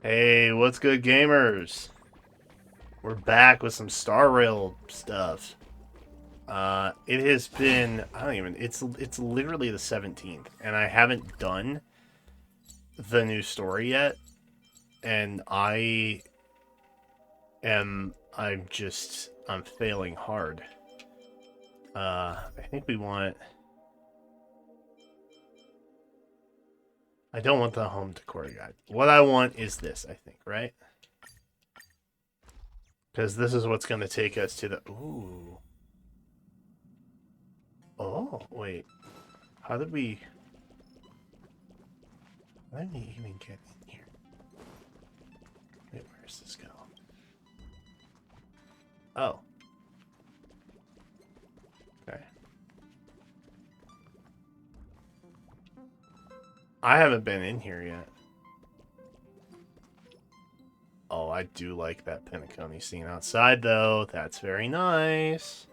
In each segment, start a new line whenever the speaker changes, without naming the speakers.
Hey, what's good, gamers? We're back with some Star Rail stuff. It has been I don't even it's literally the 17th, and I haven't done the new story yet, and I'm failing hard. I think we want I don't want the home decor guide. What I want is this, I think, right? Because this is what's going to take us to the ooh. Oh, wait. How did we... Let me even get in here. Wait, where's this go? Oh. Okay. I haven't been in here yet. Oh, I do like that Penacony scene outside, though. That's very nice.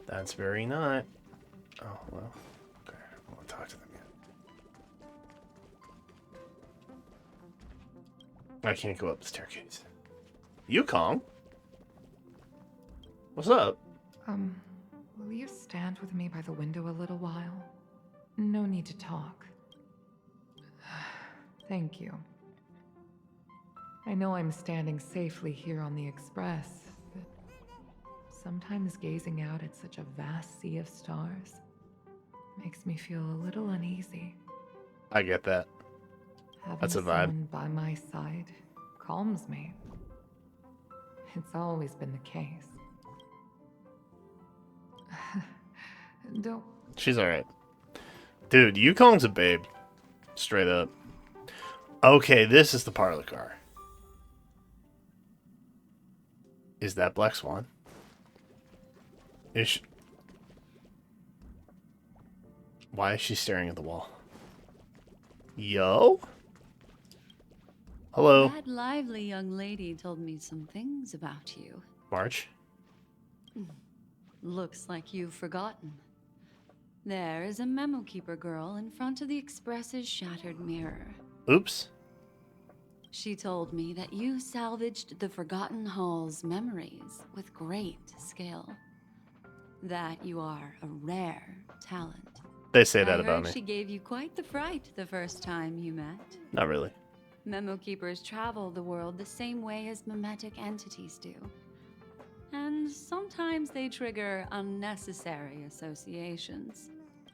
That's very nice. Oh, well. Okay, I won't talk to them yet. I can't go up the staircase. Yukong? What's up?
Will you stand with me by the window a little while? No need to talk. Thank you. I know I'm standing safely here on the Express, but sometimes gazing out at such a vast sea of stars makes me feel a little uneasy.
I get that.
Having
That's a vibe.
someone by my side calms me. It's always been the case. Don't.
She's alright. Dude, Yukong's a babe. Straight up. Okay, this is the parlor car. Is that Black Swan? Is she... Why is she staring at the wall? Yo? Hello?
That lively young lady told me some things about you.
March?
Looks like you've forgotten. There is a memo keeper girl in front of the Express's shattered mirror.
Oops.
She told me that you salvaged the Forgotten Hall's memories with great skill. That you are a rare talent.
They say that
I
about
heard
me.
she gave you quite the fright the first time you met.
Not really.
Memo keepers travel the world the same way as memetic entities do. And sometimes they trigger unnecessary associations.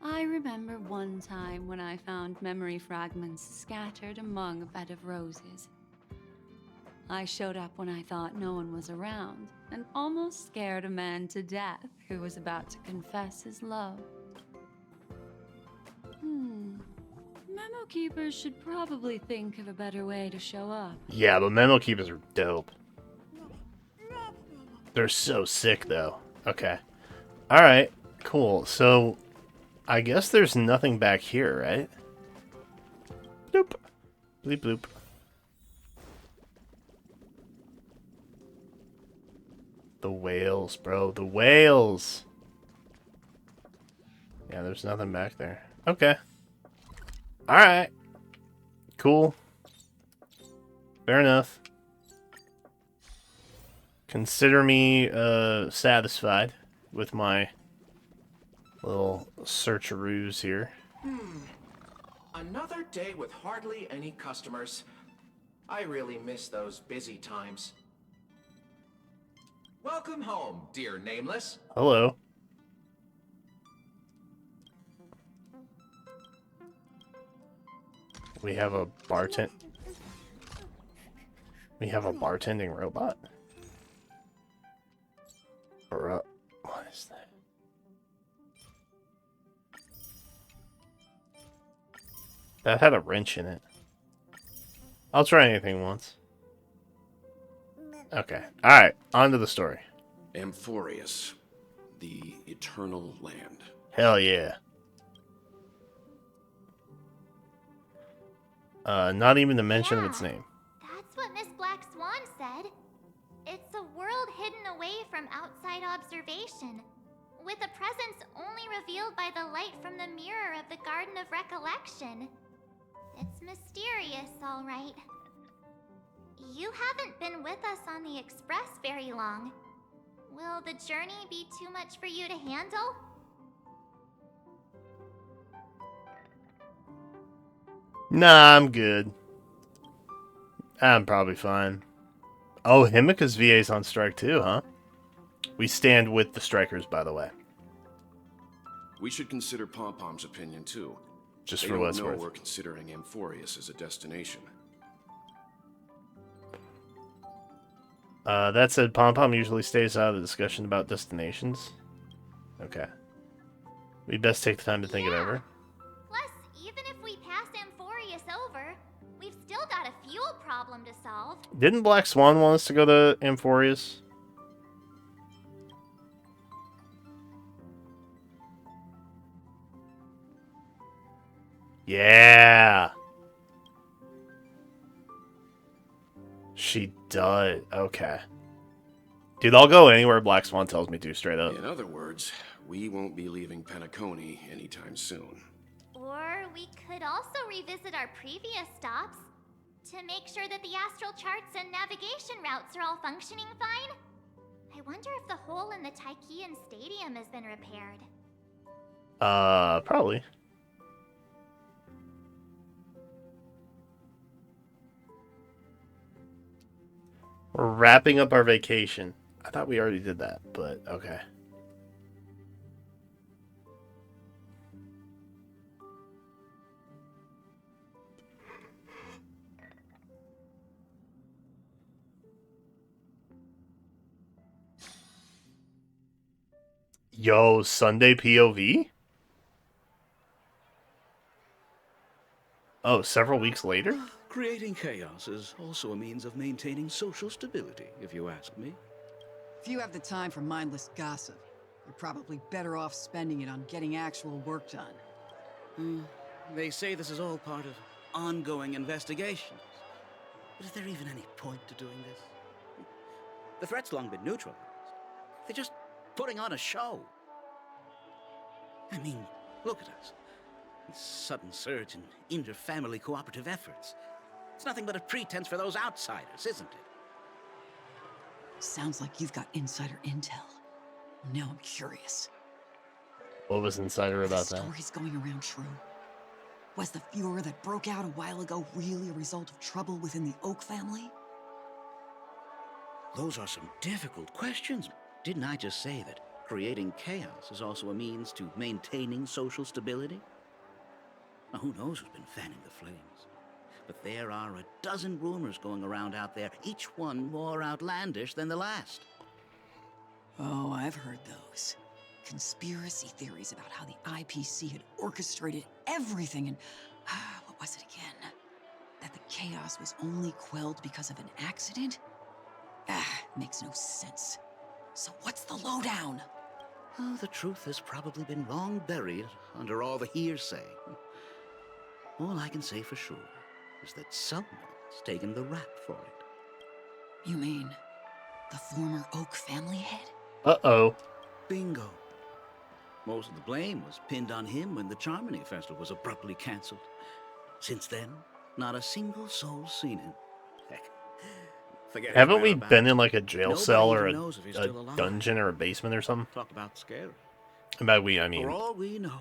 I remember one time when I found memory fragments scattered among a bed of roses. I showed up when I thought no one was around, and almost scared a man to death who was about to confess his love. Memo keepers should probably think of a better way to show up.
Yeah, but memo keepers are dope. They're so sick, though. Okay. Alright, cool. So, I guess there's nothing back here, right? Bloop. Bleep bloop. The whales, bro. The whales! Yeah, there's nothing back there. Okay. Alright. Cool. Fair enough. Consider me satisfied with my little searcharoos here.
Another day with hardly any customers. I really miss those busy times. Welcome home, dear Nameless.
Hello. We have a bartend. We have a bartending robot. Or what is that? That had a wrench in it. I'll try anything once. Okay. Alright, on to the story.
Amphorius, the Eternal Land.
Hell yeah. Not even the mention of its name.
That's what Miss Black Swan said. It's a world hidden away from outside observation, with a presence only revealed by the light from the mirror of the Garden of Recollection. It's mysterious, all right. You haven't been with us on the Express very long. Will the journey be too much for you to handle?
Nah, I'm good. I'm probably fine. Oh, Himika's VA's on strike too, huh? We stand with the strikers, by the way.
We should consider Pom-Pom's opinion, too.
Just
They
for
don't
what it's
know
worth.
we're considering Amphorius as a destination.
That said, Pom-Pom usually stays out of the discussion about destinations. Okay. We best take the time to think it over.
Plus, even if we pass Amphorius over, we've still got a fuel problem to solve.
Didn't Black Swan want us to go to Amphorius? Yeah. She does. Okay. Dude, I'll go anywhere Black Swan tells me to, straight up.
In other words, we won't be leaving Penacony anytime soon.
Or we could also revisit our previous stops to make sure that the astral charts and navigation routes are all functioning fine. I wonder if the hole in the Tychean Stadium has been repaired.
Probably. We're wrapping up our vacation. I thought we already did that, but okay. Yo, Sunday POV? Oh, several weeks later?
Creating chaos is also a means of maintaining social stability, if you ask me.
If you have the time for mindless gossip, you're probably better off spending it on getting actual work done.
They say this is all part of ongoing investigations. But is there even any point to doing this? The threat's long been neutralized. They're just putting on a show. I mean, look at us. This sudden surge in inter-family cooperative efforts. It's nothing but a pretense for those outsiders, isn't it?
Sounds like you've got insider intel. Now I'm curious.
What was insider about
The
that?
story's going around true. Was the furor that broke out a while ago really a result of trouble within the Oak family?
Those are some difficult questions. Didn't I just say that creating chaos is also a means to maintaining social stability? Now, who knows who's been fanning the flames? But there are a dozen rumors going around out there, each one more outlandish than the last.
Oh, I've heard those. Conspiracy theories about how the IPC had orchestrated everything and... what was it again? That the chaos was only quelled because of an accident? Makes no sense. So what's the lowdown?
Oh, the truth has probably been long buried under all the hearsay. All I can say for sure is that someone's taken the rap for it.
You mean the former Oak family head?
Uh-oh.
Bingo. Most of the blame was pinned on him when the Charmony Festival was abruptly cancelled. Since then, not a single soul's seen him. Heck, forget his
Haven't we
whereabouts.
been in like a jail
Nobody
cell or
even knows if he's
a
still alive.
dungeon or a basement or something?
Talk about scary.
By we, I
For
mean,
all we know,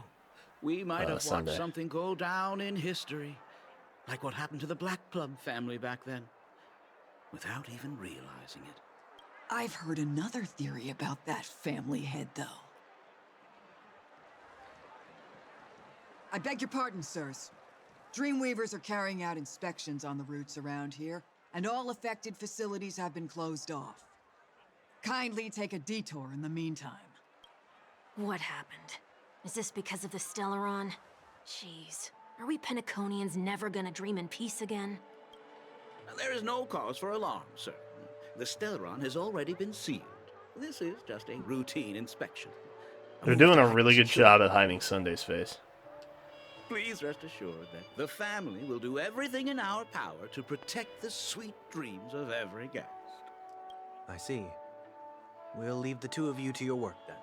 we might have
Sunday.
watched something go down in history, like what happened to the Black Plum family back then, without even realizing it.
I've heard another theory about that family head, though. I beg your pardon, sirs. Dreamweavers are carrying out inspections on the routes around here, and all affected facilities have been closed off. Kindly take a detour in the meantime.
What happened? Is this because of the Stellaron? Jeez. Are we Penaconians never gonna dream in peace again?
There is no cause for alarm, sir. The Stellaron has already been sealed. This is just a routine inspection.
they're doing a really good job at hiding Sunday's face.
Please rest assured that the family will do everything in our power to protect the sweet dreams of every guest.
I see. We'll leave the two of you to your work then.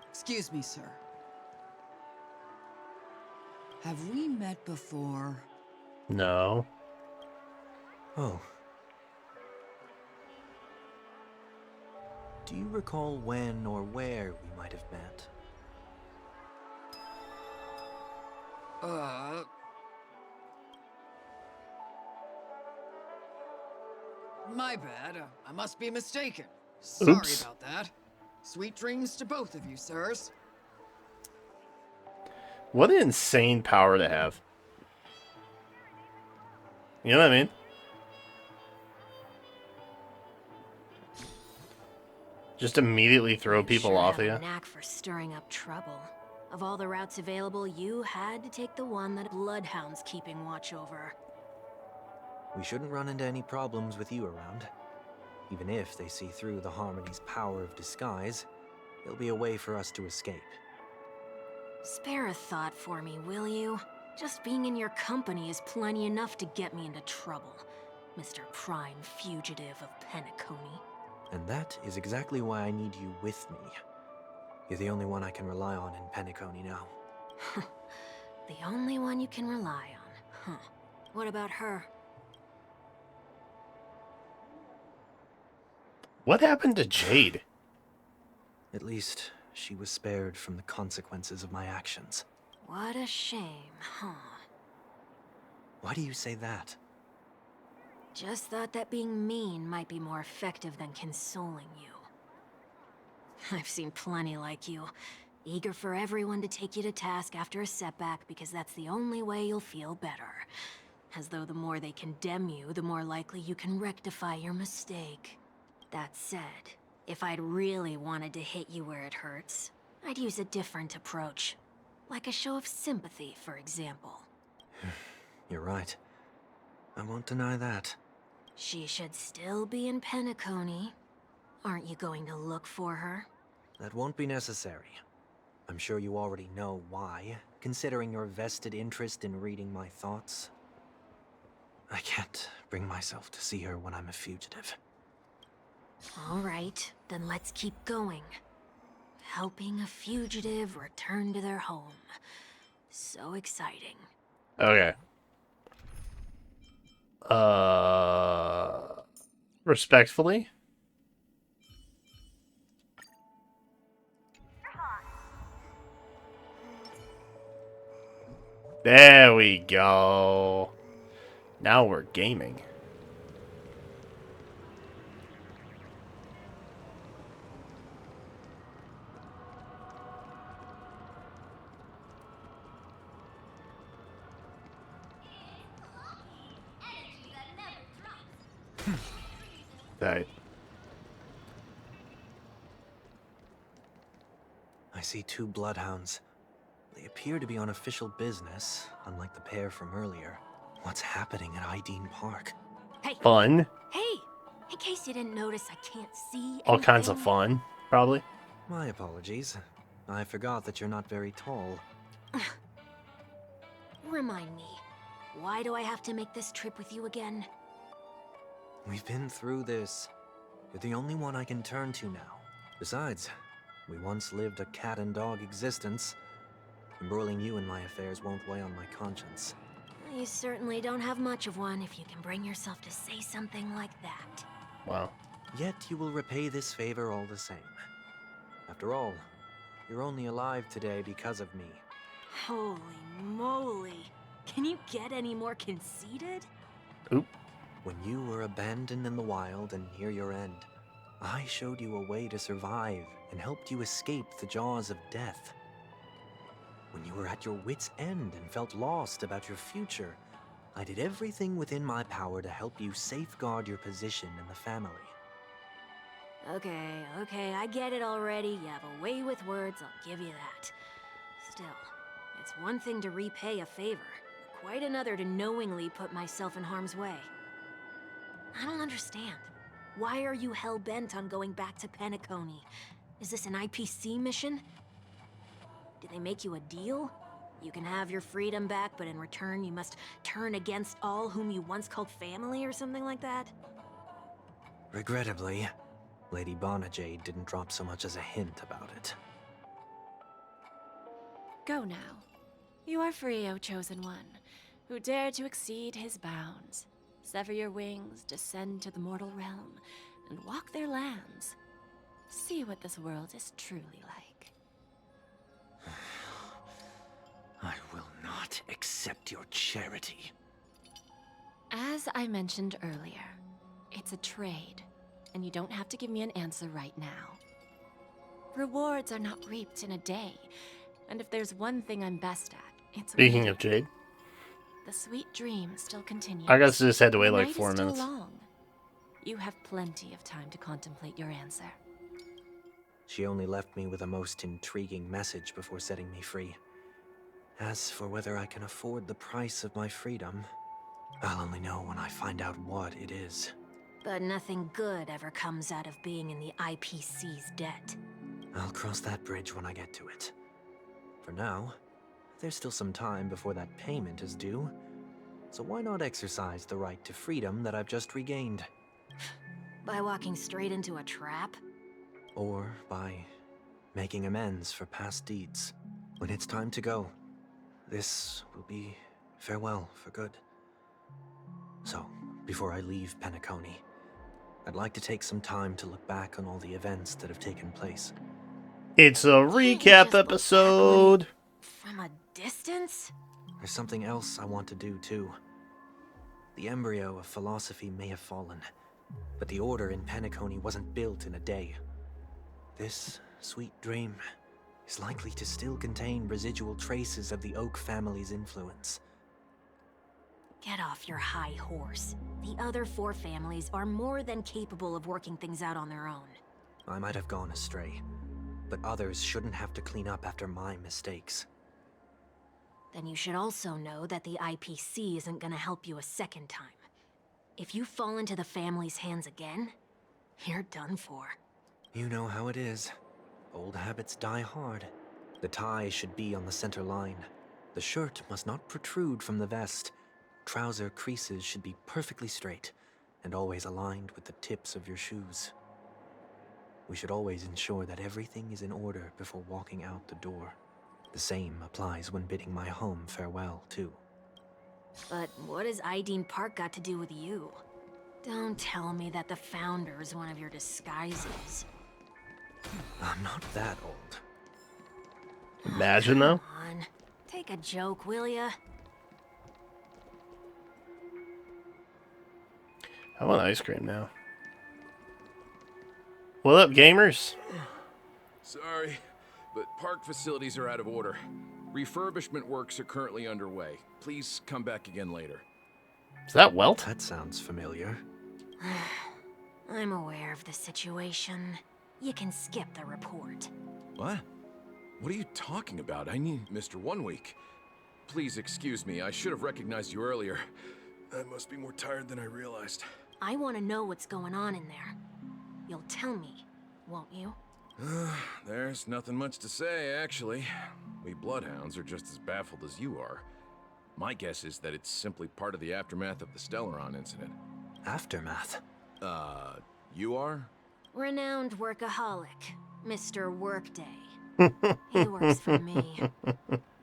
Excuse me, sir. Have we met before?
No.
Oh. Do you recall when or where we might have met?
My bad. I must be mistaken. Sorry
Oops.
about that. Sweet dreams to both of you, sirs.
What an insane power to have. You know what I mean? Just immediately throw
You
people
sure
off
have
of
a
you.
knack for stirring up trouble. Of all the routes available, you had to take the one that Bloodhound's keeping watch over.
We shouldn't run into any problems with you around. Even if they see through the Harmony's power of disguise, there'll be a way for us to escape.
Spare a thought for me, will you? Just being in your company is plenty enough to get me into trouble, Mr. Prime Fugitive of Penacony.
And that is exactly why I need you with me. You're the only one I can rely on in Penacony now.
The only one you can rely on, huh? What about her?
What happened to Jade?
At least, she was spared from the consequences of my actions.
What a shame, huh?
Why do you say that?
Just thought that being mean might be more effective than consoling you. I've seen plenty like you, eager for everyone to take you to task after a setback because that's the only way you'll feel better. As though the more they condemn you, the more likely you can rectify your mistake. That said, if I'd really wanted to hit you where it hurts, I'd use a different approach. Like a show of sympathy, for example.
You're right. I won't deny that.
She should still be in Penacony. Aren't you going to look for her?
That won't be necessary. I'm sure you already know why, considering your vested interest in reading my thoughts. I can't bring myself to see her when I'm a fugitive.
All right, then let's keep going. Helping a fugitive return to their home. So exciting.
Okay. Respectfully? There we go. Now we're gaming. Right.
I see 2 bloodhounds. They appear to be on official business, unlike the pair from earlier. What's happening at Ideen Park?
Hey!
Fun.
Hey! In case you didn't notice, I can't see
All kinds of
anything.
fun, probably.
My apologies. I forgot that you're not very tall.
Remind me, why do I have to make this trip with you again?
We've been through this. You're the only one I can turn to now. Besides, we once lived a cat-and-dog existence. Embroiling you in my affairs won't weigh on my conscience.
You certainly don't have much of one if you can bring yourself to say something like that.
Wow.
Yet you will repay this favor all the same. After all, you're only alive today because of me.
Holy moly. Can you get any more conceited?
Oop.
When you were abandoned in the wild and near your end, I showed you a way to survive and helped you escape the jaws of death. When you were at your wit's end and felt lost about your future, I did everything within my power to help you safeguard your position in the family.
Okay, I get it already. You have a way with words, I'll give you that. Still, it's one thing to repay a favor, quite another to knowingly put myself in harm's way. I don't understand. Why are you hell-bent on going back to Penacony? Is this an IPC mission? Did they make you a deal? You can have your freedom back, but in return you must turn against all whom you once called family or something like that?
Regrettably, Lady Bonajade didn't drop so much as a hint about it.
Go now.
You are free, O Chosen One, who dare to exceed his bounds. Sever your wings, descend to the mortal realm, and walk their lands. See what this world is truly like.
I will not accept your charity.
As I mentioned earlier, it's a trade, and you don't have to give me an answer right now. Rewards are not reaped in a day, and if there's one thing I'm best at, it's
Speaking
waiting.
of Jade,
The sweet dream still continues.
I guess I just had to wait
The
like
night
4
is still
minutes.
long. You have plenty of time to contemplate your answer.
She only left me with a most intriguing message before setting me free. As for whether I can afford the price of my freedom, I'll only know when I find out what it is.
But nothing good ever comes out of being in the IPC's debt.
I'll cross that bridge when I get to it. For now, there's still some time before that payment is due, so why not exercise the right to freedom that I've just regained?
By walking straight into a trap?
Or by making amends for past deeds. When it's time to go, this will be farewell for good. So, before I leave Penacony, I'd like to take some time to look back on all the events that have taken place.
It's a recap episode.
From a distance?
There's something else I want to do too. The embryo of philosophy may have fallen, but the order in Penacony wasn't built in a day. This sweet dream is likely to still contain residual traces of the Oak family's influence.
Get off your high horse. The other 4 families are more than capable of working things out on their own.
I might have gone astray, but others shouldn't have to clean up after my mistakes.
Then you should also know that the IPC isn't gonna help you a second time. If you fall into the family's hands again, you're done for.
You know how it is. Old habits die hard. The tie should be on the center line. The shirt must not protrude from the vest. Trouser creases should be perfectly straight, and always aligned with the tips of your shoes. We should always ensure that everything is in order before walking out the door. The same applies when bidding my home farewell, too.
But what has Ideen Park got to do with you? Don't tell me that the Founder's one of your disguises.
I'm not that old.
Imagine though.
Come on. Take a joke, will ya?
I want ice cream now. What up, gamers?
Sorry, but park facilities are out of order. Refurbishment works are currently underway. Please come back again later.
Is that Welt?
That sounds familiar.
I'm aware of the situation. You can skip the report.
What? What are you talking about? I need Mr. 1 Week. Please excuse me, I should have recognized you earlier. I must be more tired than I realized.
I want to know what's going on in there. You'll tell me, won't you?
There's nothing much to say, actually. We Bloodhounds are just as baffled as you are. My guess is that it's simply part of the aftermath of the Stellaron incident.
Aftermath?
You are?
Renowned workaholic, Mr. Workday. He works for me.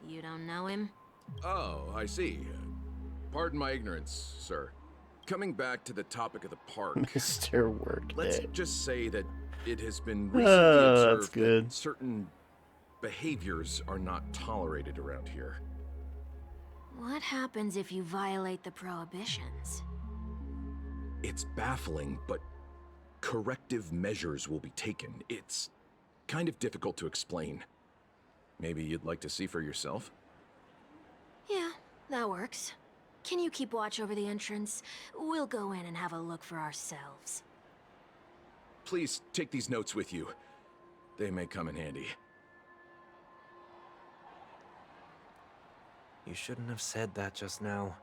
You don't know him?
Oh, I see. Pardon my ignorance, sir. Coming back to the topic of the park,
Mr. Workday.
let's just say that it has been recently observed
that's good.
that certain behaviors are not tolerated around here.
What happens if you violate the prohibitions?
It's baffling, but corrective measures will be taken. It's kind of difficult to explain. Maybe you'd like to see for yourself?
Yeah, that works. Can you keep watch over the entrance? We'll go in and have a look for ourselves.
Please take these notes with you. They may come in handy.
You shouldn't have said that just now.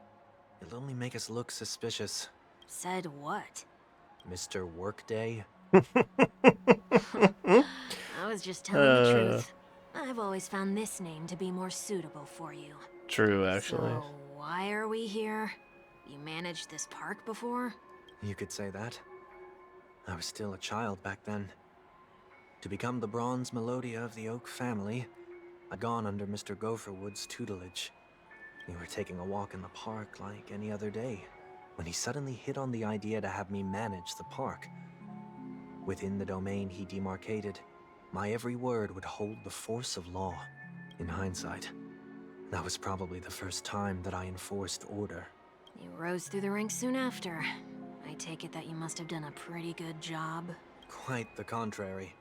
It'll only make us look suspicious.
Said what?
Mr. Workday?
I was just telling the truth. I've always found this name to be more suitable for you.
True, actually.
So, why are we here? You managed this park before?
You could say that. I was still a child back then. To become the Bronze Melodia of the Oak family, I'd gone under Mr. Gopherwood's tutelage. We were taking a walk in the park like any other day, when he suddenly hit on the idea to have me manage the park. Within the domain he demarcated, my every word would hold the force of law. In hindsight, that was probably the first time that I enforced order.
You rose through the ranks soon after. I take it that you must have done a pretty good job.
Quite the contrary.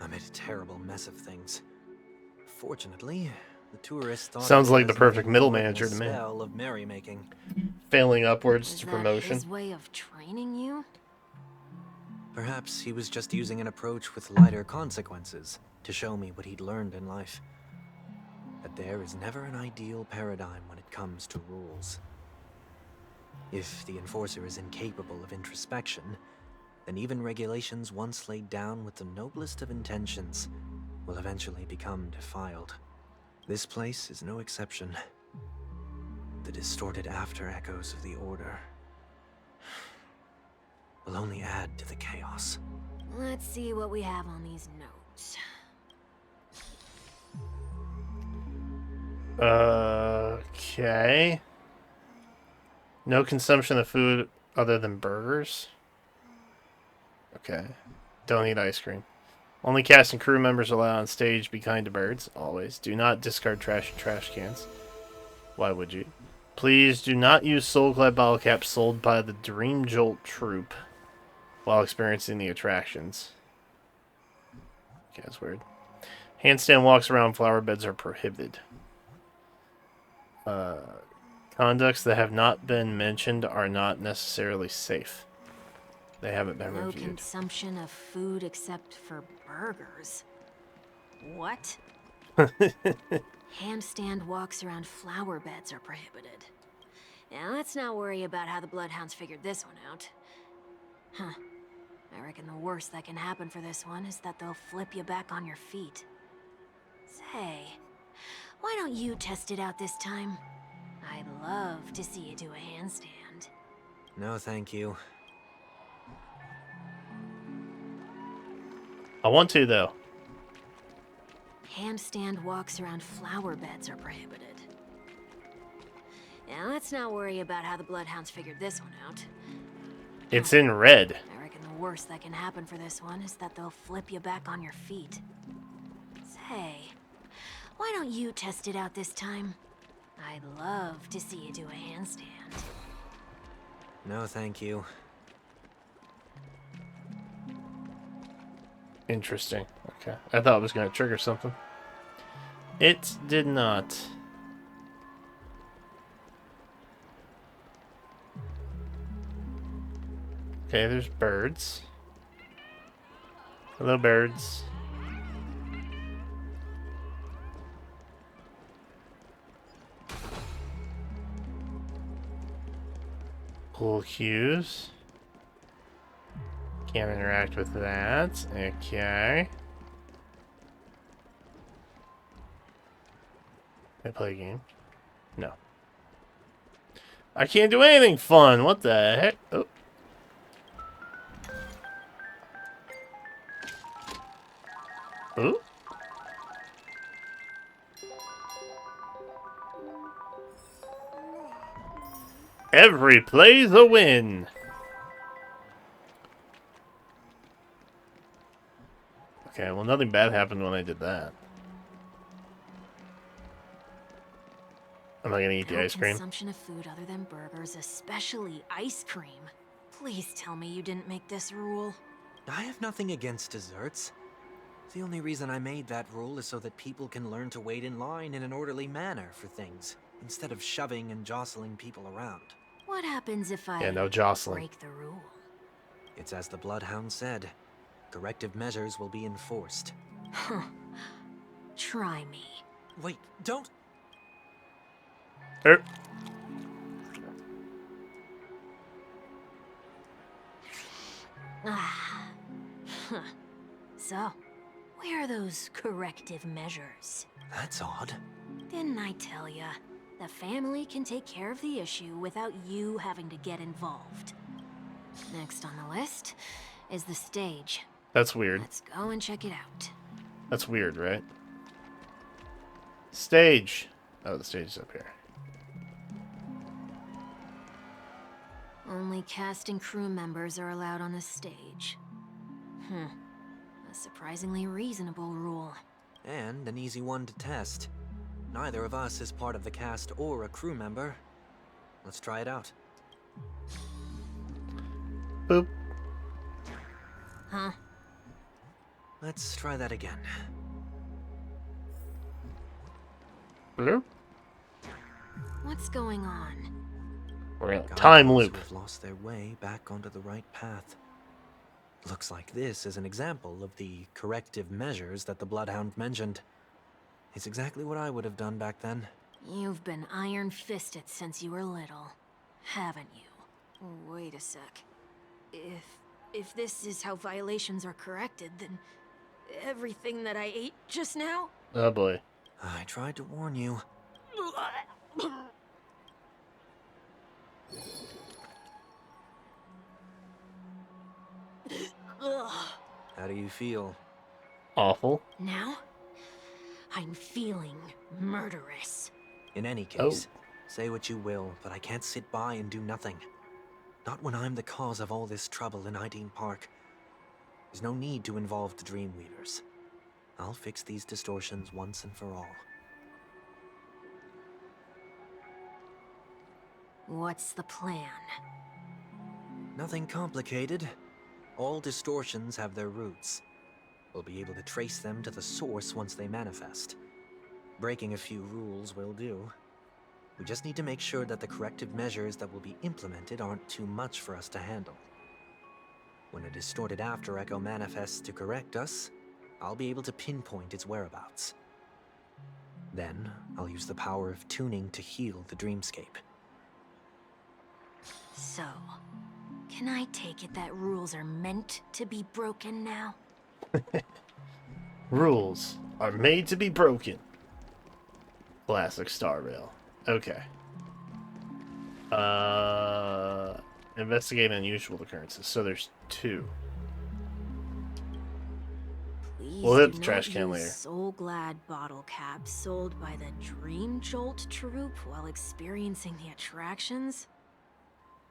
I made a terrible mess of things. Fortunately, the tourists thought
Sounds
it
like the
was
perfect
nothing
middle
more than
manager
a
to me.
spell of merrymaking.
Failing upwards
Is
to
that
promotion.
his way of training you?
Perhaps he was just using an approach with lighter consequences to show me what he'd learned in life. That there is never an ideal paradigm when it comes to rules. If the enforcer is incapable of introspection, then even regulations once laid down with the noblest of intentions will eventually become defiled. This place is no exception. The distorted after echoes of the Order will only add to the chaos.
Let's see what we have on these notes.
Okay. No consumption of food other than burgers. Okay. Don't eat ice cream. Only cast and crew members allowed on stage. Be kind to birds. Always. Do not discard trash in trash cans. Why would you? Please do not use Soulclad bottle caps sold by the Dream Jolt Troupe while experiencing the attractions. Okay, that's weird. Handstand walks around flower beds are prohibited. Conducts that have not been mentioned are not necessarily safe. They haven't been
No
reviewed.
consumption of food except for burgers. What? Handstand walks around flower beds are prohibited. Now let's not worry about how the Bloodhounds figured this one out. Huh. I reckon the worst that can happen for this one is that they'll flip you back on your feet. Say, why don't you test it out this time? I'd love to see you do a handstand.
No, thank you.
I want to, though.
Handstand walks around flower beds are prohibited. Now let's not worry about how the Bloodhounds figured this one out.
It's in red.
I reckon the worst that can happen for this one is that they'll flip you back on your feet. Say, why don't you test it out this time? I'd love to see you do a handstand.
No, thank you.
Interesting. Okay. I thought it was going to trigger something. It did not. Okay, there's birds. Hello, birds. Pool cues. Can't interact with that. Okay. Can I play a game? No. I can't do anything fun. What the heck? Oh. Ooh. Every play's a win. Okay, well, nothing bad happened when I did that. Am I gonna eat the ice cream?
Consumption of food other than burgers, especially ice cream. Please tell me you didn't make this rule.
I have nothing against desserts. The only reason I made that rule is so that people can learn to wait in line in an orderly manner for things, instead of shoving and jostling people around.
What happens if I
no jostling.
break the rule?
It's as the Bloodhound said. Corrective measures will be enforced.
Huh. Try me.
Wait, don't...
Ah. Huh. So, where are those corrective measures?
That's odd.
Didn't I tell ya? The family can take care of the issue without you having to get involved. Next on the list is the stage.
That's weird.
Let's go and check it out.
That's weird, right? Stage. Oh, the stage is up here.
Only cast and crew members are allowed on the stage. A surprisingly reasonable rule.
And an easy one to test. Neither of us is part of the cast or a crew member. Let's try it out.
Boop.
Huh?
Let's try that again.
Bloop.
What's going on?
We're in a
Guide
time
those
loop.
who have lost their way back onto the right path. Looks like this is an example of the corrective measures that the Bloodhound mentioned. It's exactly what I would have done back then.
You've been iron-fisted since you were little, haven't you? Wait a sec. If this is how violations are corrected, then everything that I ate just now?
Oh boy.
I tried to warn you. How do you feel?
Awful.
Now, I'm feeling murderous.
In any case, say what you will, but I can't sit by and do nothing. Not when I'm the cause of all this trouble in Ideen Park. There's no need to involve the Dreamweavers. I'll fix these distortions once and for all.
What's the plan?
Nothing complicated. All distortions have their roots. We'll be able to trace them to the source once they manifest. Breaking a few rules will do. We just need to make sure that the corrective measures that will be implemented aren't too much for us to handle. When a distorted after echo manifests to correct us, I'll be able to pinpoint its whereabouts. Then, I'll use the power of tuning to heal the dreamscape.
So, can I take it that rules are meant to be broken now?
Rules are made to be broken. Classic Star Rail. Okay. Investigate unusual occurrences. So there's 2.
Please
We'll hit
do
the trash
not
can
use
later.
Soul Glad bottle caps sold by the Dream Jolt troupe while experiencing the attractions?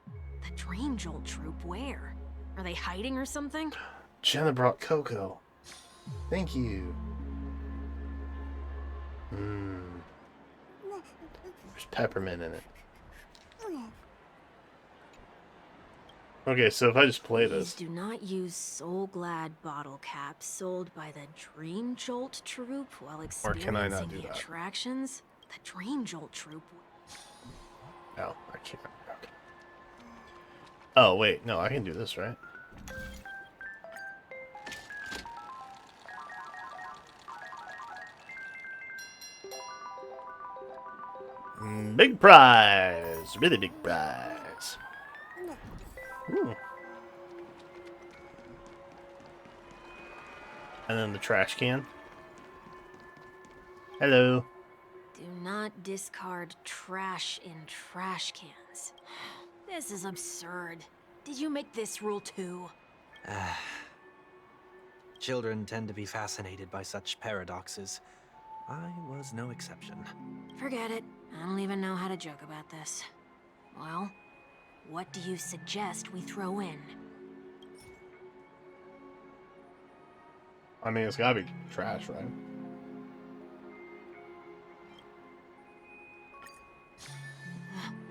The Dream Jolt troupe, where? Are they hiding or something?
Jenna brought cocoa. Thank you. There's peppermint in it. Okay, so if I just play
Please
this.
do not use Soul Glad bottle caps sold by the Dream Jolt troupe while
Or can I
experiencing
not do
the
that?
attractions. The Dream Jolt troupe.
No, I can't. Okay. Oh, wait. No, I can do this, right? Big prize! Really big prize. Ooh. And then the trash can. Hello.
Do not discard trash in trash cans. This is absurd. Did you make this rule too?
Children tend to be fascinated by such paradoxes. I was no exception.
Forget it. I don't even know how to joke about this. Well, what do you suggest we throw in?
I mean, it's gotta be trash, right?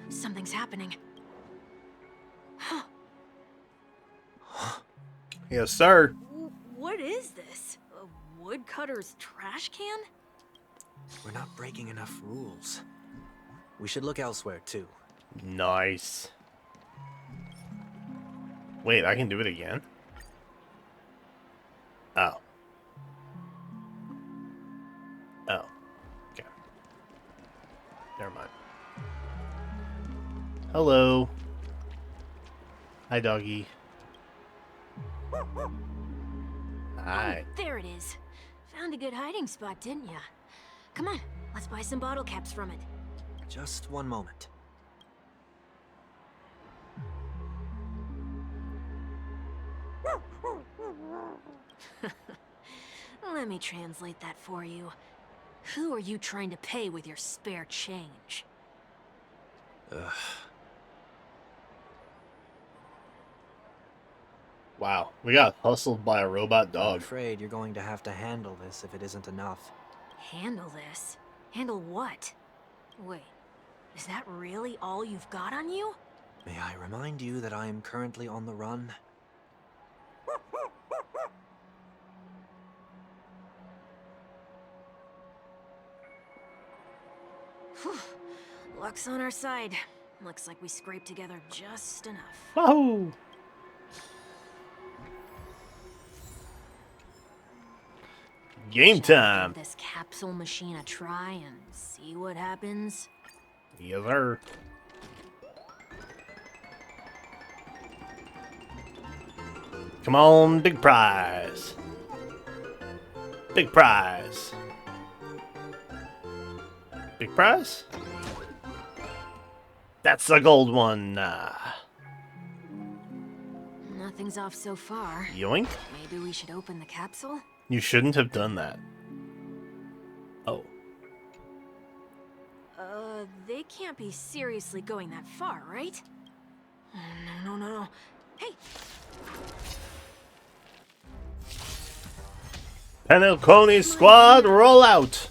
Something's happening.
Yes, sir.
What is this? A woodcutter's trash can?
We're not breaking enough rules. We should look elsewhere, too.
Nice. Wait, I can do it again? Oh. Oh. Okay. Never mind. Hello. Hi, doggy. Hi.
Oh, there it is. Found a good hiding spot, didn't ya? Come on, let's buy some bottle caps from it.
Just one moment.
Let me translate that for you. Who are you trying to pay with your spare change?
Ugh.
Wow, we got hustled by a robot
I'm
dog.
afraid you're going to have to handle this if it isn't enough.
Handle this? Handle what? Wait, is that really all you've got on you?
May I remind you that I am currently on the run?
Whew. Luck's on our side. Looks like we scraped together just enough.
Wahoo! Game time.
Give this capsule machine a try and see what happens.
Yes, sir. Come on, big prize. Big prize. Big prize? That's the gold one.
Nothing's off so far.
Yoink.
Maybe we should open the capsule?
You shouldn't have done that. Oh.
They can't be seriously going that far, right? No. Hey!
Penacony squad, roll out!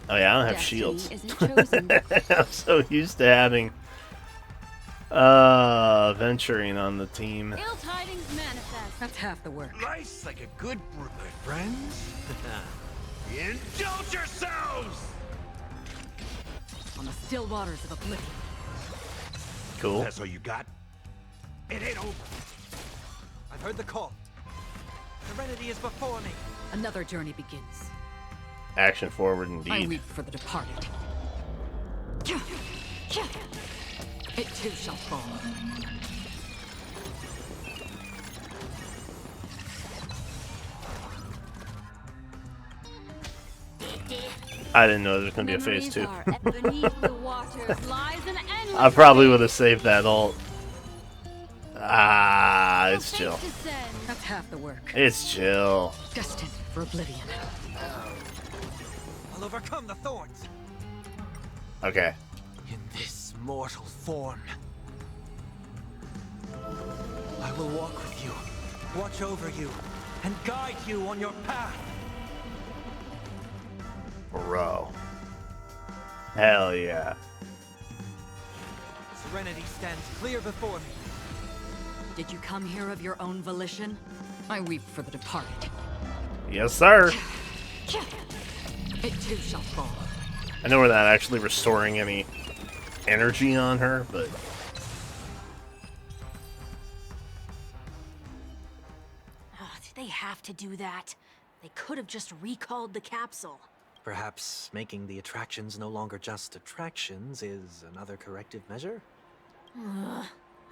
Oh yeah, I don't have shields. I'm so used to having venturing on the team.
Ill tidings manifest.
That's half the work.
Life's like a good brew, my friends. Indulge yourselves!
On the still waters of Oblivion.
Cool.
That's all you got? It ain't over.
I've heard the call. Serenity is before me.
Another journey begins.
Action forward
I
indeed.
weep for the departed. It too shall fall.
I didn't know there was gonna be a phase 2.
Beneath the waters lies an endless
I probably would have saved that ult. Ah, it's chill.
That's half the work.
It's chill.
Destined for Oblivion.
I'll overcome the thorns.
Okay.
In this mortal form. I will walk with you, watch over you, and guide you on your path.
Bro. Hell yeah.
Serenity stands clear before me.
Did you come here of your own volition? I weep for the departed.
Yes, sir.
It too shall fall.
I know we're not actually restoring any energy on her, but...
Oh, did they have to do that? They could have just recalled the capsule.
Perhaps making the attractions no longer just attractions is another corrective measure?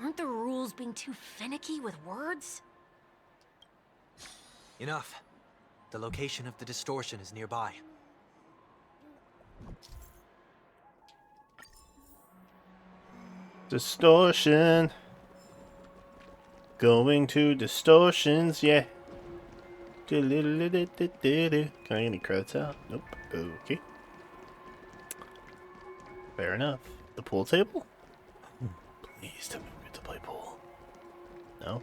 Aren't the rules being too finicky with words?
Enough. The location of the distortion is nearby.
Distortion. Going to distortions, yeah. Can I get any credits out? Nope. Okay. Fair enough. The pool table? Please tell me we get to play pool. No?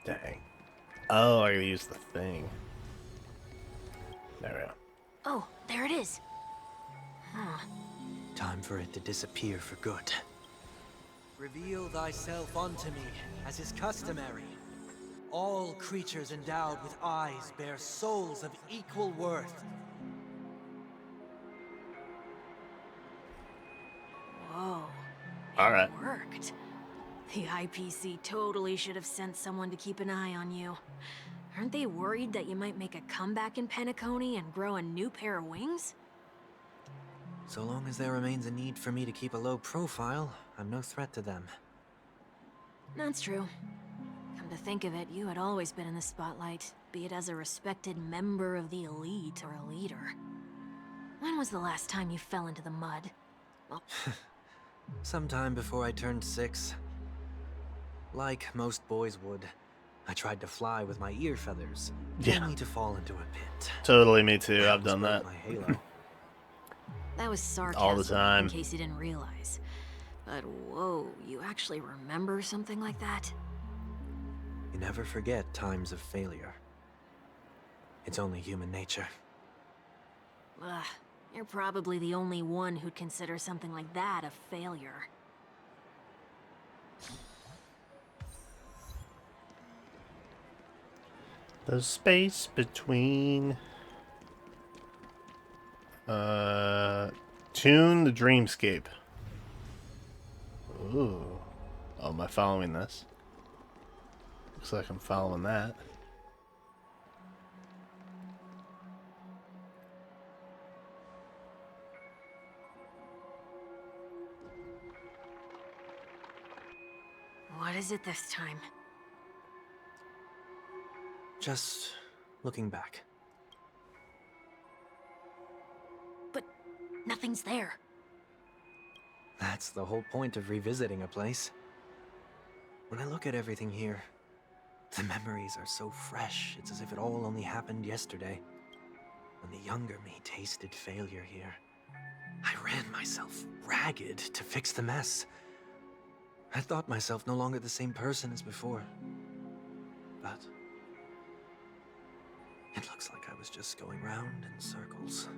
Dang. Oh, I gotta use the thing. There we go.
Oh, there it is. Huh.
Time for it to disappear for good. Reveal thyself unto me, as is customary. All creatures endowed with eyes bear souls of equal worth.
Whoa.
All right.
It worked. The IPC totally should have sent someone to keep an eye on you. Aren't they worried that you might make a comeback in Penacony and grow a new pair of wings?
So long as there remains a need for me to keep a low profile, I'm no threat to them.
That's true. Come to think of it, you had always been in the spotlight, be it as a respected member of the elite or a leader. When was the last time you fell into the mud? Well,
Sometime before I turned 6. Like most boys would, I tried to fly with my ear feathers,
Yeah.
only to fall into a pit.
Totally, me too.
I
I've done
almost
that.
broke my halo.
That was sarcasm,
All the time.
in case you didn't realize. But whoa, you actually remember something like that?
You never forget times of failure. It's only human nature.
Ugh, you're probably the only one who'd consider something like that a failure.
The space between tune the dreamscape. Ooh. Oh, am I following this? Looks like I'm following that.
What is it this time?
Just looking back.
But nothing's there.
That's the whole point of revisiting a place. When I look at everything here, the memories are so fresh, it's as if it all only happened yesterday. When the younger me tasted failure here, I ran myself ragged to fix the mess. I thought myself no longer the same person as before. But it looks like I was just going round in circles.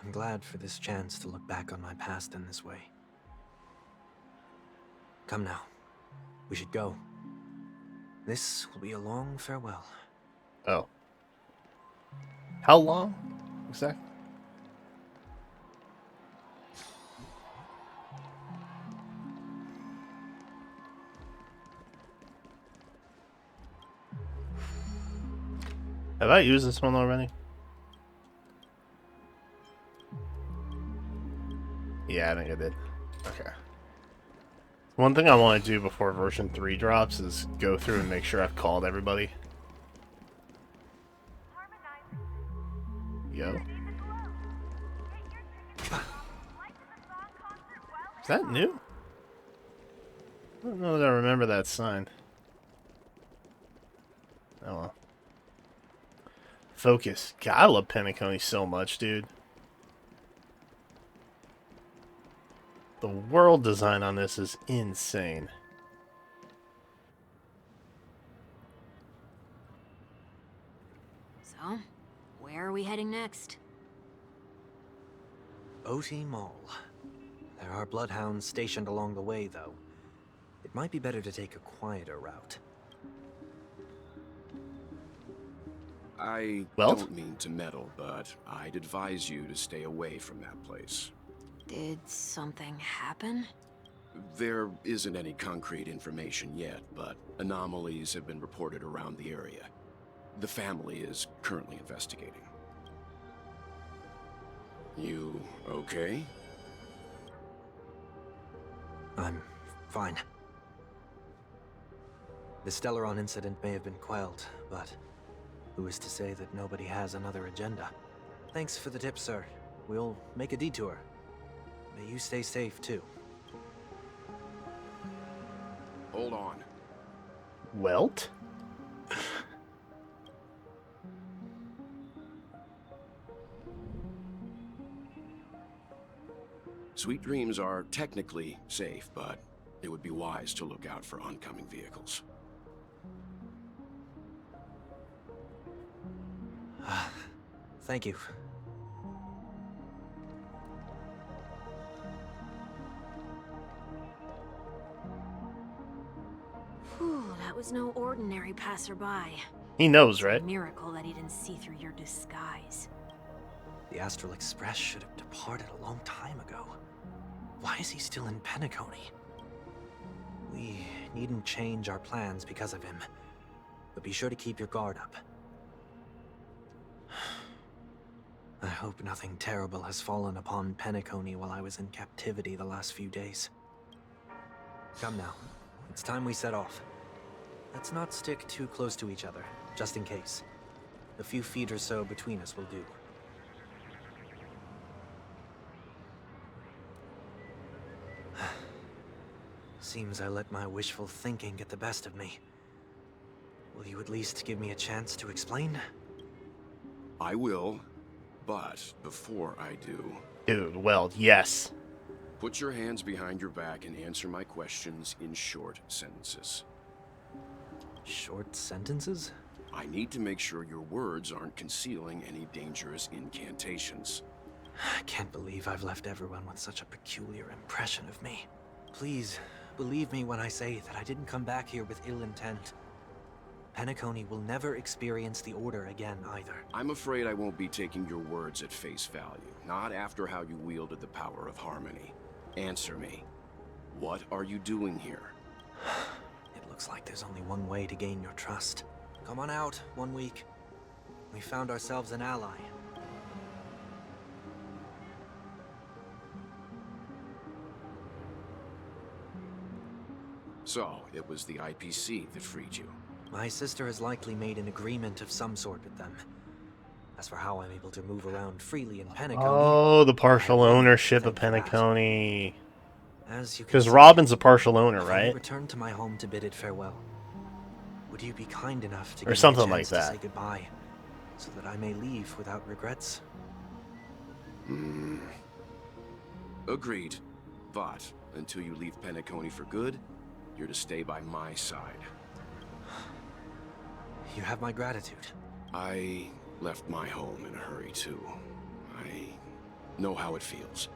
I'm glad for this chance to look back on my past in this way. Come now. We should go. This will be a long farewell.
Oh. How long? Exactly. Have I used this one already? Yeah, I think I did. Okay. One thing I want to do before version 3 drops is go through and make sure I've called everybody. Yo. Is that new? I don't know that I remember that sign. Oh well. Focus. God, I love Penacony so much, dude. The world design on this is insane.
So, where are we heading next?
OT Mall. There are bloodhounds stationed along the way, though. It might be better to take a quieter route.
I
Well?
don't mean to meddle, but I'd advise you to stay away from that place.
Did something happen?
There isn't any concrete information yet, but anomalies have been reported around the area. The family is currently investigating. You okay?
I'm fine. The Stellaron incident may have been quelled, but who is to say that nobody has another agenda? Thanks for the tip, sir. We'll make a detour. May you stay safe, too.
Hold on.
Welt?
Sweet Dreams are technically safe, but it would be wise to look out for oncoming vehicles.
Thank you.
Whew, that was no ordinary passerby.
He knows,
It's a
right?
miracle that he didn't see through your disguise.
The Astral Express should have departed a long time ago. Why is he still in Penacony? We needn't change our plans because of him, but be sure to keep your guard up. I hope nothing terrible has fallen upon Penacony while I was in captivity the last few days. Come now, it's time we set off. Let's not stick too close to each other, just in case. A few feet or so between us will do. seems I let my wishful thinking get the best of me. Will you at least give me a chance to explain?
I will, but before I do...
Dude, well, yes.
Put your hands behind your back and answer my questions in short sentences.
Short sentences?
I need to make sure your words aren't concealing any dangerous incantations.
I can't believe I've left everyone with such a peculiar impression of me. Please, believe me when I say that I didn't come back here with ill intent. Penacony will never experience the Order again, either.
I'm afraid I won't be taking your words at face value, not after how you wielded the power of harmony. Answer me. What are you doing here?
It looks like there's only one way to gain your trust. Come on out, 1 week. We found ourselves an ally.
So, it was the IPC that freed you.
My sister has likely made an agreement of some sort with them. As for how I'm able to move around freely in Penacony...
Oh, the partial ownership of Penacony.
As you can
Because
see,
Robin's a partial owner,
if I
right?
return to my home to bid it farewell. Would you be kind enough to
Or
give
something
me a
like
chance
that.
to say goodbye, so that I may leave without regrets?
Agreed. But, until you leave Penacony for good, you're to stay by my side.
You have my gratitude.
I left my home in a hurry, too. I know how it feels.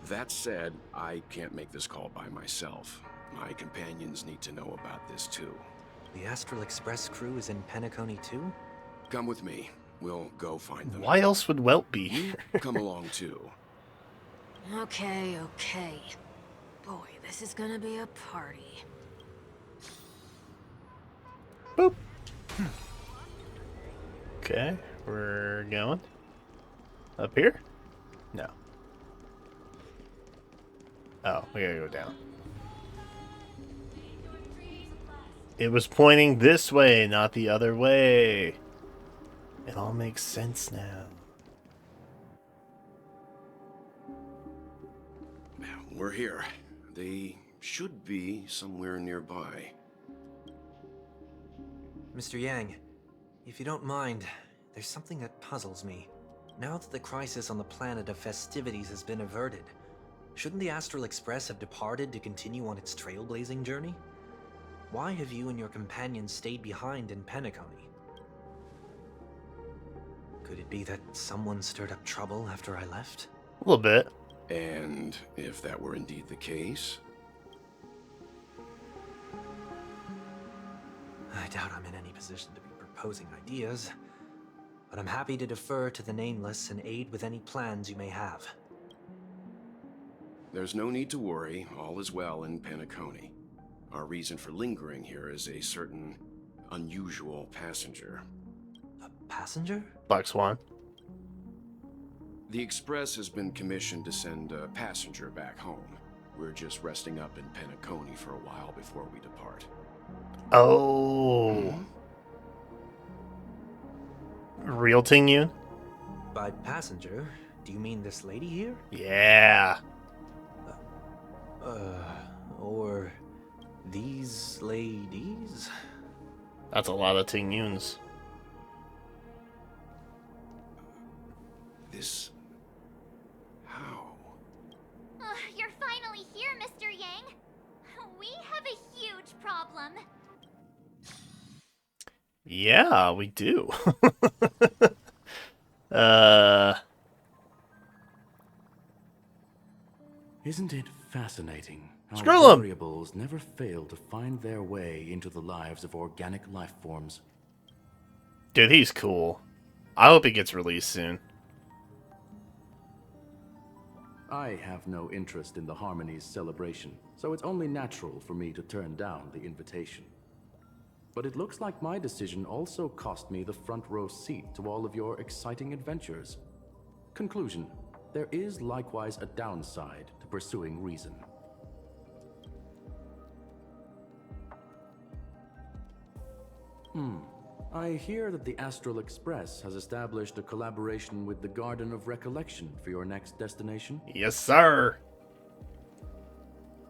That said, I can't make this call by myself. My companions need to know about this, too.
The Astral Express crew is in Penacony, too?
Come with me. We'll go find them.
Why else would Welt be
You
here?
come along, too.
Okay, okay. Boy, this is gonna be a party.
Boop. Okay, we're going. Up here? No. Oh, we gotta go down. It was pointing this way, not the other way. It all makes sense now.
We're here. They should be somewhere nearby.
Mr. Yang, if you don't mind, there's something that puzzles me. Now that the crisis on the planet of festivities has been averted, shouldn't the Astral Express have departed to continue on its trailblazing journey? Why have you and your companions stayed behind in Penacony? Could it be that someone stirred up trouble after I left?
A little bit.
And if that were indeed the case...
I doubt I'm in any position to be proposing ideas, but I'm happy to defer to the Nameless and aid with any plans you may have.
There's no need to worry. All is well in Penacony. Our reason for lingering here is a certain unusual passenger.
A passenger?
Black Swan.
The Express has been commissioned to send a passenger back home. We're just resting up in Penacony for a while before we depart.
Oh. Real Ting Yun?
By passenger, do you mean this lady here?
Yeah.
Or these ladies?
That's a lot of Ting Yuns.
This... how?
You're finally here, Mr. Yang. We have a huge problem.
Yeah, we do.
Isn't it fascinating how
Screw 'em.
variables never fail to find their way into the lives of organic life forms?
Dude, he's cool. I hope he gets released soon.
I have no interest in the Harmony's celebration, so it's only natural for me to turn down the invitation. But it looks like my decision also cost me the front row seat to all of your exciting adventures. Conclusion: there is likewise a downside to pursuing reason. I hear that the Astral Express has established a collaboration with the Garden of Recollection for your next destination.
Yes, sir.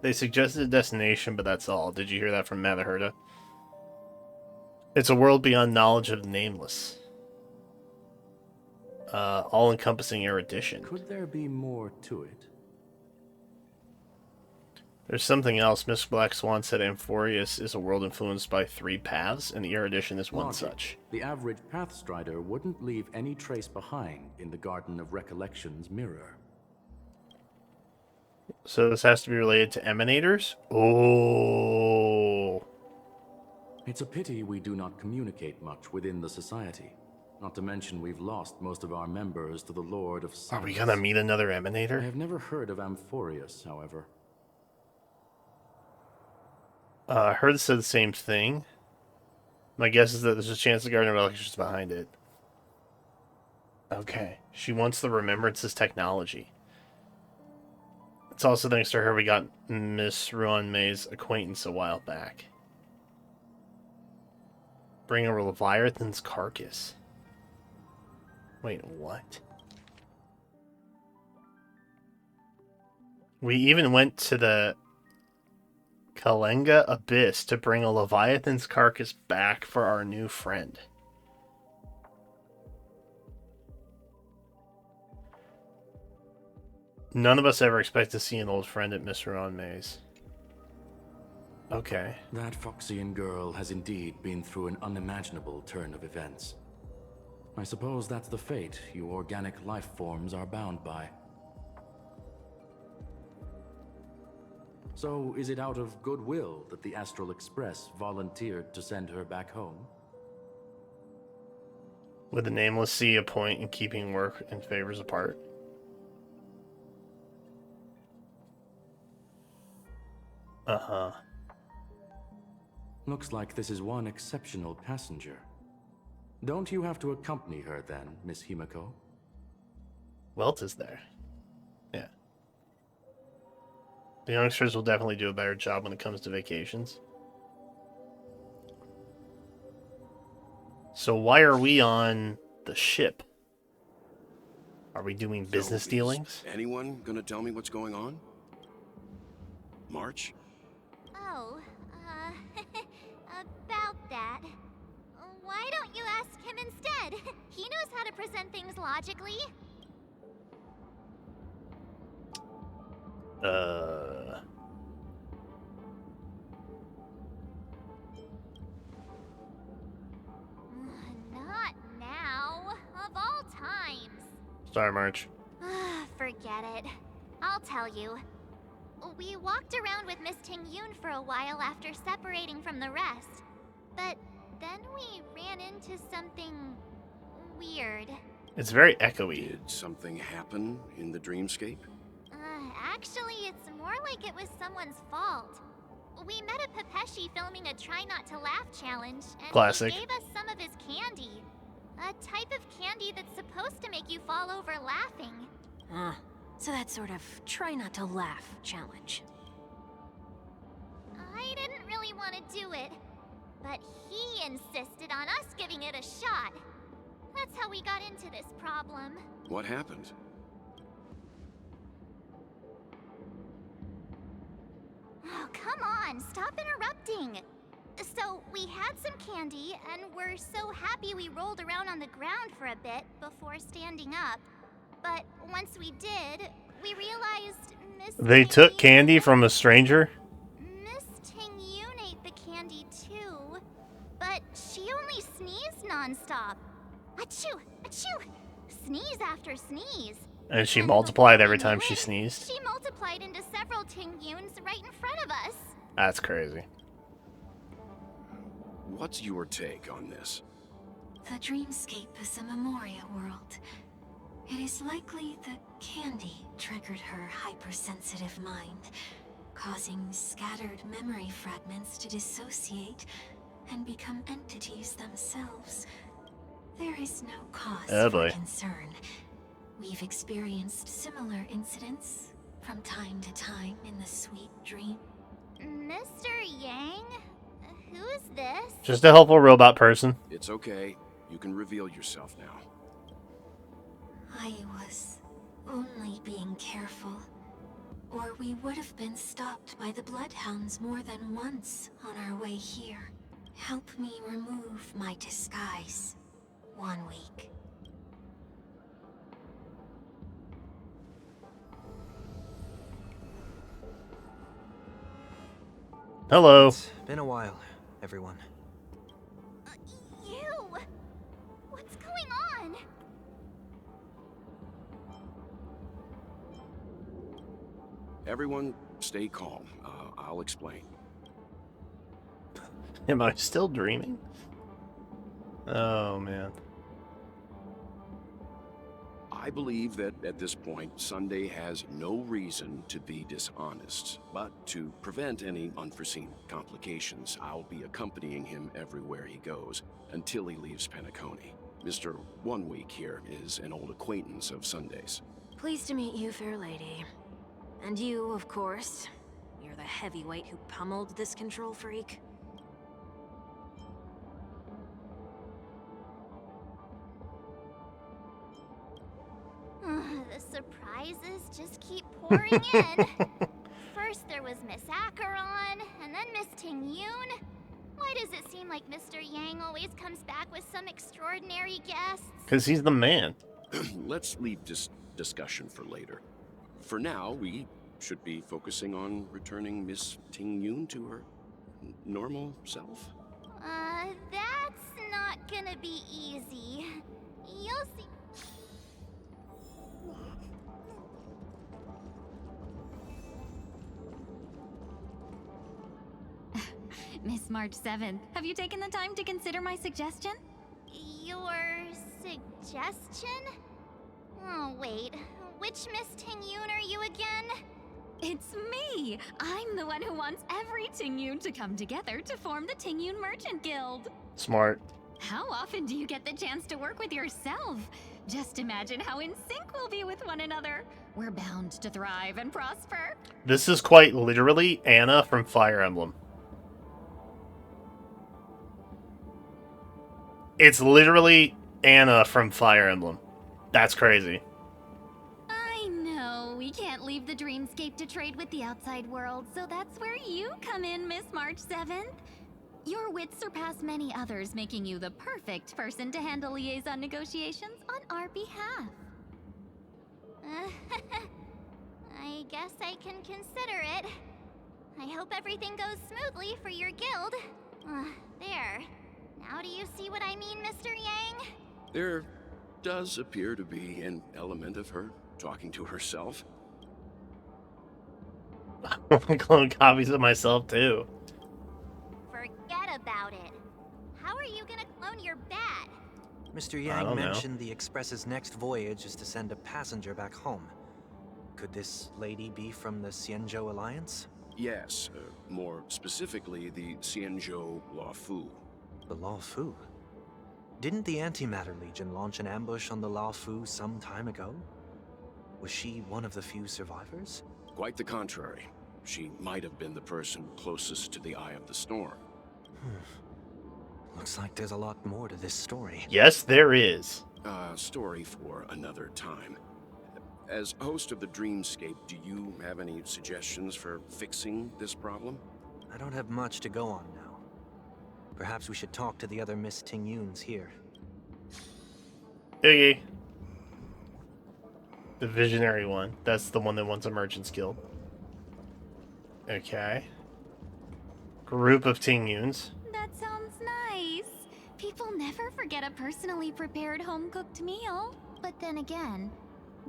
They suggested a destination, but that's all. Did you hear that from Matherherda? It's a world beyond knowledge of the nameless. All-encompassing erudition.
Could there be more to it?
There's something else. Miss Black Swan said Amphorius is a world influenced by 3 paths, and the erudition is one
Logic.
such.
The average Pathstrider wouldn't leave any trace behind in the Garden of Recollection's mirror.
So this has to be related to emanators? Oh.
It's a pity we do not communicate much within the society. Not to mention we've lost most of our members to the Lord of Silence.
Are we gonna meet another emanator?
I have never heard of Amphorius, however.
I heard it said the same thing. My guess is that there's a chance the Garden of Recollections is behind it. Okay. She wants the Remembrance's technology. It's also thanks to her we got Miss Ruan May's acquaintance a while back. Bring a Leviathan's carcass. Wait, what? We even went to the Kalenga Abyss to bring a Leviathan's carcass back for our new friend. None of us ever expect to see an old friend at Miss Ruan May's. Okay.
That Foxian girl has indeed been through an unimaginable turn of events. I suppose that's the fate you organic life forms are bound by. So, is it out of goodwill that the Astral Express volunteered to send her back home?
Would the Nameless see a point in keeping work and favors apart? Uh-huh.
Looks like this is one exceptional passenger. Don't you have to accompany her then, Miss Himiko?
Welt is there. Yeah. The youngsters will definitely do a better job when it comes to vacations. So why are we on the ship? Are we doing business
So,
dealings?
Is anyone gonna tell me what's going on? March?
Oh, about that. Why don't you ask him instead? He knows how to present things logically. Not now. Of all times.
Sorry, March.
Forget it. I'll tell you. We walked around with Miss Ting-Yun for a while after separating from the rest. But then we ran into something weird.
It's very echoey.
Did something happen in the dreamscape?
Actually, it's more like it was someone's fault. We met a Pepeshi filming a Try Not to Laugh challenge, and
Classic.
he gave us some of his candy. A type of candy that's supposed to make you fall over laughing.
So that sort of try not to laugh challenge.
I didn't really want to do it, but he insisted on us giving it a shot. That's how we got into this problem.
What happened?
Oh, come on, stop interrupting. So, we had some candy, and we're so happy we rolled around on the ground for a bit before standing up. But once we did, we realized
They took candy from a stranger?
Miss Ting-Yun ate the candy too, but she only sneezed nonstop. Achoo! Achoo! Sneeze after sneeze.
And she multiplied every time she sneezed?
She multiplied into several Ting-Yuns right in front of us.
That's crazy.
What's your take on this?
The dreamscape is a Memoria world. It is likely the candy triggered her hypersensitive mind, causing scattered memory fragments to dissociate and become entities themselves. There is no cause for concern. We've experienced similar incidents from time to time in the sweet dream.
Mr. Yang? Who's this?
Just a helpful robot person.
It's okay. You can reveal yourself now.
I was only being careful. Or we would have been stopped by the Bloodhounds more than once on our way here. Help me remove my disguise. 1 week.
Hello.
It's been a while, everyone.
You! What's going on?
Everyone, stay calm. I'll explain.
Am I still dreaming? Oh, man.
I believe that at this point, Sunday has no reason to be dishonest. But to prevent any unforeseen complications, I'll be accompanying him everywhere he goes until he leaves Penacony. Mr. 1 Week here is an old acquaintance of Sunday's.
Pleased to meet you, fair lady. And you, of course. You're the heavyweight who pummeled this control freak.
The surprises just keep pouring in. First there was Miss Acheron, and then Miss Ting-Yun. Why does it seem like Mr. Yang always comes back with some extraordinary guests?
Because he's the man.
Let's leave this discussion for later. For now, we should be focusing on returning Miss Ting-Yun to her normal self.
That's not gonna be easy. You'll see.
Miss March 7th, have you taken the time to consider my suggestion?
Your suggestion? Oh, wait. Which Miss Ting-Yun are you again?
It's me! I'm the one who wants every Ting-Yun to come together to form the Ting-Yun Merchant Guild.
Smart.
How often do you get the chance to work with yourself? Just imagine how in sync we'll be with one another. We're bound to thrive and prosper.
This is quite literally Anna from Fire Emblem. It's literally Anna from Fire Emblem. That's crazy.
I know, we can't leave the dreamscape to trade with the outside world, so that's where you come in, Miss March 7th. Your wits surpass many others, making you the perfect person to handle liaison negotiations on our behalf.
I guess I can consider it. I hope everything goes smoothly for your guild. There. Now do you see what I mean, Mr. Yang?
There does appear to be an element of her talking to herself.
I want to clone copies of myself, too.
Forget about it. How are you gonna clone your bat?
Mr. Yang mentioned the Express's next voyage is to send a passenger back home. Could this lady be from the Xianzhou Alliance?
Yes, more specifically, the Xianzhou Luofu.
The Luofu? Didn't the Antimatter Legion launch an ambush on the Luofu some time ago? Was she one of the few survivors?
Quite the contrary. She might have been the person closest to the Eye of the Storm.
Looks like there's a lot more to this story.
Yes, there is.
Story for another time. As host of the Dreamscape, do you have any suggestions for fixing this problem?
I don't have much to go on now. Perhaps we should talk to the other Miss Ting-Yuns here.
Okay. The visionary one. That's the one that wants a Merchant's Guild. Okay. Group of Ting-Yuns.
That sounds nice. People never forget a personally prepared home-cooked meal. But then again,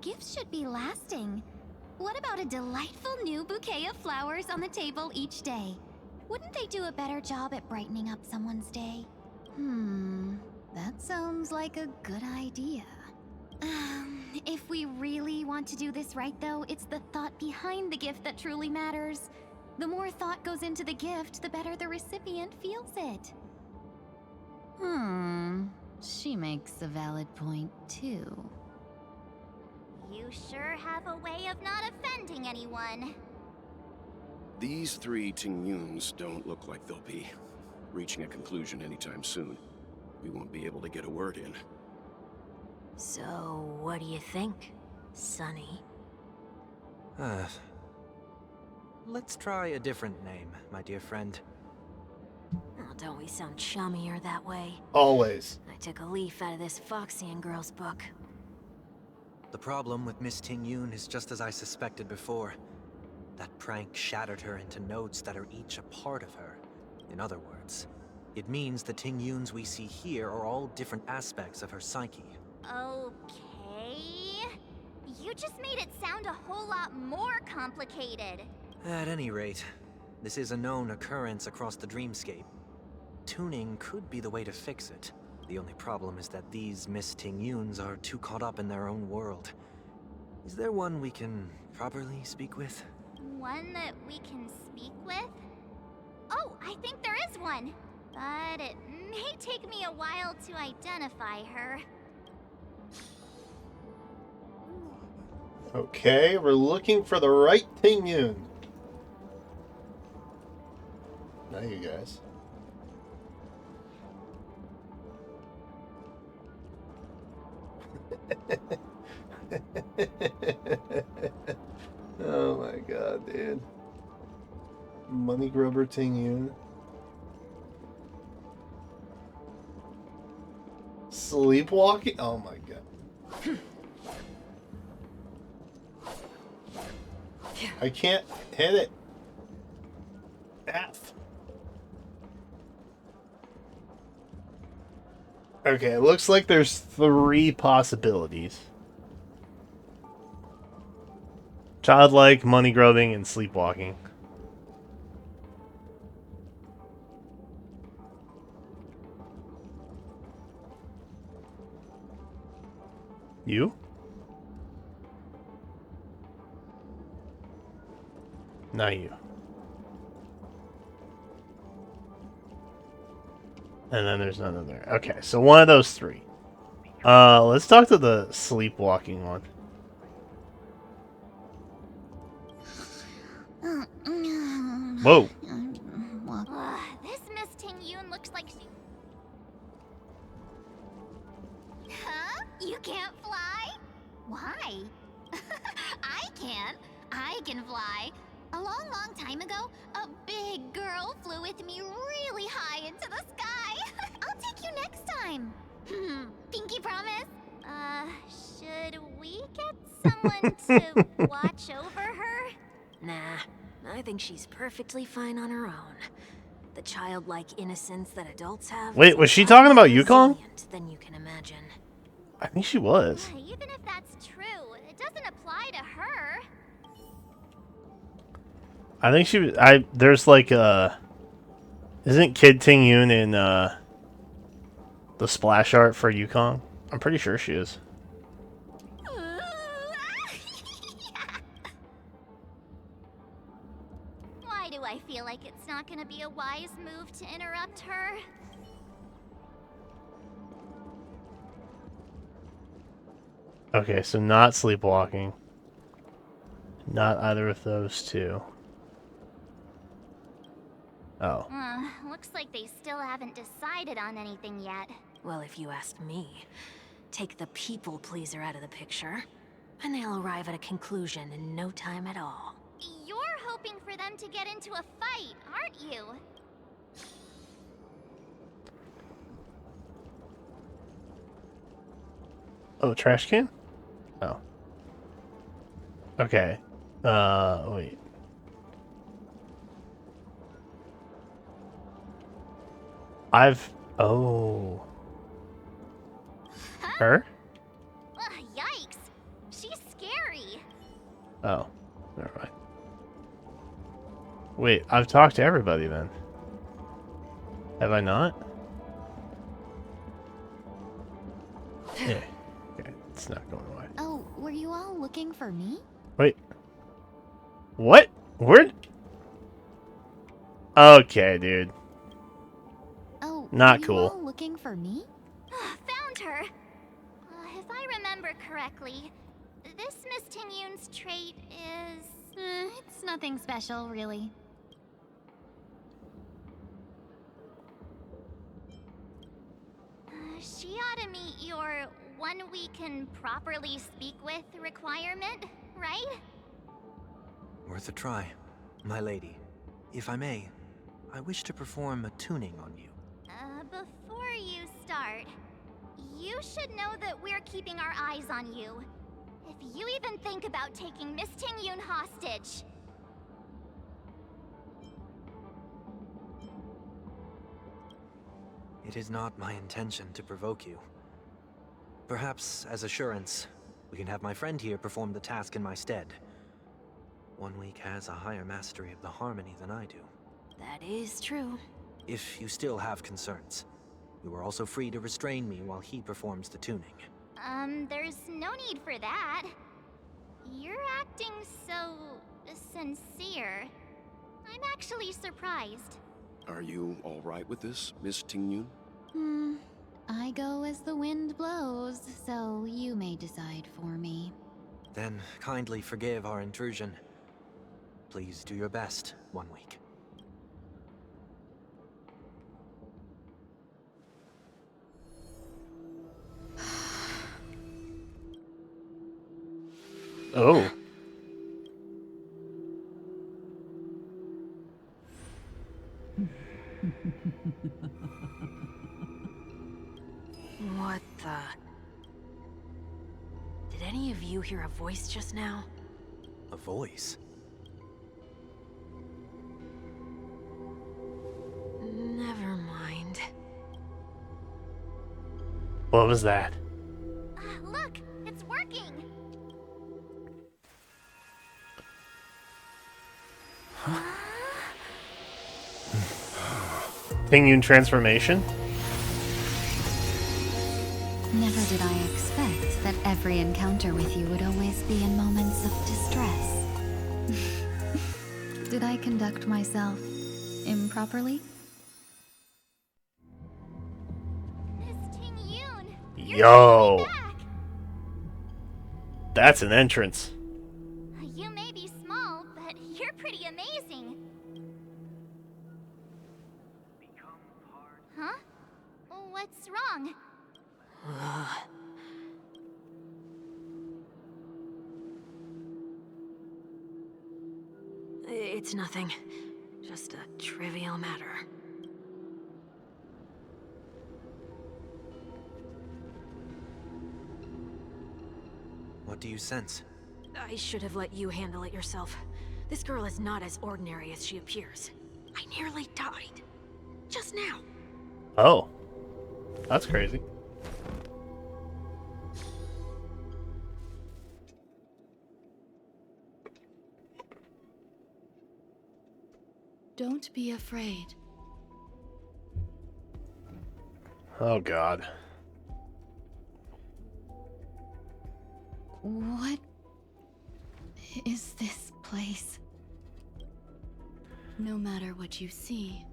gifts should be lasting. What about a delightful new bouquet of flowers on the table each day? Wouldn't they do a better job at brightening up someone's day? That sounds like a good idea. If we really want to do this right, though, it's the thought behind the gift that truly matters. The more thought goes into the gift, the better the recipient feels it. She makes a valid point, too.
You sure have a way of not offending anyone.
These three Ting-Yuns don't look like they'll be reaching a conclusion anytime soon. We won't be able to get a word in.
So, what do you think, Sonny?
let's try a different name, my dear friend.
Oh, don't we sound chummier that way?
Always.
I took a leaf out of this Foxian girl's book.
The problem with Miss Ting-Yun is just as I suspected before. That prank shattered her into notes that are each a part of her. In other words, it means the Ting-Yuns we see here are all different aspects of her psyche.
Okay. You just made it sound a whole lot more complicated.
At any rate, this is a known occurrence across the dreamscape. Tuning could be the way to fix it. The only problem is that these Miss Ting-Yuns are too caught up in their own world. Is there one we can properly speak with?
One that we can speak with? Oh, I think there is one. But it may take me a while to identify her.
Okay, we're looking for the right Ting-Yun. Now you guys. Oh my god, dude. Money Grubber Ting-Yun. Sleepwalking? Oh my god. I can't hit it. F. Okay, it looks like there's 3 possibilities. Childlike, money grubbing, and sleepwalking. You? Not you. And then there's none there. Okay, so one of those 3. Let's talk to the sleepwalking one. Whoa.
This Miss Ting-Yun looks like she... Huh? You can't fly? Why? I can. I can fly. A long time ago, a big girl flew with me really high into the sky. I'll take you next time. Pinky promise? Should we get someone to watch over her?
Nah, I think she's perfectly fine on her own. The childlike innocence that adults have.
Wait, was she talking about Yukong?
Than you can imagine.
I think she was.
Even if that's true, it doesn't apply to her.
I think she was. There's like isn't Kid Ting-Yun in the splash art for Yukong? I'm pretty sure she is.
Why do I feel like it's not gonna be a wise move to interrupt her?
Okay, so not sleepwalking. Not either of those 2. Oh.
Looks like they still haven't decided on anything yet.
Well, if you ask me, take the people pleaser out of the picture, and they'll arrive at a conclusion in no time at all.
You're hoping for them to get into a fight, aren't you?
Oh, trash can? Oh. Okay. Wait. Oh.
Huh?
Her?
Yikes. She's scary.
Oh. Never mind. Wait, I've talked to everybody then. Have I not? Yeah. Okay, it's not going away.
Oh, were you all looking for me?
Wait. What? Where? Okay, dude.
Oh,
not
were
cool.
You all looking for me?
Found her. If I remember correctly, this Miss Ting-Yun's trait is...
It's nothing special, really.
She ought to meet your one we can properly speak with requirement, right?
Worth a try. My lady, if I may, I wish to perform a tuning on you.
Before you start, you should know that we're keeping our eyes on you. If you even think about taking Miss Ting-Yun hostage.
It is not my intention to provoke you. Perhaps, as assurance, we can have my friend here perform the task in my stead. 1 week has a higher mastery of the harmony than I do.
That is true.
If you still have concerns, you are also free to restrain me while he performs the tuning.
There's no need for that. You're acting so sincere. I'm actually surprised.
Are you all right with this, Miss Ting-Yun?
I go as the wind blows, so you may decide for me.
Then kindly forgive our intrusion. Please do your best, 1 week.
Oh.
What the? Did any of you hear a voice just now?
A voice?
Never mind.
What was that?
Look, it's working.
Ting-Yun transformation?
Never did I expect that every encounter with you would always be in moments of distress. Did I conduct myself improperly?
Miss Ting-Yun.
Yo. That's an entrance.
You may be small, but you're pretty amazing. Huh? What's wrong?
It's nothing. Just a trivial matter.
What do you sense?
I should have let you handle it yourself. This girl is not as ordinary as she appears. I nearly died. Just now.
Oh. That's crazy.
Don't be afraid.
Oh, God.
What is this place?
No matter what you see,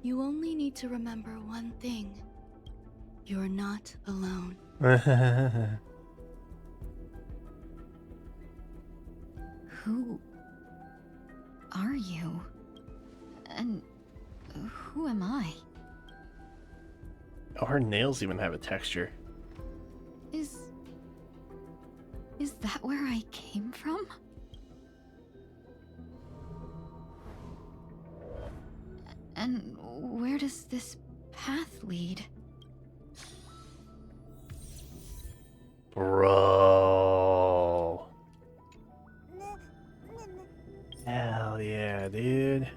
you only need to remember one thing. You're not alone.
Who are you? And who am I?
Oh, her nails even have a texture.
Is that where I came from? And where does this path lead?
Bro. Hell yeah, dude.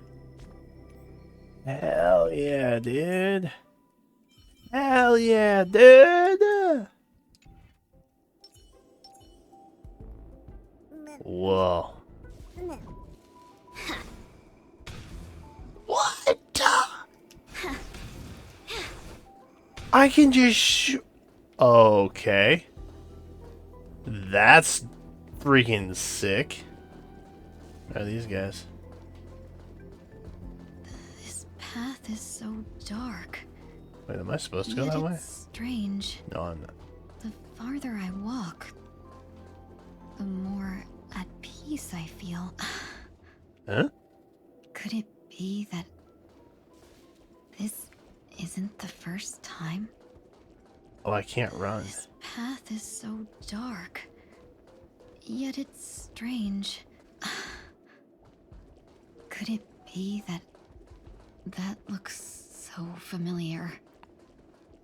Hell yeah, dude. Hell yeah, dude. Whoa. What? I can just okay. That's freaking sick. What are these guys?
This path is so dark.
Wait, am I supposed to go
Yet
that way?
it's strange.
No, I'm not.
The farther I walk, the more at peace I feel.
Huh?
Could it be that this isn't the first time?
Oh, I can't run.
This path is so dark, yet it's strange. Could it be that looks so familiar?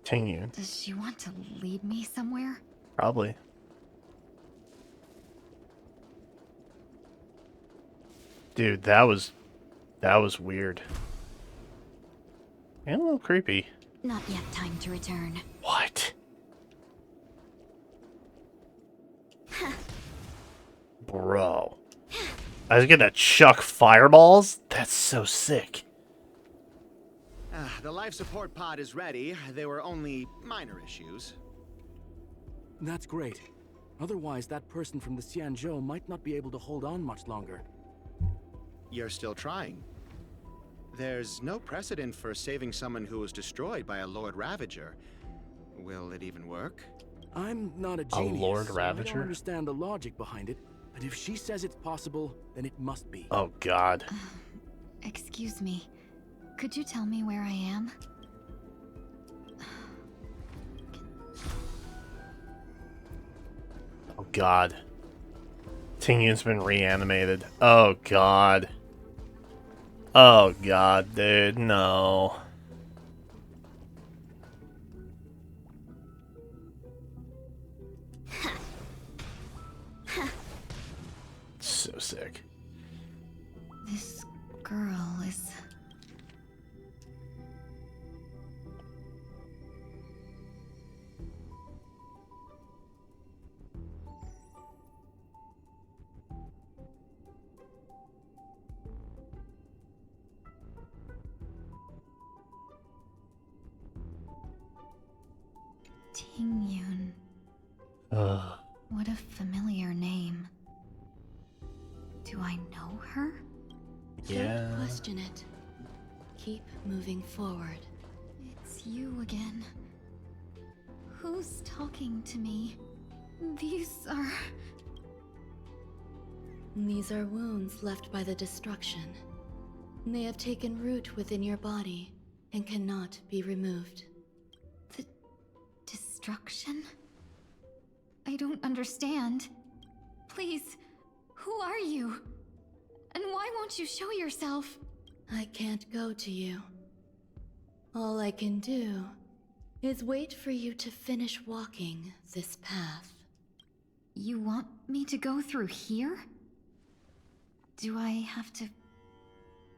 Tingyun.
Does she want to lead me somewhere?
Probably. Dude, that was weird. And a little creepy.
Not yet time to return.
What? Bro. I was gonna chuck fireballs? That's so sick.
The life support pod is ready. There were only minor issues.
That's great. Otherwise, that person from the Xianzhou might not be able to hold on much longer.
You're still trying. There's no precedent for saving someone who was destroyed by a Lord Ravager. Will it even work?
I'm not a genius,
Lord
so
Ravager?
I don't understand the logic behind it, but if she says it's possible, then it must be.
Oh, God.
Excuse me. Could you tell me where I am?
Oh, God. Tingyun's been reanimated. Oh, God. Oh, God, dude. No. So sick.
This girl is... Tingyun.
Ugh.
What a familiar name. Do I know her?
Yeah.
Don't question it. Keep moving forward.
It's you again. Who's talking to me? These are
wounds left by the destruction. They have taken root within your body and cannot be removed.
The destruction? I don't understand. Please, who are you? And why won't you show yourself?
I can't go to you. All I can do is wait for you to finish walking this path.
You want me to go through here? Do I have to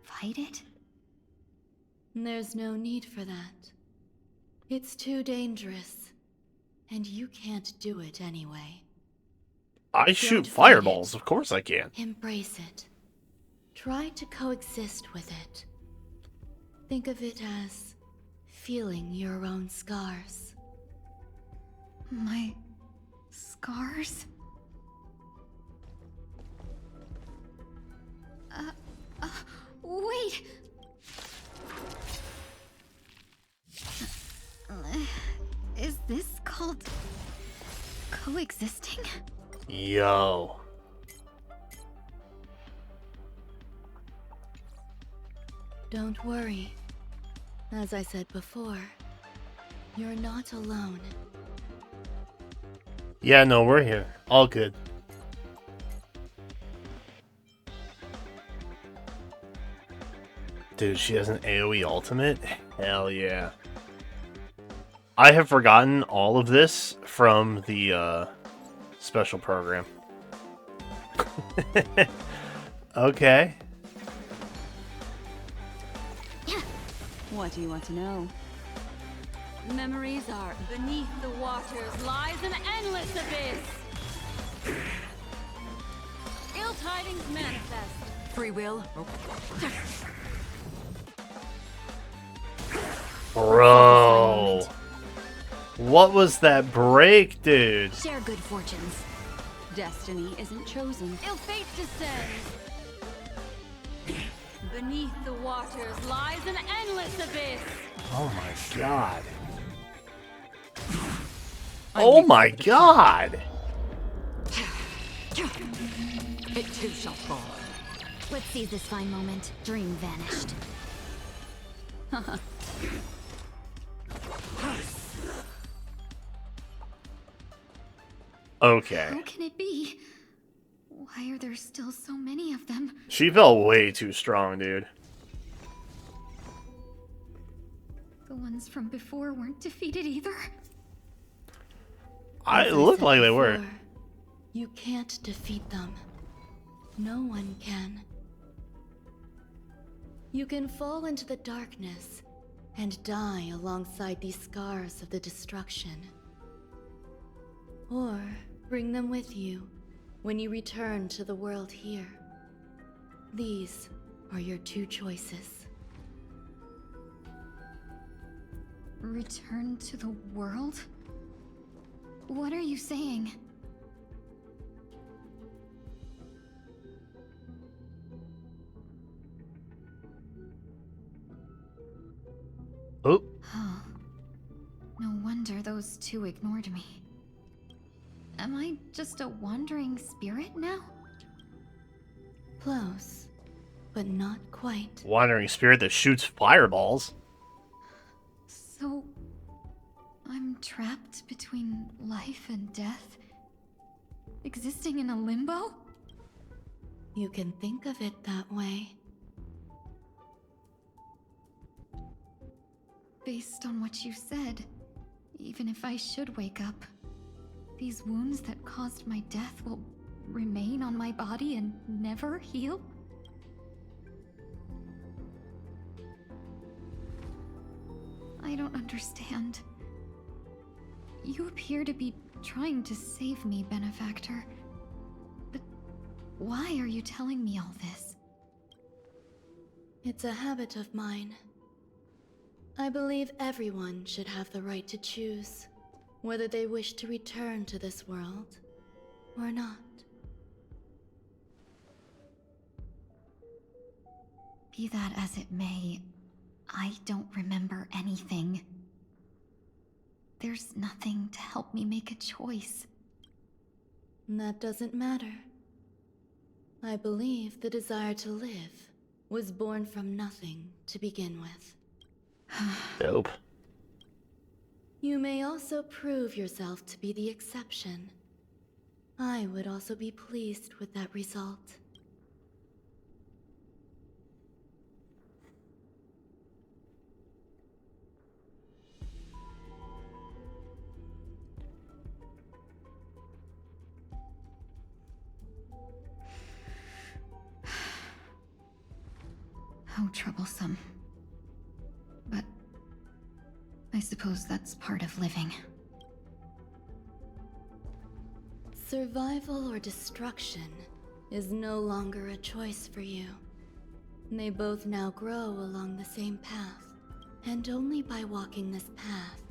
fight it?
There's no need for that. It's too dangerous, and you can't do it anyway.
I shoot fireballs, of course I can.
Embrace it. Try to coexist with it. Think of it as feeling your own scars.
My scars? Wait! Is this called coexisting?
Yo.
Don't worry. As I said before, you're not alone.
Yeah, no, we're here. All good. Dude, she has an AoE ultimate? Hell yeah. I have forgotten all of this from the special program. Okay.
What do you want to know? Memories are beneath the waters lies an endless abyss. Ill tidings manifest.
Free will.
Bro. What was that break, dude?
Share good fortunes.
Destiny isn't chosen. Ill fate descends. Beneath the waters lies an endless abyss.
Oh my god. Oh my god!
It too shall fall.
Let's seize this fine moment. Dream vanished.
Okay.
How can it be? Why are there still so many of them?
She felt way too strong, dude.
The ones from before weren't defeated either.
It looked like they were.
You can't defeat them. No one can. You can fall into the darkness and die alongside these scars of the destruction. Or bring them with you when you return to the world here. These are your two choices.
Return to the world? What are you saying?
Oh.
Oh. No wonder those two ignored me. Am I just a wandering spirit now?
Close, but not quite.
Wandering spirit that shoots fireballs.
So, I'm trapped between life and death? Existing in a limbo?
You can think of it that way.
Based on what you said, even if I should wake up, these wounds that caused my death will remain on my body and never heal? I don't understand. You appear to be trying to save me, Benefactor. But why are you telling me all this?
It's a habit of mine. I believe everyone should have the right to choose whether they wish to return to this world or not.
Be that as it may, I don't remember anything. There's nothing to help me make a choice.
That doesn't matter. I believe the desire to live was born from nothing to begin with.
Dope.
You may also prove yourself to be the exception. I would also be pleased with that result.
How troublesome. But I suppose that's part of living.
Survival or destruction is no longer a choice for you. They both now grow along the same path, and only by walking this path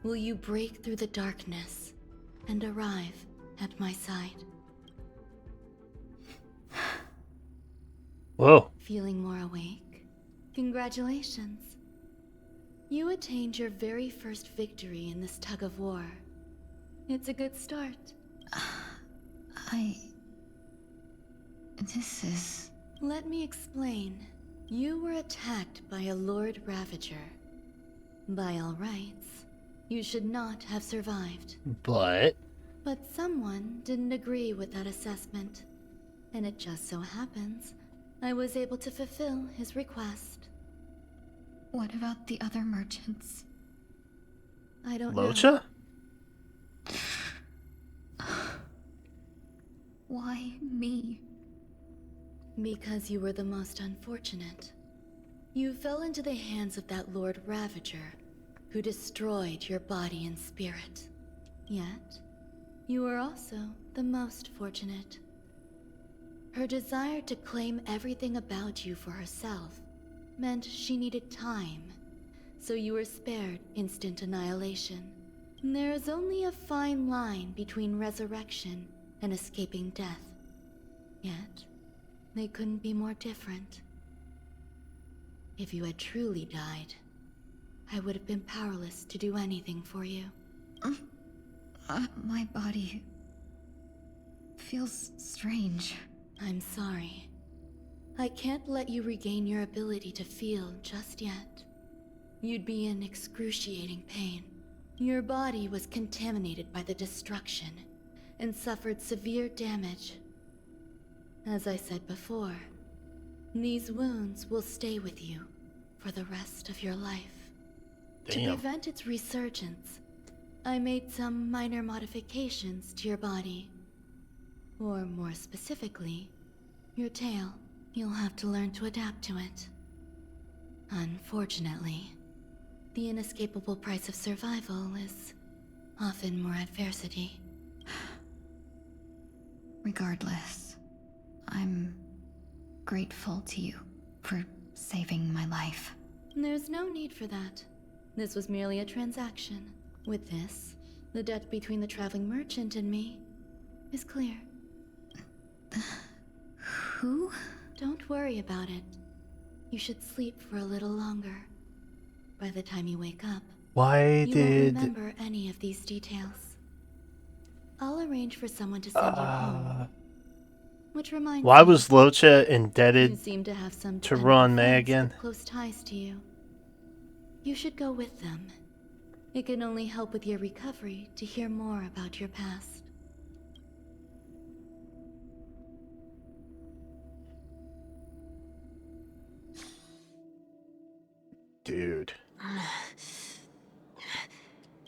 will you break through the darkness and arrive at my side.
Whoa.
Feeling more awake? Congratulations. You attained your very first victory in this tug of war. It's a good start.
This is...
Let me explain. You were attacked by a Lord Ravager. By all rights, you should not have survived.
But
someone didn't agree with that assessment. And it just so happens I was able to fulfill his request.
What about the other merchants?
I don't know.
Locha?
Why me?
Because you were the most unfortunate. You fell into the hands of that Lord Ravager, who destroyed your body and spirit. Yet, you were also the most fortunate. Her desire to claim everything about you for herself meant she needed time, so you were spared instant annihilation. There is only a fine line between resurrection and escaping death. Yet, they couldn't be more different. If you had truly died, I would have been powerless to do anything for you.
My body feels strange.
I'm sorry. I can't let you regain your ability to feel just yet. You'd be in excruciating pain. Your body was contaminated by the destruction, and suffered severe damage. As I said before, these wounds will stay with you for the rest of your life. To prevent its resurgence, I made some minor modifications to your body. Or more specifically, your tail. You'll have to learn to adapt to it. Unfortunately, the inescapable price of survival is often more adversity.
Regardless, I'm grateful to you for saving my life.
There's no need for that. This was merely a transaction. With this, the debt between the traveling merchant and me is clear.
Who?
Don't worry about it. You should sleep for a little longer. By the time you wake up,
Why
you
did...
won't remember any of these details. I'll arrange for someone to send you home. Which reminds
Why
me,
was Locha
you
indebted
seem to have some
to
dependent
Ron May
friends
again?
with close ties to you. You should go with them. It can only help with your recovery to hear more about your past.
Dude.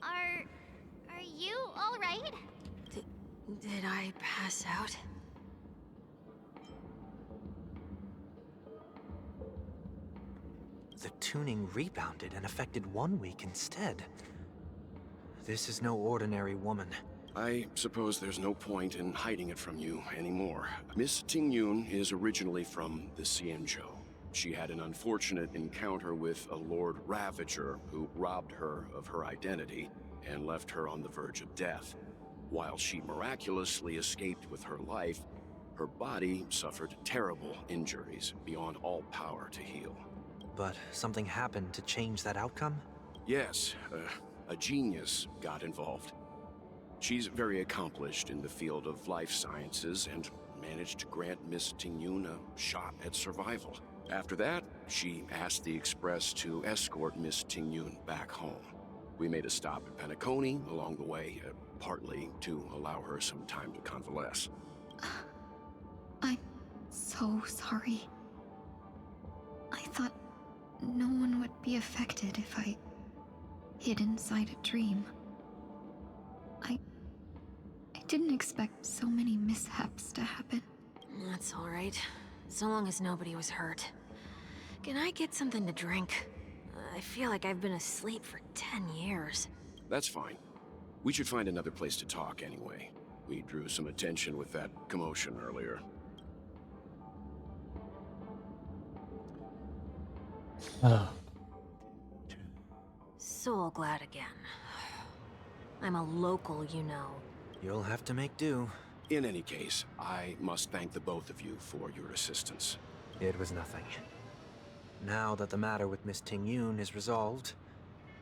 Are you all right?
Did I pass out?
The tuning rebounded and affected 1 week instead. This is no ordinary woman.
I suppose there's no point in hiding it from you anymore. Miss Tingyun is originally from the Xianzhou. She had an unfortunate encounter with a Lord Ravager who robbed her of her identity and left her on the verge of death. While she miraculously escaped with her life, her body suffered terrible injuries beyond all power to heal.
But something happened to change that outcome?
Yes, a genius got involved. She's very accomplished in the field of life sciences and managed to grant Miss Tingyun a shot at survival. After that, she asked the Express to escort Miss Tingyun back home. We made a stop at Penacony along the way, partly to allow her some time to convalesce.
I'm so sorry. I thought no one would be affected if I hid inside a dream. I didn't expect so many mishaps to happen.
That's all right. So long as nobody was hurt. Can I get something to drink? I feel like I've been asleep for 10 years.
That's fine. We should find another place to talk anyway. We drew some attention with that commotion earlier.
Soul glad again. I'm a local, you know.
You'll have to make do.
In any case, I must thank the both of you for your assistance.
It was nothing. Now that the matter with Miss Tingyun is resolved,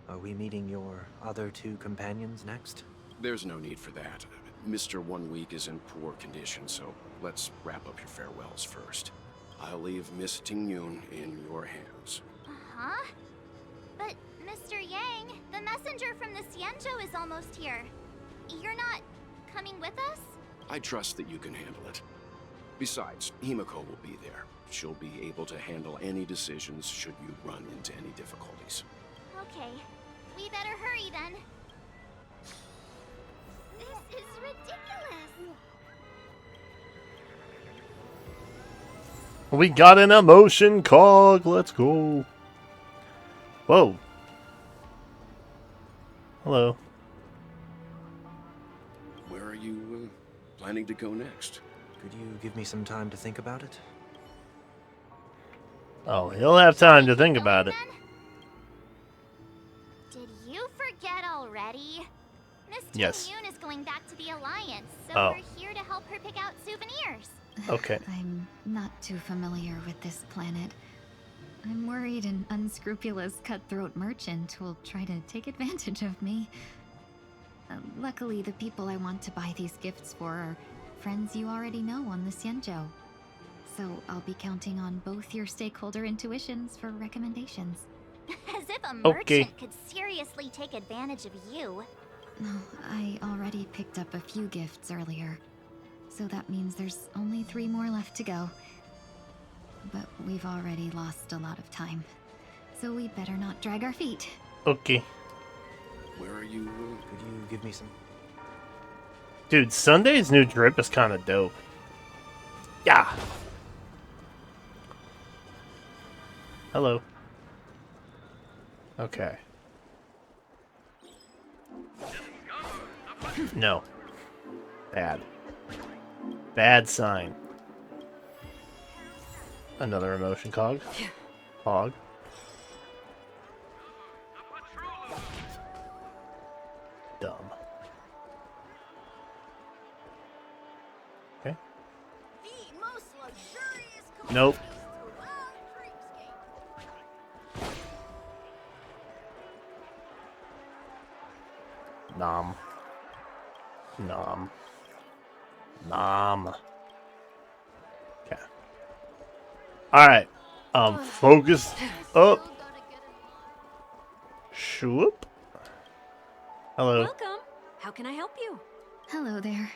are we meeting your other two companions next?
There's no need for that. Mr. 1 Week is in poor condition, so let's wrap up your farewells first. I'll leave Miss Tingyun in your hands.
Uh-huh. But, Mr. Yang, the messenger from the Xianzhou is almost here. You're not coming with us?
I trust that you can handle it. Besides, Himiko will be there. She'll be able to handle any decisions should you run into any difficulties.
Okay. We better hurry then. This is ridiculous.
We got an emotion cog. Let's go. Whoa. Hello.
Where are you planning to go next?
Could you give me some time to think about it?
Oh, he'll have time to think about it.
Did you forget already? Miss
Yes.
Tingyun is going back to the Alliance, so
Oh.
we're here to help her pick out souvenirs.
Okay.
I'm not too familiar with this planet. I'm worried an unscrupulous cutthroat merchant will try to take advantage of me. Luckily, the people I want to buy these gifts for are friends you already know on the Xianzhou. So I'll be counting on both your stakeholder intuitions for recommendations.
As if a merchant
Okay.
could seriously take advantage of you.
No, I already picked up a few gifts earlier. So that means there's only 3 more left to go. But we've already lost a lot of time. So we better not drag our feet.
Okay.
Where are you?
Could you give me some?
Dude, Sunday's new drip is kind of dope. Yeah. Hello. Okay. No. Bad. Bad sign. Another emotion cog. Hog. Dumb. Okay. Nope. Nom. Nom. Nom. Okay. Alright. Focus up. Shoop. Hello.
Welcome. How can I help you?
Hello there.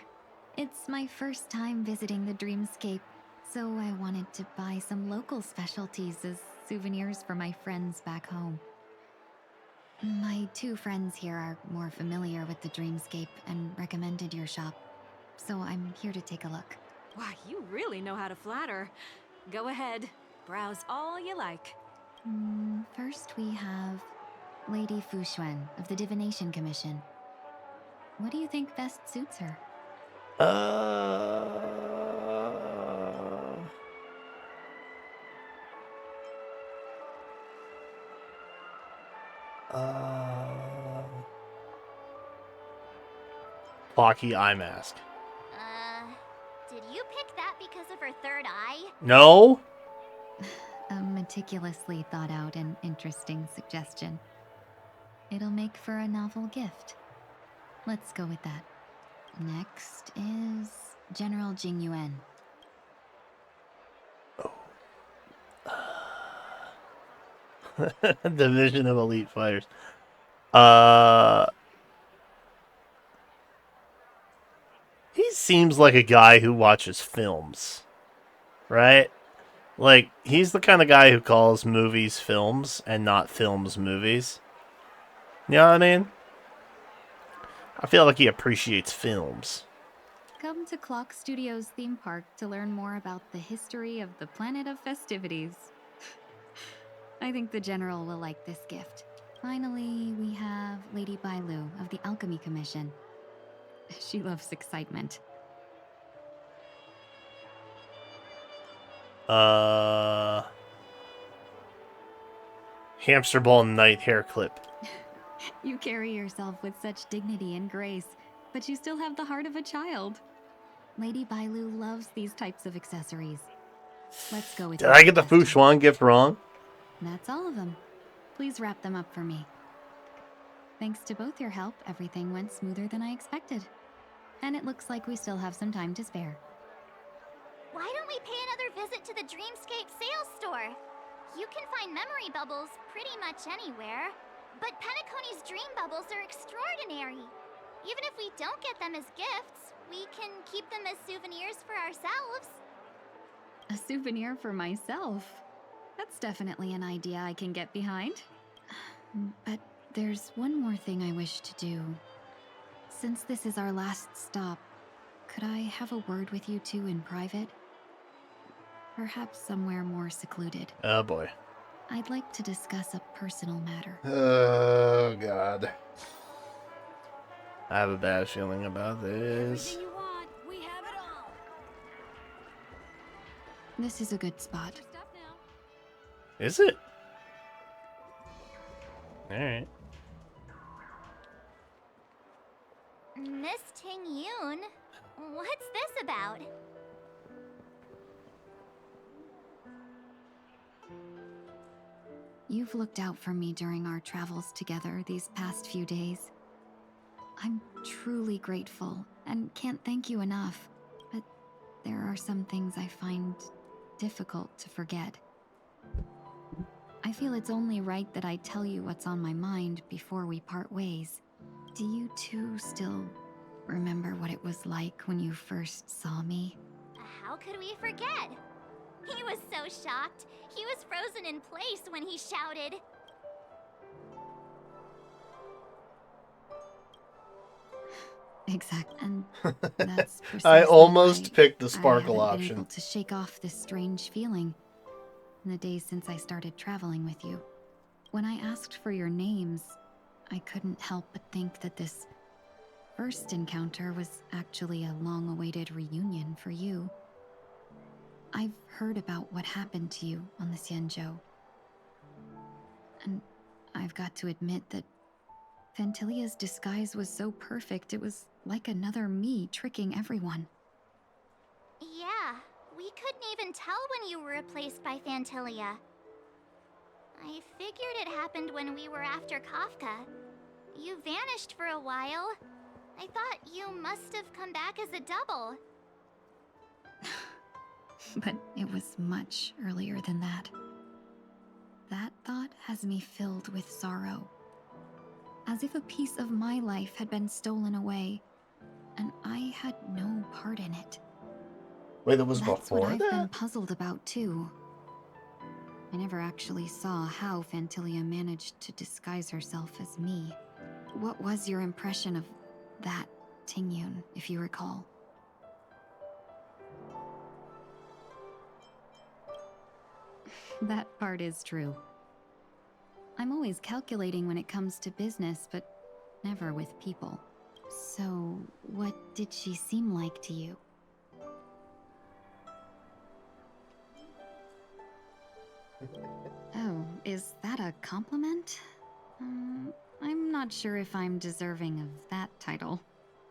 It's my first time visiting the Dreamscape, so I wanted to buy some local specialties as souvenirs for my friends back home. My 2 friends here are more familiar with the Dreamscape and recommended your shop, so I'm here to take a look.
Why, you really know how to flatter. Go ahead. Browse all you like.
First we have Lady Fu Xuan of the Divination Commission. What do you think best suits her?
Blocky eye mask.
Did you pick that because of her third eye?
No?
A meticulously thought out and interesting suggestion. It'll make for a novel gift. Let's go with that. Next is General Jing Yuan.
Division of Elite Fighters. He seems like a guy who watches films, right? Like, he's the kind of guy who calls movies films and not films movies. You know what I mean? I feel like he appreciates films.
Come to Clock Studios theme park to learn more about the history of the planet of festivities. I think the General will like this gift. Finally, we have Lady Bailu of the Alchemy Commission. She loves excitement.
Hamster ball night hair clip.
You carry yourself with such dignity and grace, but you still have the heart of a child. Lady Bailu loves these types of accessories. Let's go with
Did I get the Fu Xuan gift wrong?
That's all of them. Please wrap them up for me. Thanks to both your help, everything went smoother than I expected. And it looks like we still have some time to spare.
Why don't we pay another visit to the Dreamscape sales store? You can find memory bubbles pretty much anywhere. But Penacony's dream bubbles are extraordinary. Even if we don't get them as gifts, we can keep them as souvenirs for ourselves.
A souvenir for myself? That's definitely an idea I can get behind. But there's one more thing I wish to do. Since this is our last stop, could I have a word with you two in private? Perhaps somewhere more secluded.
Oh boy.
I'd like to discuss a personal matter.
Oh god. I have a bad feeling about this.
This is a good spot.
Is it? Alright.
Miss Ting Yun, what's this about?
You've looked out for me during our travels together these past few days. I'm truly grateful and can't thank you enough, but there are some things I find difficult to forget. I feel it's only right that I tell you what's on my mind before we part ways. Do you two still remember what it was like when you first saw me?
How could we forget? He was so shocked. He was frozen in place when he shouted.
Exact, and that's
I
precisely
almost
why
picked the
I
sparkle
haven't been
option.
able to shake off this strange feeling in the days since I started traveling with you. When I asked for your names, I couldn't help but think that this first encounter was actually a long-awaited reunion for you. I've heard about what happened to you on the Xianzhou, and I've got to admit that Phantylia's disguise was so perfect, it was like another me tricking everyone.
Yeah, we couldn't even tell when you were replaced by Phantylia. I figured it happened when we were after Kafka. You vanished for a while. I thought you must have come back as a double.
But it was much earlier than that. That thought has me filled with sorrow. As if a piece of my life had been stolen away, and I had no part in it.
Wait, that was
That's
before
what I've
that?
been puzzled about too. I never actually saw how Phantylia managed to disguise herself as me. What was your impression of that Tingyun, if you recall? That part is true. I'm always calculating when it comes to business, but never with people. So, what did she seem like to you? Oh, is that a compliment? I'm not sure if I'm deserving of that title.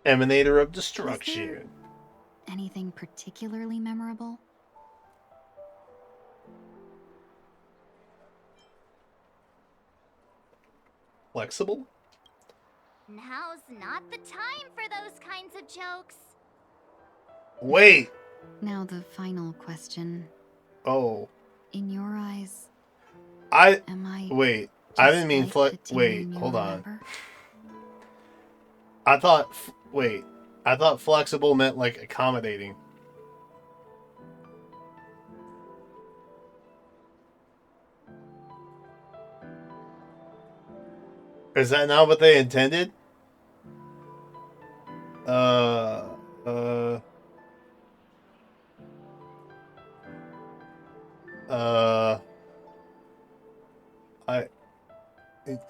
Emanator of Destruction.
Anything particularly memorable?
Flexible?
Now's not the time for those kinds of jokes.
Wait.
Now the final question.
Oh.
In your eyes,
Wait. I didn't mean
like the
Wait,
Tingyun you
hold on.
remember?
I thought. Wait. I thought flexible meant like accommodating. Is that not what they intended?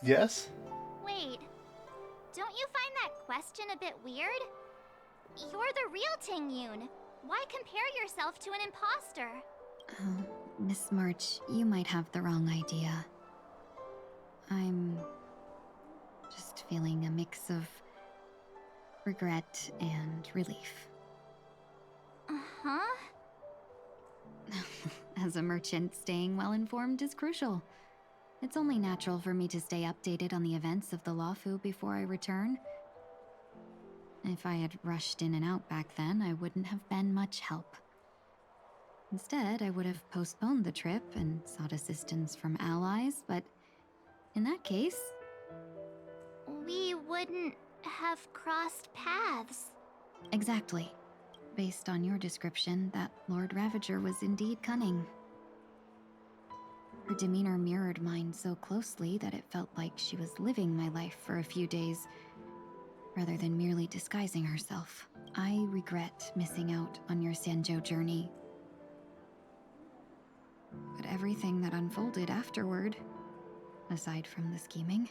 Yes?
Wait, don't you find that question a bit weird? You're the real Tingyun. Why compare yourself to an imposter?
Oh, Miss March, you might have the wrong idea. I'm just feeling a mix of regret and relief.
Uh-huh.
As a merchant, staying well informed is crucial. It's only natural for me to stay updated on the events of the Luofu before I return. If I had rushed in and out back then, I wouldn't have been much help. Instead, I would have postponed the trip and sought assistance from allies, but in that case...
We wouldn't have crossed paths.
Exactly. Based on your description, that Lord Ravager was indeed cunning. Her demeanor mirrored mine so closely that it felt like she was living my life for a few days, rather than merely disguising herself. I regret missing out on your Xianzhou journey. But everything that unfolded afterward, aside from the scheming,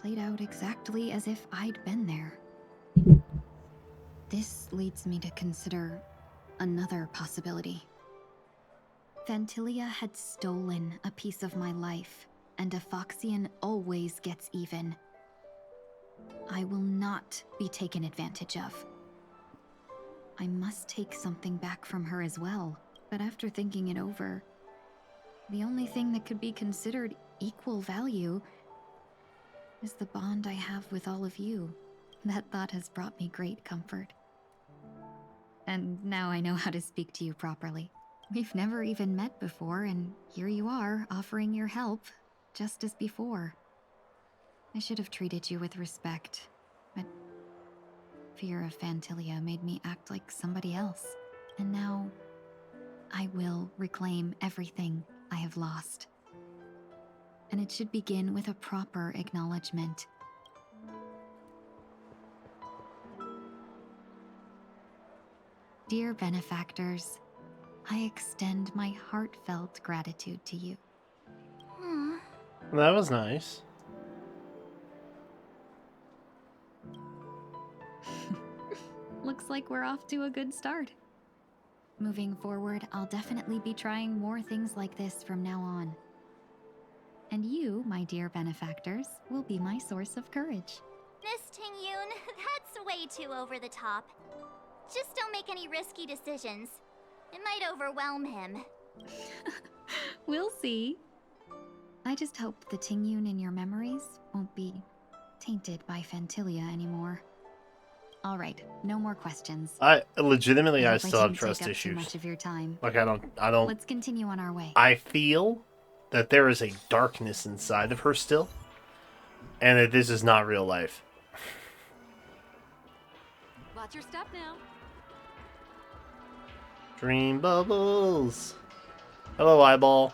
played out exactly as if I'd been there. This leads me to consider another possibility. Phantylia had stolen a piece of my life, and a Foxian always gets even. I will not be taken advantage of. I must take something back from her as well, but after thinking it over, the only thing that could be considered equal value is the bond I have with all of you. That thought has brought me great comfort. And now I know how to speak to you properly. We've never even met before, and here you are, offering your help, just as before. I should have treated you with respect, but fear of Phantilia made me act like somebody else. And now, I will reclaim everything I have lost. And it should begin with a proper acknowledgement. Dear benefactors, I extend my heartfelt gratitude to you.
That was nice.
Looks like we're off to a good start. Moving forward, I'll definitely be trying more things like this from now on. And you, my dear benefactors, will be my source of courage.
Miss Ting-Yun, that's way too over the top. Just don't make any risky decisions. It might overwhelm him.
We'll see. I just hope the Ting-Yun in your memories won't be tainted by Phantilia anymore. All right, no more questions.
I legitimately, I
hope
still have
didn't
trust
take up
issues.
Too much of your time.
Like I don't.
Let's continue on our way.
I feel that there is a darkness inside of her still, and that this is not real life.
Watch your step now.
Dream bubbles. Hello, eyeball.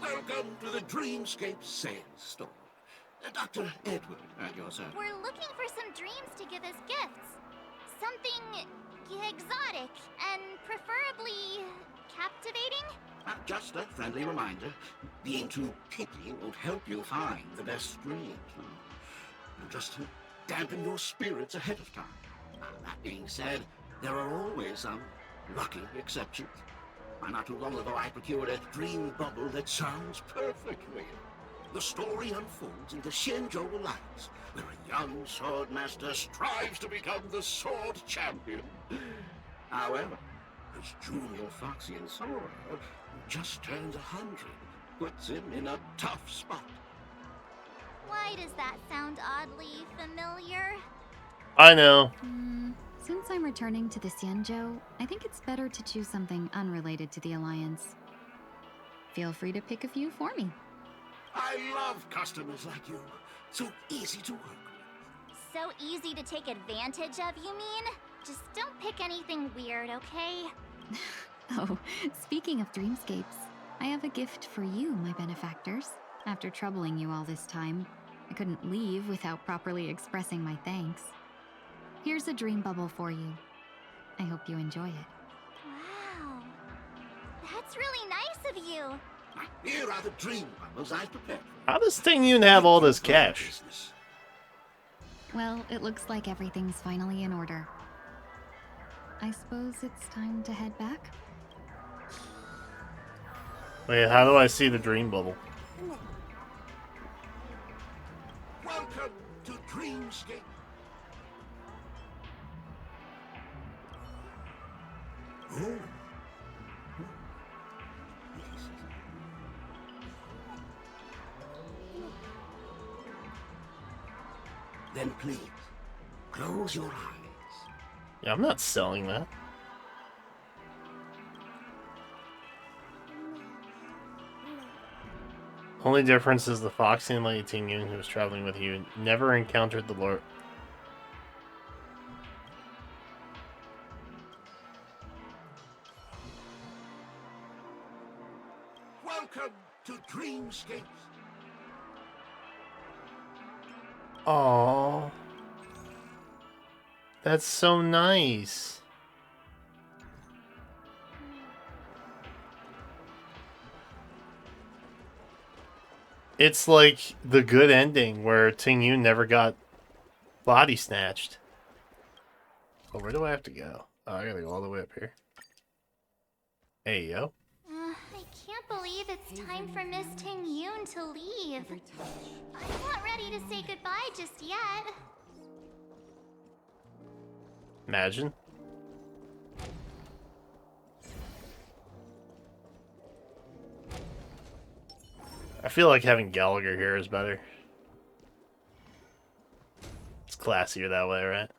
Welcome to the Dreamscape sales store. Dr. Edward at your service.
We're looking for some dreams to give as gifts. Something exotic and preferably captivating.
Just a friendly reminder, being too picky won't help you find the best dreams. Just to dampen your spirits ahead of time. That being said, there are always some lucky exceptions. Not too long ago, I procured a dream bubble that sounds perfect real. The story unfolds in the Xianzhou Alliance, where a young sword master strives to become the sword champion. However, his junior Foxian Sora, who just turned 100, puts him in a tough spot.
Why does that sound oddly familiar?
I know.
Since I'm returning to the Xianzhou, I think it's better to choose something unrelated to the Alliance. Feel free to pick a few for me.
I love customers like you. So easy to work with.
So easy to take advantage of, you mean? Just don't pick anything weird, okay?
Oh, speaking of dreamscapes, I have a gift for you, my benefactors. After troubling you all this time, I couldn't leave without properly expressing my thanks. Here's a dream bubble for you. I hope you enjoy it.
Wow. That's really nice of you.
Here are the dream bubbles I prepared.
How does Ting-Yun have all this cash?
Well, it looks like everything's finally in order. I suppose it's time to head back?
Wait, how do I see the dream bubble?
Welcome to Dreamscape. Oh. Then please, close your eyes.
Yeah, I'm not selling that. Only difference is the Foxian Lady Ting-Yun who was traveling with you never encountered the Lord.
Welcome to Dreamscape.
Aww. That's so nice. It's like the good ending where Ting-Yun never got body snatched. Oh, where do I have to go? Oh, I gotta go all the way up here. Hey, yo.
I can't believe it's time for Miss Ting-Yun to leave. I'm not ready to say goodbye just yet.
Imagine. I feel like having Gallagher here is better. It's classier that way, right?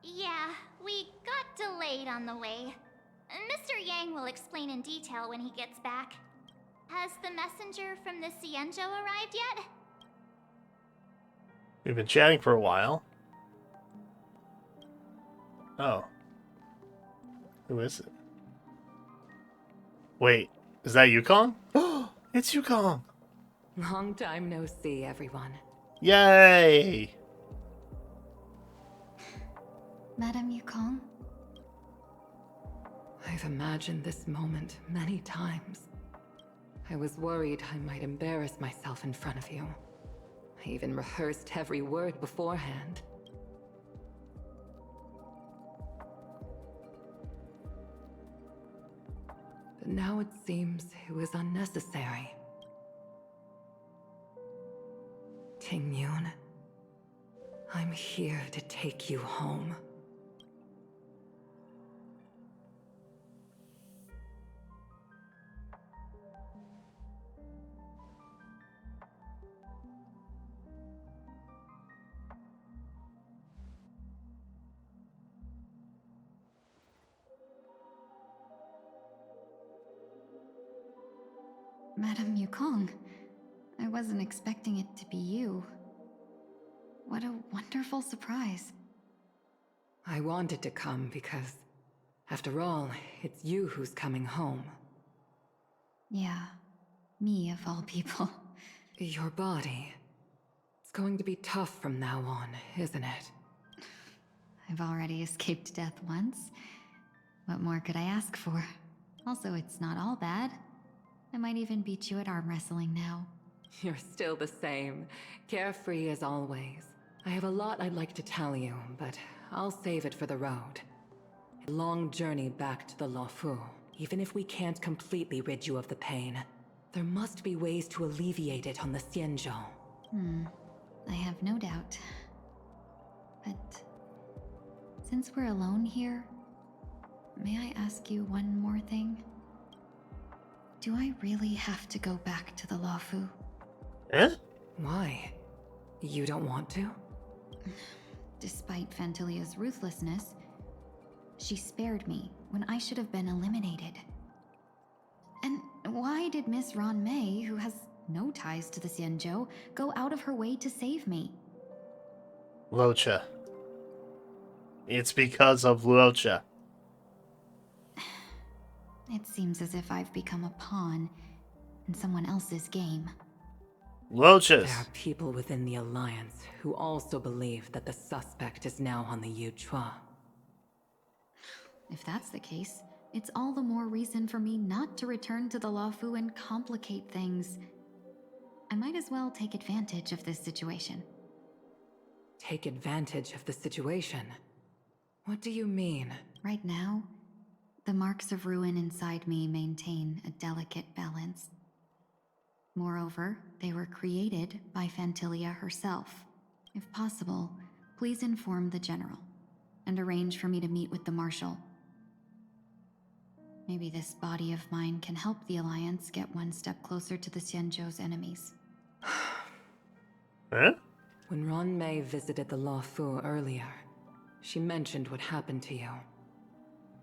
Yeah, we got delayed on the way. Mr. Yang will explain in detail when he gets back. Has the messenger from the Xianzhou arrived yet?
We've been chatting for a while. Oh. Who is it? Wait, is that Yukong? It's Yukong!
Long time no see, everyone.
Yay!
Madame Yukong?
I've imagined this moment many times. I was worried I might embarrass myself in front of you. I even rehearsed every word beforehand. But now it seems it was unnecessary. Tingyun, I'm here to take you home.
Madame Yukong, I wasn't expecting it to be you. What a wonderful surprise.
I wanted to come because, after all, it's you who's coming home.
Yeah, me of all people.
Your body. It's going to be tough from now on, isn't it?
I've already escaped death once. What more could I ask for? Also, it's not all bad. I might even beat you at arm wrestling now.
You're still the same, carefree as always. I have a lot I'd like to tell you, but I'll save it for the road. A long journey back to the Luofu. Even if we can't completely rid you of the pain, there must be ways to alleviate it on the Xianzhou.
I have no doubt. But since we're alone here, may I ask you one more thing? Do I really have to go back to the Luofu?
Eh?
Why? You don't want to?
Despite Fantilia's ruthlessness, she spared me when I should have been eliminated. And why did Miss Ron Mei, who has no ties to the Xianzhou, go out of her way to save me?
Luocha. It's because of Luocha.
It seems as if I've become a pawn in someone else's game.
Luochas.
There are people within the Alliance who also believe that the suspect is now on the Yuchua.
If that's the case, it's all the more reason for me not to return to the Luofu and complicate things. I might as well take advantage of this situation.
Take advantage of the situation? What do you mean?
Right now, the marks of ruin inside me maintain a delicate balance. Moreover, they were created by Fantilia herself. If possible, please inform the General, and arrange for me to meet with the Marshal. Maybe this body of mine can help the Alliance get one step closer to the Xianzhou's enemies.
Huh?
When Ron Mei visited the Luofu earlier, she mentioned what happened to you.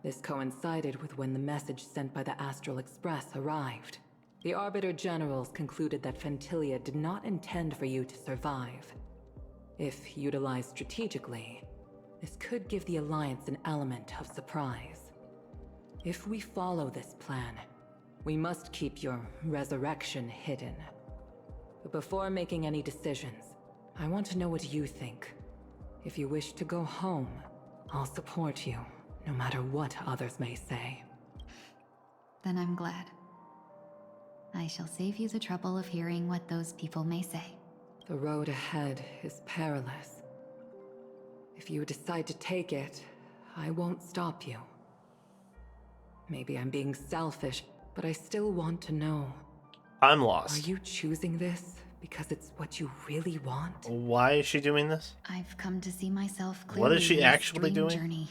This coincided with when the message sent by the Astral Express arrived. The Arbiter Generals concluded that Fantilia did not intend for you to survive. If utilized strategically, this could give the Alliance an element of surprise. If we follow this plan, we must keep your resurrection hidden. But before making any decisions, I want to know what you think. If you wish to go home, I'll support you, no matter what others may say.
Then I'm glad. I shall save you the trouble of hearing what those people may say.
The road ahead is perilous. If you decide to take it, I won't stop you. Maybe I'm being selfish, but I still want to know.
I'm lost.
Are you choosing this because it's what you really want?
Why is she doing this?
I've come to see myself clearly.
What is she
in this
actually
dream
doing?
Journey.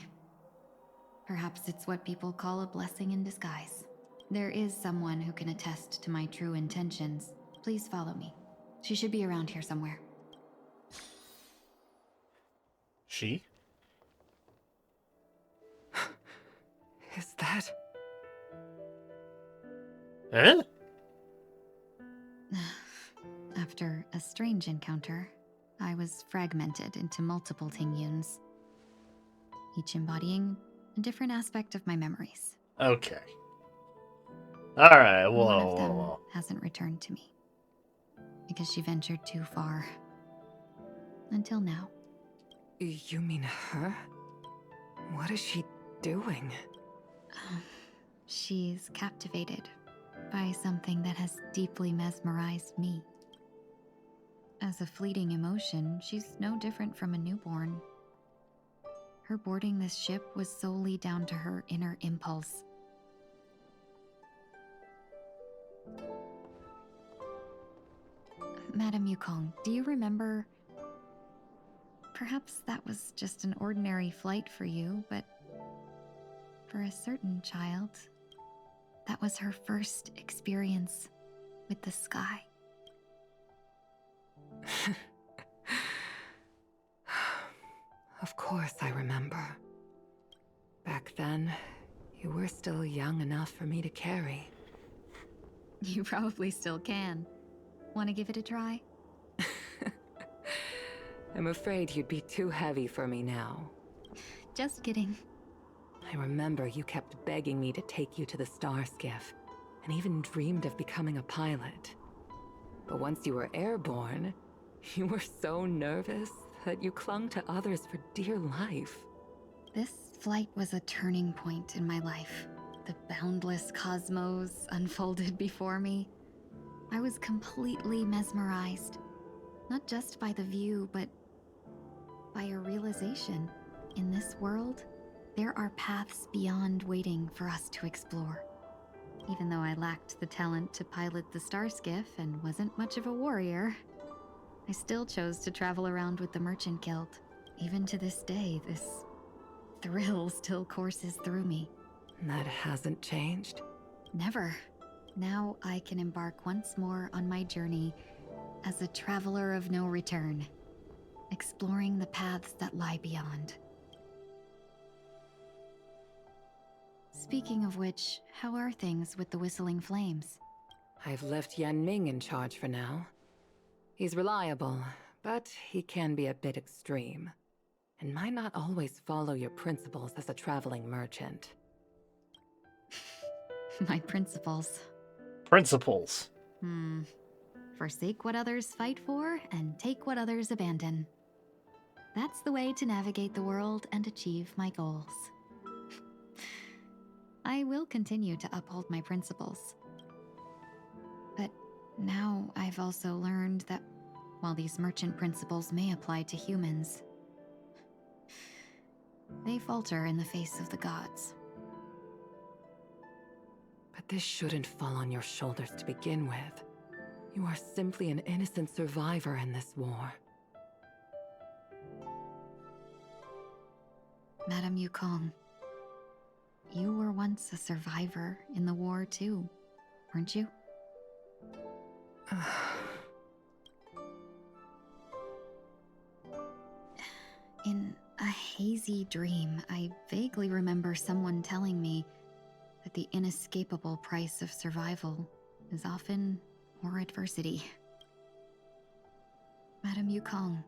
Perhaps it's what people call a blessing in disguise. There is someone who can attest to my true intentions. Please follow me. She should be around here somewhere.
She?
Is that...
Huh?
After a strange encounter, I was fragmented into multiple Tingyuns, each embodying a different aspect of my memories.
Okay. Alright,
One
whoa,
of them
whoa, whoa.
hasn't returned to me, because she ventured too far. Until now.
You mean her? What is she doing?
She's captivated by something that has deeply mesmerized me. As a fleeting emotion, she's no different from a newborn. Her boarding this ship was solely down to her inner impulse. Madame Yukong, do you remember? Perhaps that was just an ordinary flight for you, but for a certain child, that was her first experience with the sky.
Of course I remember. Back then, you were still young enough for me to carry.
You probably still can. Want to give it a try?
I'm afraid you'd be too heavy for me now.
Just kidding.
I remember you kept begging me to take you to the Star Skiff, and even dreamed of becoming a pilot. But once you were airborne, you were so nervous that you clung to others for dear life.
This flight was a turning point in my life. The boundless cosmos unfolded before me. I was completely mesmerized, not just by the view, but by a realization. In this world, there are paths beyond waiting for us to explore. Even though I lacked the talent to pilot the Star Skiff and wasn't much of a warrior, I still chose to travel around with the Merchant Guild. Even to this day, this thrill still courses through me.
That hasn't changed?
Never. Now I can embark once more on my journey as a traveler of no return, exploring the paths that lie beyond. Speaking of which, how are things with the Whistling Flames?
I've left Yan Ming in charge for now. He's reliable, but he can be a bit extreme, and might not always follow your principles as a traveling merchant.
My principles.
Principles.
Forsake what others fight for, and take what others abandon. That's the way to navigate the world and achieve my goals. I will continue to uphold my principles. But now I've also learned that while these merchant principles may apply to humans, they falter in the face of the gods.
But this shouldn't fall on your shoulders to begin with. You are simply an innocent survivor in this war.
Madame Yukong, you were once a survivor in the war too, weren't you? In a hazy dream, I vaguely remember someone telling me that the inescapable price of survival is often more adversity. Madame Yukong,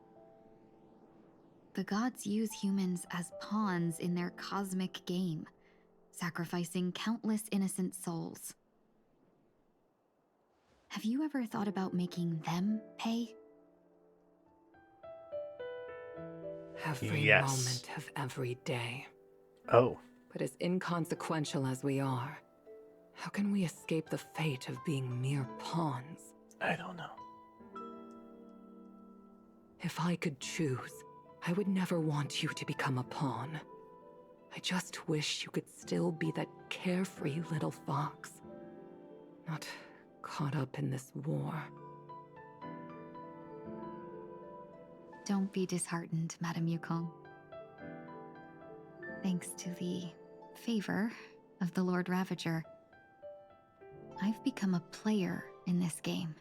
the gods use humans as pawns in their cosmic game, sacrificing countless innocent souls. Have you ever thought about making them pay?
Every
Yes.
moment of every day.
Oh.
But as inconsequential as we are, how can we escape the fate of being mere pawns?
I don't know.
If I could choose, I would never want you to become a pawn. I just wish you could still be that carefree little fox, not caught up in this war.
Don't be disheartened, Madame Yukong. Thanks to the favor of the Lord Ravager, I've become a player in this game.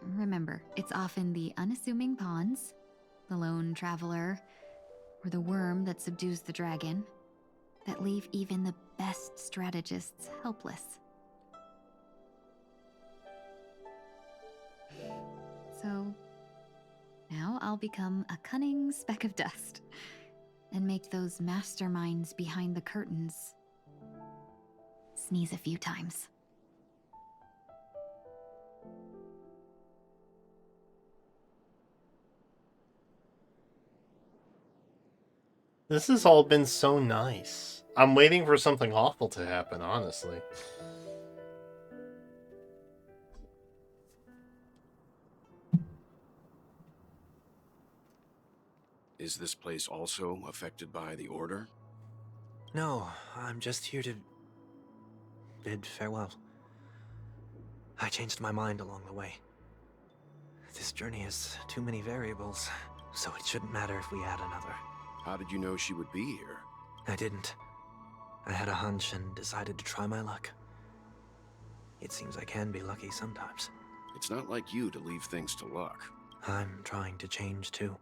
Remember, it's often the unassuming pawns, the lone traveler, or the worm that subdues the dragon, that leave even the best strategists helpless. So, now I'll become a cunning speck of dust and make those masterminds behind the curtains sneeze a few times.
This has all been so nice. I'm waiting for something awful to happen, honestly.
Is this place also affected by the Order?
No, I'm just here to bid farewell. I changed my mind along the way. This journey has too many variables, so it shouldn't matter if we add another.
How did you know she would be here?
I didn't. I had a hunch and decided to try my luck. It seems I can be lucky sometimes.
It's not like you to leave things to luck.
I'm trying to change too.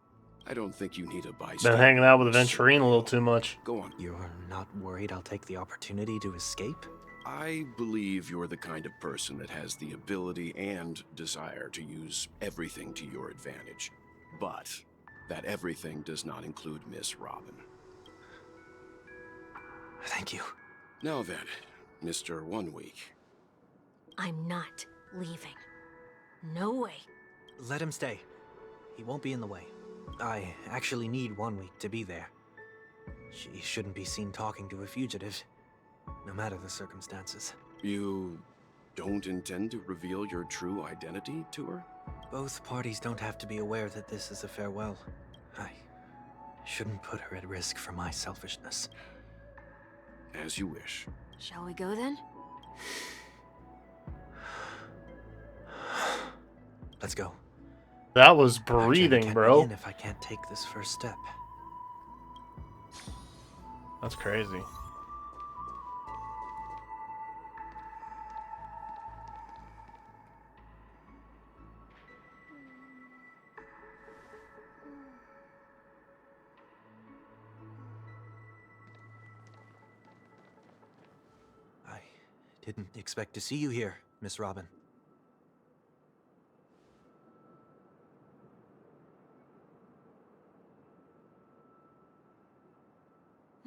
I don't think you need a bystander.
Been hanging out with Aventurine a little too much.
Go on.
You're not worried I'll take the opportunity to escape?
I believe you're the kind of person that has the ability and desire to use everything to your advantage. But that everything does not include Miss Robin.
Thank you.
Now then, Mr. 1 Week.
I'm not leaving. No way.
Let him stay. He won't be in the way. I actually need 1 week to be there. She shouldn't be seen talking to a fugitive, no matter the circumstances.
You don't intend to reveal your true identity to her?
Both parties don't have to be aware that this is a farewell. I shouldn't put her at risk for my selfishness.
As you wish.
Shall we go then?
Let's go.
That was
Action
breathing,
can't
bro.
begin if I can't take this first step.
That's crazy.
I didn't expect to see you here, Miss Robin.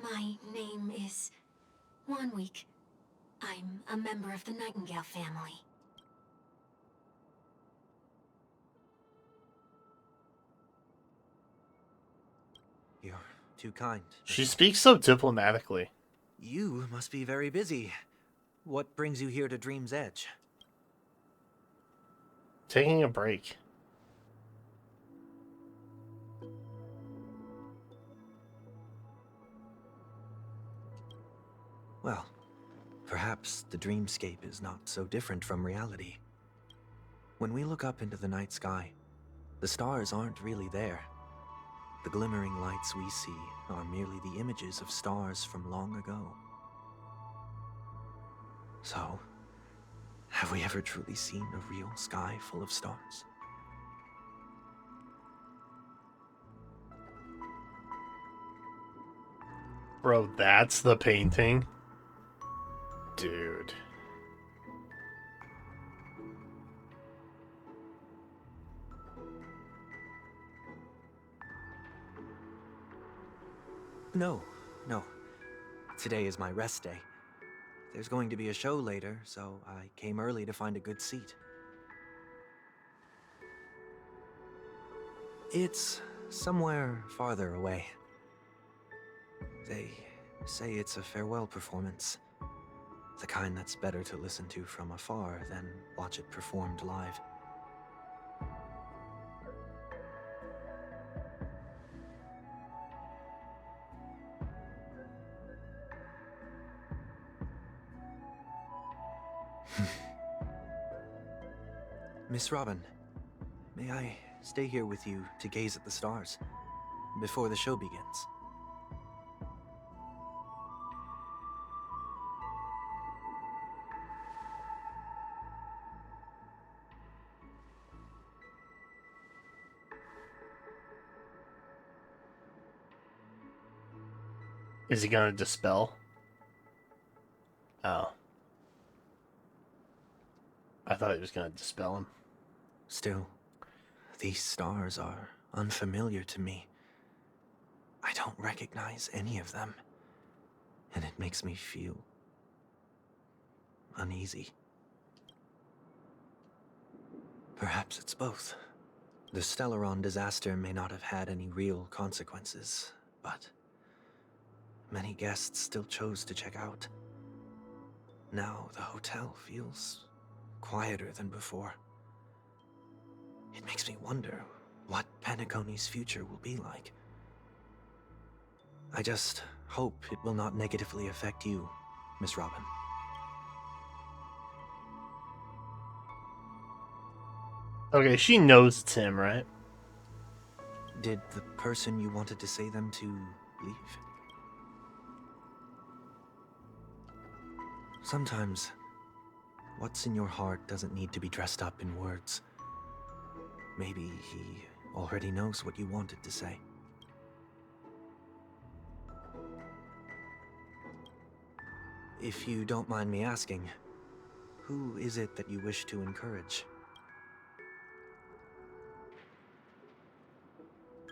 My name is 1 Week. I'm a member of the Nightingale family.
You're too kind.
She speaks so diplomatically.
You must be very busy. What brings you here to Dream's Edge?
Taking a break.
Well, perhaps the dreamscape is not so different from reality. When we look up into the night sky, the stars aren't really there. The glimmering lights we see are merely the images of stars from long ago. So, have we ever truly seen a real sky full of stars?
Bro, that's the painting? Dude.
No. Today is my rest day. There's going to be a show later, so I came early to find a good seat. It's somewhere farther away. They say it's a farewell performance. The kind that's better to listen to from afar than watch it performed live. Miss Robin, may I stay here with you to gaze at the stars before the show begins?
Is he gonna dispel? I thought he was going to dispel him.
Still, these stars are unfamiliar to me. I don't recognize any of them, and it makes me feel uneasy. Perhaps it's both. The Stellaron disaster may not have had any real consequences, but many guests still chose to check out. Now the hotel feels quieter than before. It makes me wonder what Penacony's future will be like. I just hope it will not negatively affect you, Miss Robin.
Okay, she knows it's him, right?
Did the person you wanted to say them to leave? Sometimes, what's in your heart doesn't need to be dressed up in words. Maybe he already knows what you wanted to say. If you don't mind me asking, who is it that you wish to encourage?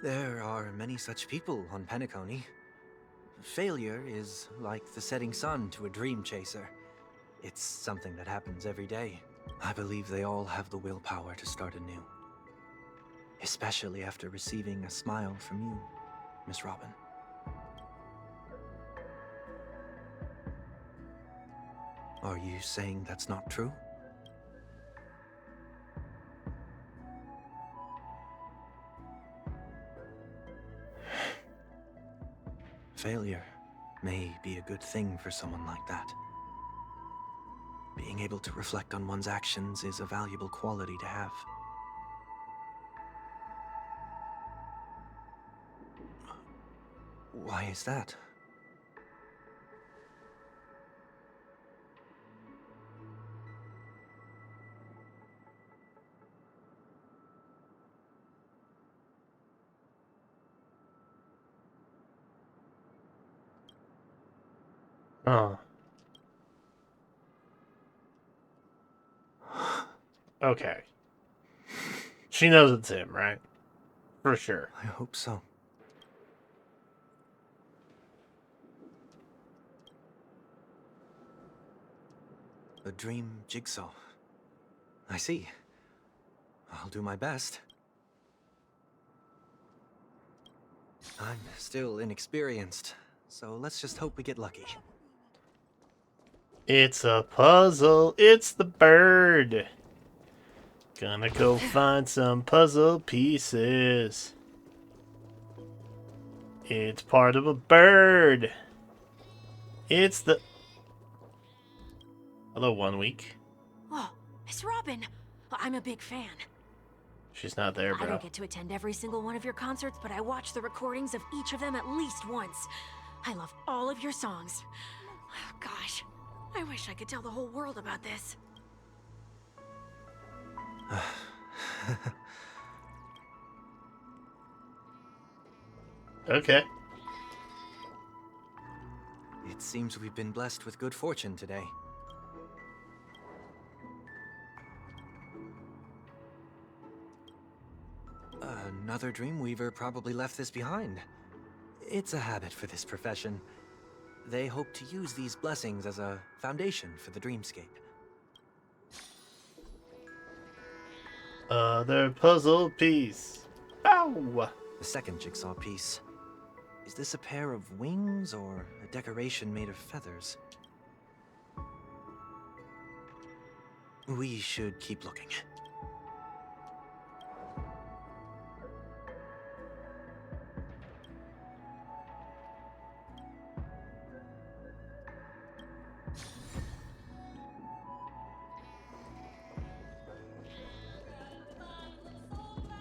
There are many such people on Penacony. Failure is like the setting sun to a dream chaser. It's something that happens every day. I believe they all have the willpower to start anew. Especially after receiving a smile from you, Miss Robin. Are you saying that's not true? Failure may be a good thing for someone like that. Being able to reflect on one's actions is a valuable quality to have. Why is that?
Oh. Okay. She knows it's him, right? For sure.
I hope so. A dream jigsaw. I see. I'll do my best. I'm still inexperienced, so let's just hope we get lucky.
It's a puzzle. It's the bird. Gonna go find some puzzle pieces. It's part of a bird. It's the... Hello, 1 week.
Oh, Miss Robin. I'm a big fan.
She's not there,
I
bro.
don't get to attend every single one of your concerts, but I watch the recordings of each of them at least once. I love all of your songs. Oh, gosh, I wish I could tell the whole world about this.
Okay.
It seems we've been blessed with good fortune today. Another Dreamweaver probably left this behind. It's a habit for this profession. They hope to use these blessings as a foundation for the dreamscape.
Other puzzle piece. Ow!
The second jigsaw piece. Is this a pair of wings or a decoration made of feathers? We should keep looking.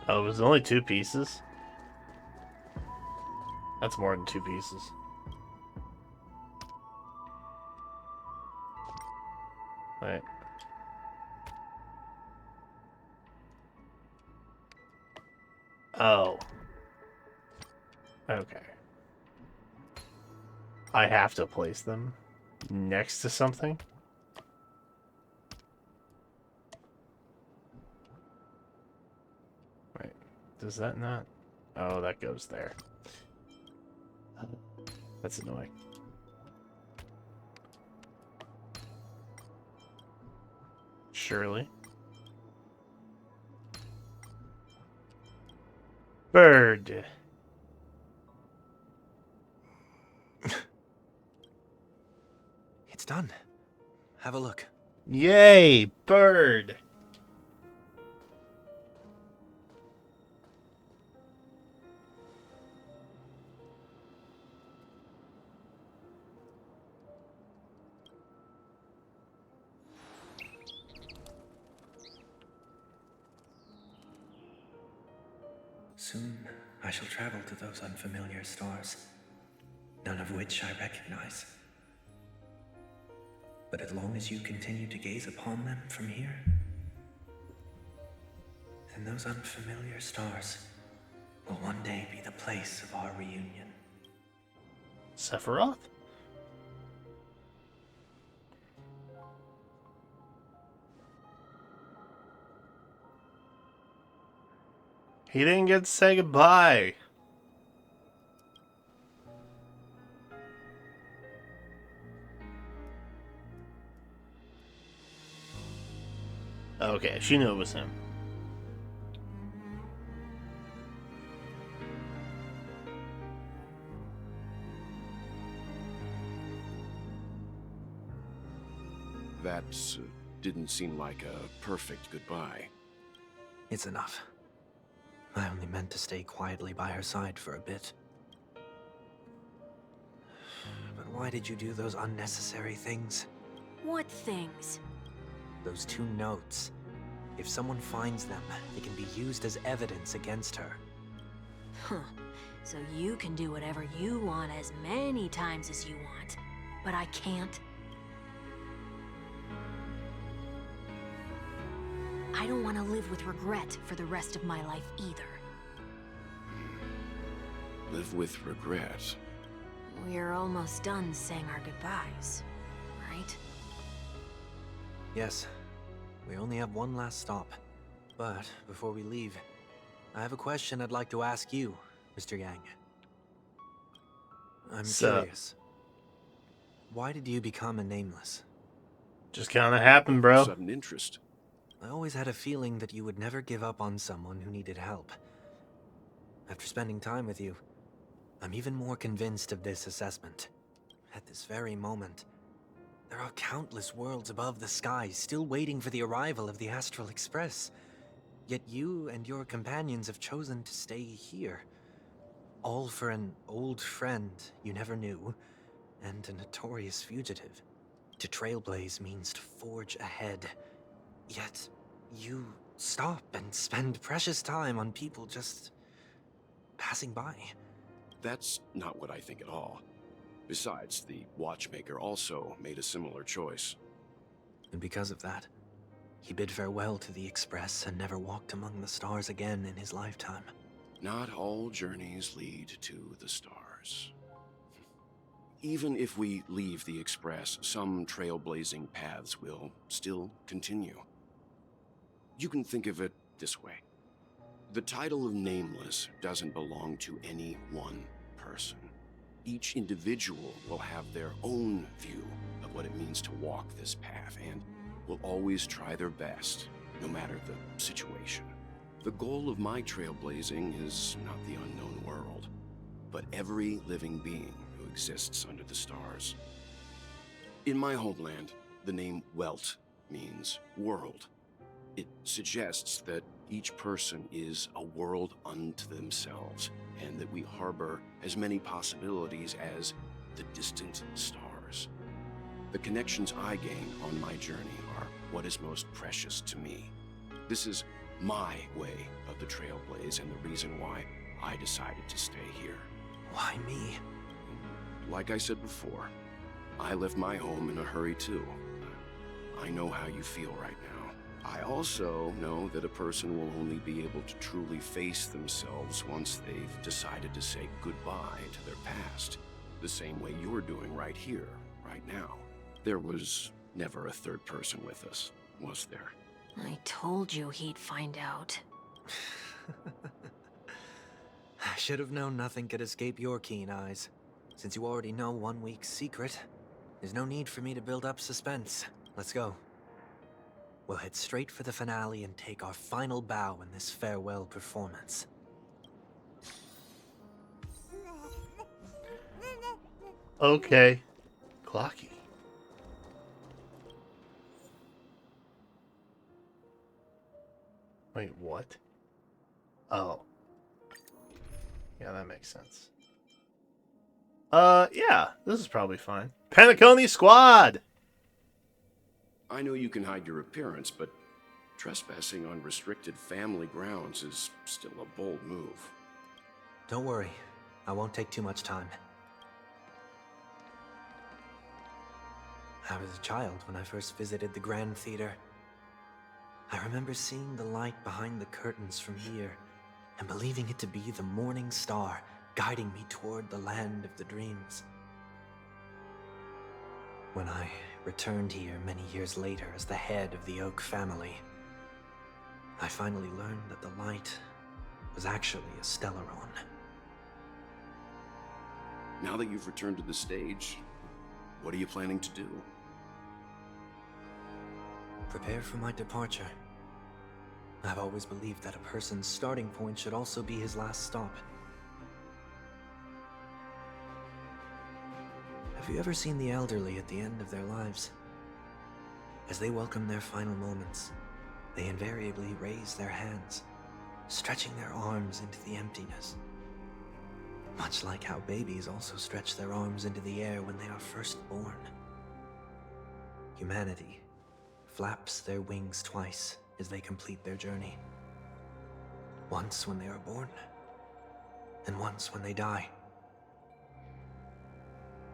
Oh, it was only 2 pieces? That's more than 2 pieces. Right. Oh. Okay. I have to place them next to something? Does that not? Oh, that goes there. That's annoying. Surely. Bird.
It's done. Have a look.
Yay, bird.
Soon I shall travel to those unfamiliar stars, none of which I recognize. But as long as you continue to gaze upon them from here, then those unfamiliar stars will one day be the place of our reunion.
Sephiroth? He didn't get to say goodbye. Okay, she knew it was him.
That didn't seem like a perfect goodbye.
It's enough. I only meant to stay quietly by her side for a bit. But why did you do those unnecessary things?
What things?
Those 2 notes. If someone finds them, they can be used as evidence against her.
Huh. So you can do whatever you want as many times as you want, but I can't? I don't want to live with regret for the rest of my life either.
Live with regret?
We're almost done saying our goodbyes, right?
Yes. We only have one last stop. But before we leave, I have a question I'd like to ask you, Mr. Yang. I'm curious. Why did you become a Nameless?
Just kind of happened, bro.
Sudden interest.
I always had a feeling that you would never give up on someone who needed help. After spending time with you, I'm even more convinced of this assessment. At this very moment, there are countless worlds above the sky still waiting for the arrival of the Astral Express. Yet you and your companions have chosen to stay here. All for an old friend you never knew, and a notorious fugitive. To trailblaze means to forge ahead. Yet, you stop and spend precious time on people just passing by.
That's not what I think at all. Besides, the Watchmaker also made a similar choice.
And because of that, he bid farewell to the Express and never walked among the stars again in his lifetime.
Not all journeys lead to the stars. Even if we leave the Express, some trailblazing paths will still continue. You can think of it this way. The title of Nameless doesn't belong to any one person. Each individual will have their own view of what it means to walk this path and will always try their best, no matter the situation. The goal of my trailblazing is not the unknown world, but every living being who exists under the stars. In my homeland, the name Welt means world. It suggests that each person is a world unto themselves, and that we harbor as many possibilities as the distant stars. The connections I gain on my journey are what is most precious to me. This is my way of the Trailblaze and the reason why I decided to stay here.
Why me?
Like I said before, I left my home in a hurry too. I know how you feel right now. I also know that a person will only be able to truly face themselves once they've decided to say goodbye to their past. The same way you're doing right here, right now. There was never a third person with us, was there?
I told you he'd find out.
I should have known nothing could escape your keen eyes. Since you already know 1 week's secret, there's no need for me to build up suspense. Let's go. We'll head straight for the finale and take our final bow in this farewell performance.
Okay. Clocky. Wait, what? Oh. Yeah, that makes sense. Yeah, this is probably fine. Penacony Squad!
I know you can hide your appearance, but trespassing on restricted family grounds is still a bold move.
Don't worry. I won't take too much time. I was a child when I first visited the Grand Theater. I remember seeing the light behind the curtains from here and believing it to be the morning star guiding me toward the land of the dreams. When I returned here many years later as the head of the Oak family, I finally learned that the light was actually a Stellaron.
Now that you've returned to the stage, what are you planning to do?
Prepare for my departure. I've always believed that a person's starting point should also be his last stop. Have you ever seen the elderly at the end of their lives? As they welcome their final moments, they invariably raise their hands, stretching their arms into the emptiness. Much like how babies also stretch their arms into the air when they are first born. Humanity flaps their wings twice as they complete their journey. Once when they are born, and once when they die.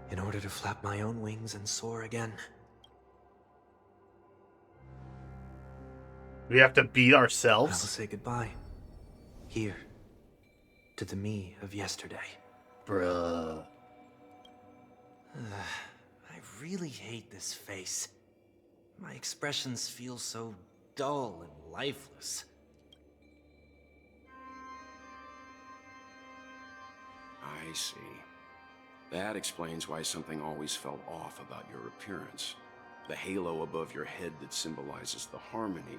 In order to flap my own wings and soar again.
We have to beat
I will
ourselves?
say goodbye. Here. To the me of yesterday.
Bruh.
I really hate this face. My expressions feel so dull and lifeless.
I see. That explains why something always felt off about your appearance. The halo above your head that symbolizes the harmony,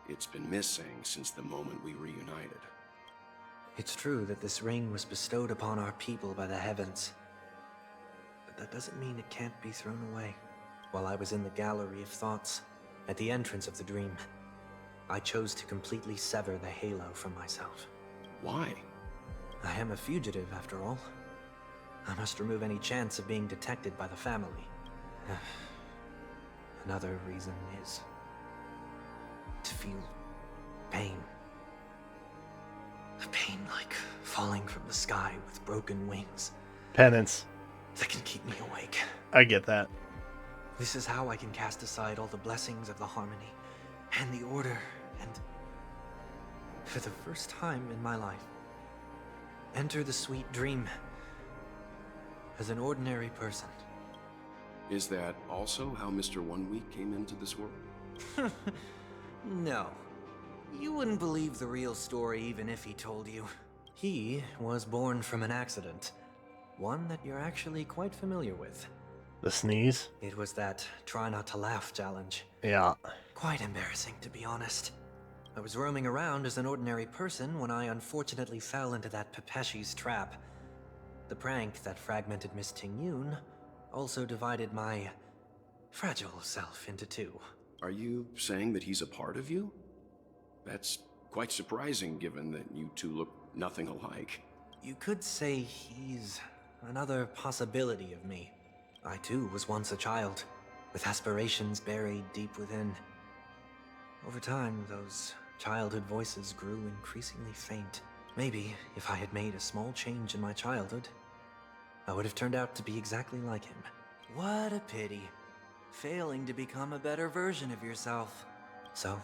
it's been missing since the moment we reunited.
It's true that this ring was bestowed upon our people by the heavens. But that doesn't mean it can't be thrown away. While I was in the Gallery of Thoughts, at the entrance of the dream, I chose to completely sever the halo from myself.
Why?
I am a fugitive, after all. I must remove any chance of being detected by the family. Another reason is to feel pain. A pain like falling from the sky with broken wings.
Penance.
That can keep me awake.
I get that.
This is how I can cast aside all the blessings of the harmony and the order and, for the first time in my life, enter the sweet dream as an ordinary person.
Is that also how Mr. 1 Week came into this world?
No. You wouldn't believe the real story even if he told you. He was born from an accident. One that you're actually quite familiar with.
The sneeze?
It was that try not to laugh challenge.
Yeah.
Quite embarrassing, to be honest. I was roaming around as an ordinary person when I unfortunately fell into that Pepeshi's trap. The prank that fragmented Miss Ting-Yun also divided my fragile self into two.
Are you saying that he's a part of you? That's quite surprising given that you two look nothing alike.
You could say he's another possibility of me. I too was once a child, with aspirations buried deep within. Over time, those childhood voices grew increasingly faint. Maybe, if I had made a small change in my childhood, I would have turned out to be exactly like him. What a pity. Failing to become a better version of yourself. So,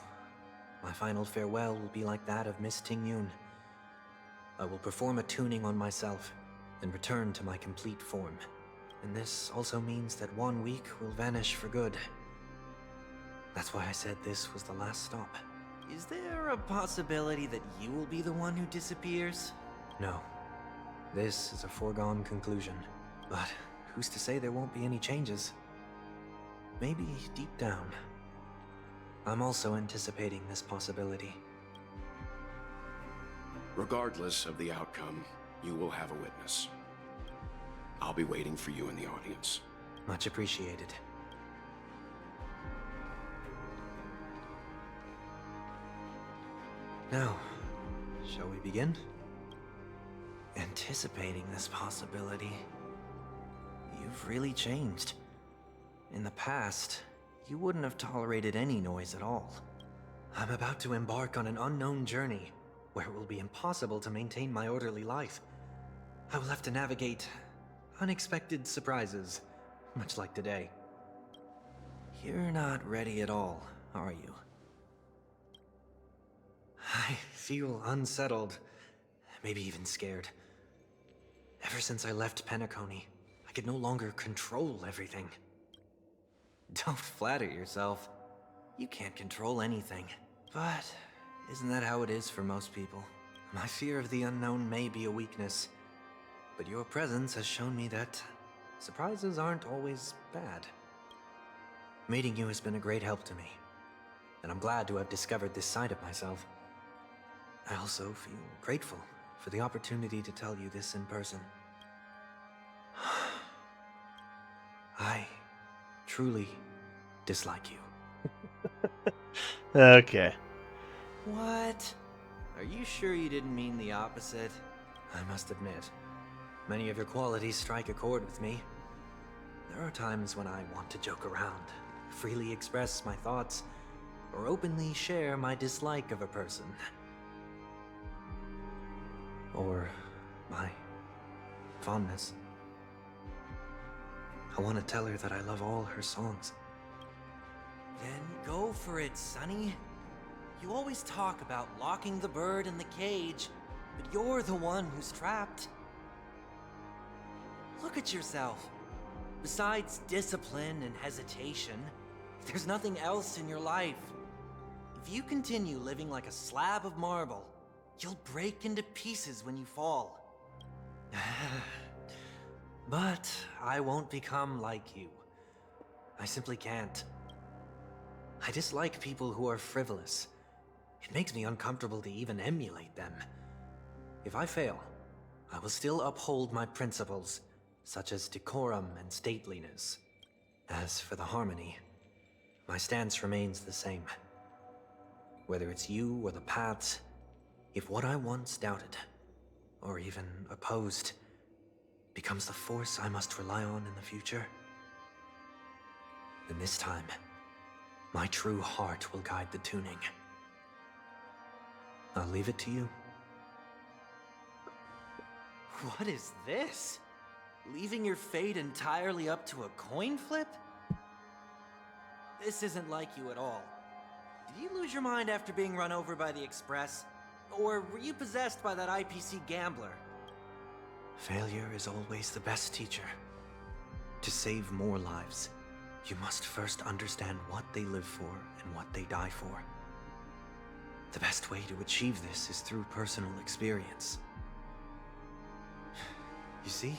my final farewell will be like that of Miss Ting-Yun. I will perform a tuning on myself, and return to my complete form. And this also means that 1 week will vanish for good. That's why I said this was the last stop. Is there a possibility that you will be the one who disappears? No. This is a foregone conclusion, but who's to say there won't be any changes? Maybe deep down, I'm also anticipating this possibility.
Regardless of the outcome, you will have a witness. I'll be waiting for you in the audience.
Much appreciated. Now, shall we begin? Anticipating this possibility. You've really changed. In the past, you wouldn't have tolerated any noise at all. I'm about to embark on an unknown journey, where it will be impossible to maintain my orderly life. I will have to navigate unexpected surprises, much like today. You're not ready at all, are you? I feel unsettled, maybe even scared. Ever since I left Penacony, I could no longer control everything. Don't flatter yourself. You can't control anything. But isn't that how it is for most people? My fear of the unknown may be a weakness, but your presence has shown me that surprises aren't always bad. Meeting you has been a great help to me, and I'm glad to have discovered this side of myself. I also feel grateful for the opportunity to tell you this in person. I truly dislike you.
Okay.
What? Are you sure you didn't mean the opposite? I must admit, many of your qualities strike a chord with me. There are times when I want to joke around, freely express my thoughts, or openly share my dislike of a person. Or my fondness. I want to tell her that I love all her songs. Then go for it, Sonny. You always talk about locking the bird in the cage, but you're the one who's trapped. Look at yourself. Besides discipline and hesitation, there's nothing else in your life. If you continue living like a slab of marble, you'll break into pieces when you fall. But I won't become like you. I simply can't. I dislike people who are frivolous. It makes me uncomfortable to even emulate them. If I fail, I will still uphold my principles, such as decorum and stateliness. As for the harmony, my stance remains the same. Whether it's you or the paths, if what I once doubted, or even opposed, becomes the force I must rely on in the future, then this time, my true heart will guide the tuning. I'll leave it to you. What is this? Leaving your fate entirely up to a coin flip? This isn't like you at all. Did you lose your mind after being run over by the Express? Or were you possessed by that IPC gambler? Failure is always the best teacher. To save more lives, you must first understand what they live for and what they die for. The best way to achieve this is through personal experience. You see?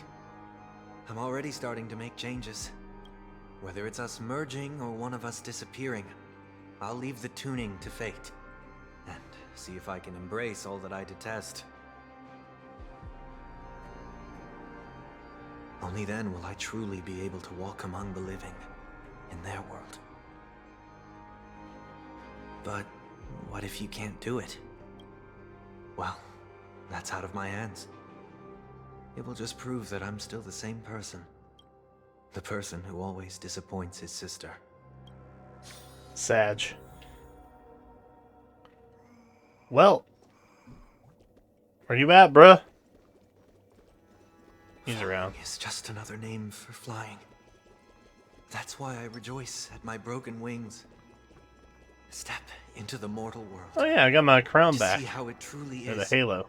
I'm already starting to make changes. Whether it's us merging or one of us disappearing, I'll leave the tuning to fate. And see if I can embrace all that I detest. Only then will I truly be able to walk among the living, in their world. But what if you can't do it? Well, that's out of my hands. It will just prove that I'm still the same person. The person who always disappoints his sister.
Sag. Well, where you at, bruh? He's around.
It's just another name for flying. That's why I rejoice at my broken wings. Step into the mortal world.
Oh yeah, I got my crown back.
See how it truly
or
is.
the halo.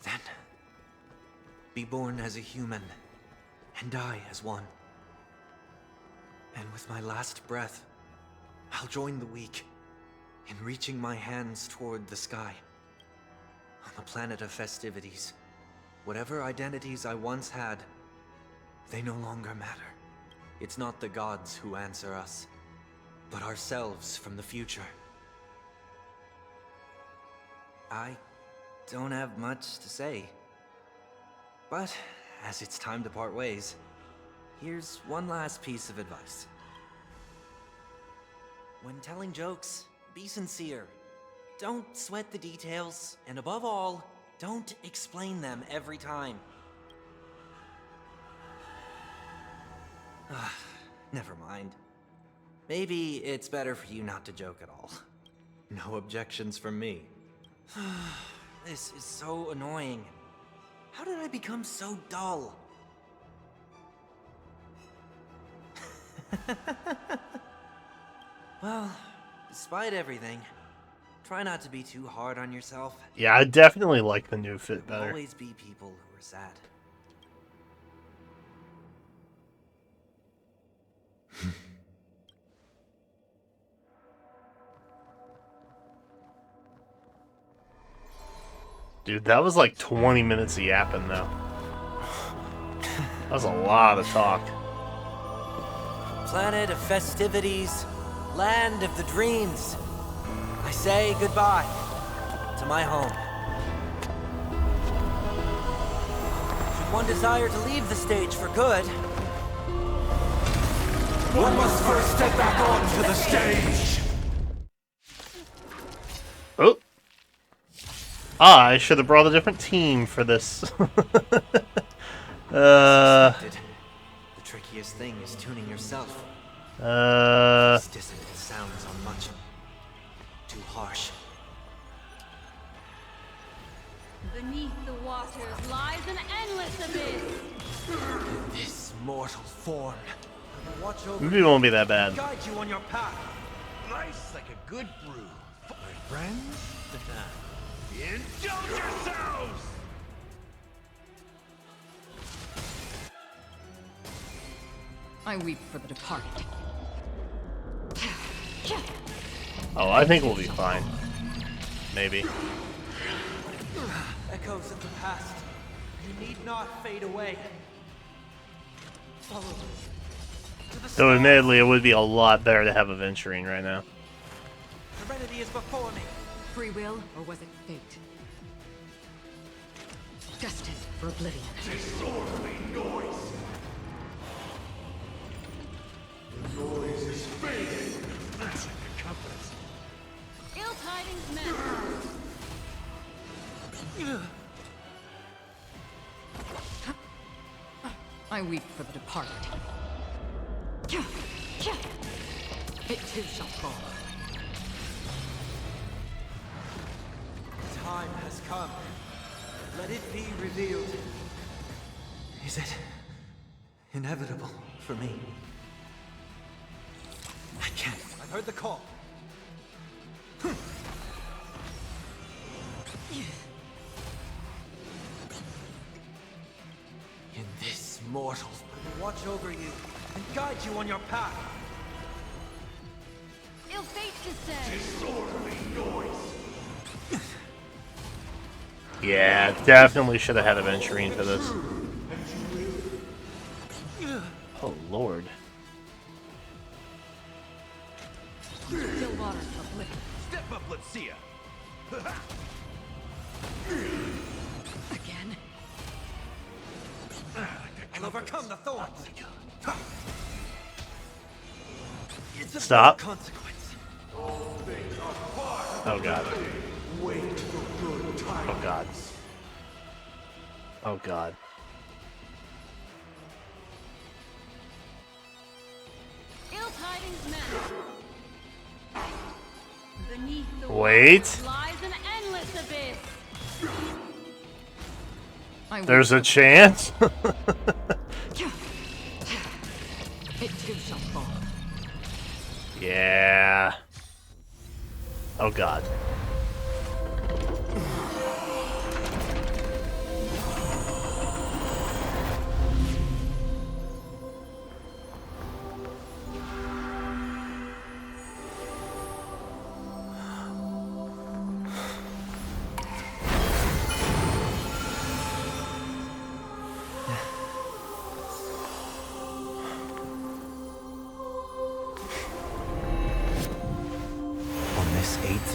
Then, be born as a human, and die as one. And with my last breath, I'll join the weak in reaching my hands toward the sky. On the planet of festivities, Whatever identities I once had, they no longer matter. It's not the gods who answer us, but ourselves from the future. I don't have much to say. But, as it's time to part ways, here's one last piece of advice. When telling jokes, be sincere. Don't sweat the details, and above all, don't explain them every time. Never mind. Maybe it's better for you not to joke at all. No objections from me. This is so annoying. How did I become so dull? Well, despite everything, try not to be too hard on yourself.
Yeah, I definitely like the new fit
There'll
better.
always be people who are sad.
Dude, that was like 20 minutes of yapping, though. That was a lot of talk.
Planet of festivities, land of the dreams. I say goodbye to my home. Should one desire to leave the stage for good,
One must first step back onto the stage.
Oh. I should have brought a different team for this.
The trickiest thing is tuning yourself. These dissonant sounds are much too harsh.
Beneath the waters lies an endless abyss.
This mortal form. Watch over
Maybe it won't be that bad.
guide you on your path.
Nice like a good brew. My friends, indulge yourselves!
I weep for the departed.
Oh, I think we'll be fine. Maybe.
Echoes of the past. You need not fade away. Follow them.
Though admittedly, it would be a lot better to have a Venturine right now.
Serenity is before me.
Free will, or was it fate? Destined for oblivion.
Disorderly noise. The noise is fading. That's like a compass.
Ill tidings met.
I weep for the departed. It too shall fall.
Time has come. Let it be revealed. Is it inevitable for me? I can't. I've heard the call. In this mortal, I will watch over you and guide you on your path.
Ill fate descend.
Disorderly noise.
Yeah, definitely should have had a Venturine for this. Oh, Lord.
Still waters of oblivion.
Step up, let's see ya.
Again.
I'll overcome the thorns. It's of
Stop.
no consequence.
Oh, God. Oh, God. Oh, God.
Ill tidings met. Beneath the
Wait.
waters lies an endless abyss.
There's a chance?
It too shall fall.
Yeah. Oh, God.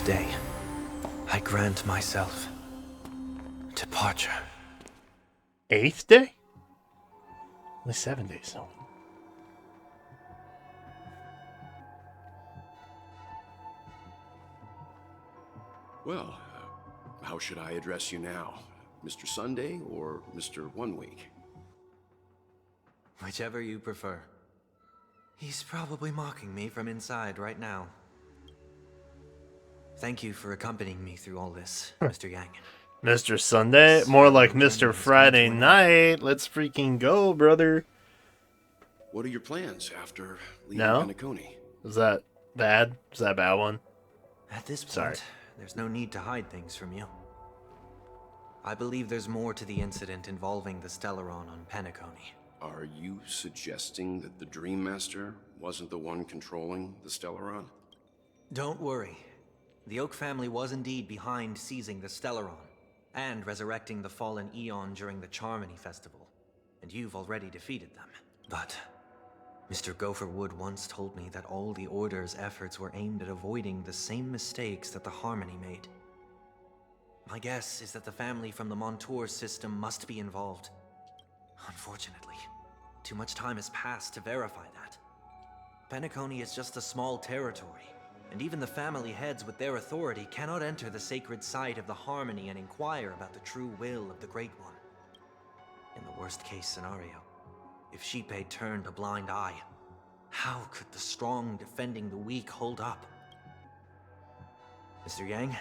day, I grant myself departure.
8th day? Only 7 days, though.
Well, how should I address you now? Mr. Sunday or Mr. 1 Week?
Whichever you prefer. He's probably mocking me from inside right now. Thank you for accompanying me through all this, Mr. Yang.
Mr. Sunday? More like Mr. Friday Night. Let's freaking go, brother.
What are your plans after leaving
No?
Penacony?
Is that bad? Is that a bad one?
At this point,
Sorry.
there's no need to hide things from you. I believe there's more to the incident involving the Stellaron on Penacony.
Are you suggesting that the Dream Master wasn't the one controlling the Stellaron?
Don't worry. The Oak family was indeed behind seizing the Stellaron and resurrecting the fallen Eon during the Charmony Festival, and you've already defeated them. But Mr. Gopher Wood once told me that all the Order's efforts were aimed at avoiding the same mistakes that the Harmony made. My guess is that the family from the Montour system must be involved. Unfortunately, too much time has passed to verify that. Penacony is just a small territory, and even the family heads with their authority cannot enter the sacred site of the Harmony and inquire about the true will of the Great One. In the worst-case scenario, if Sheepay turned a blind eye, how could the strong defending the weak hold up? Mr. Yang,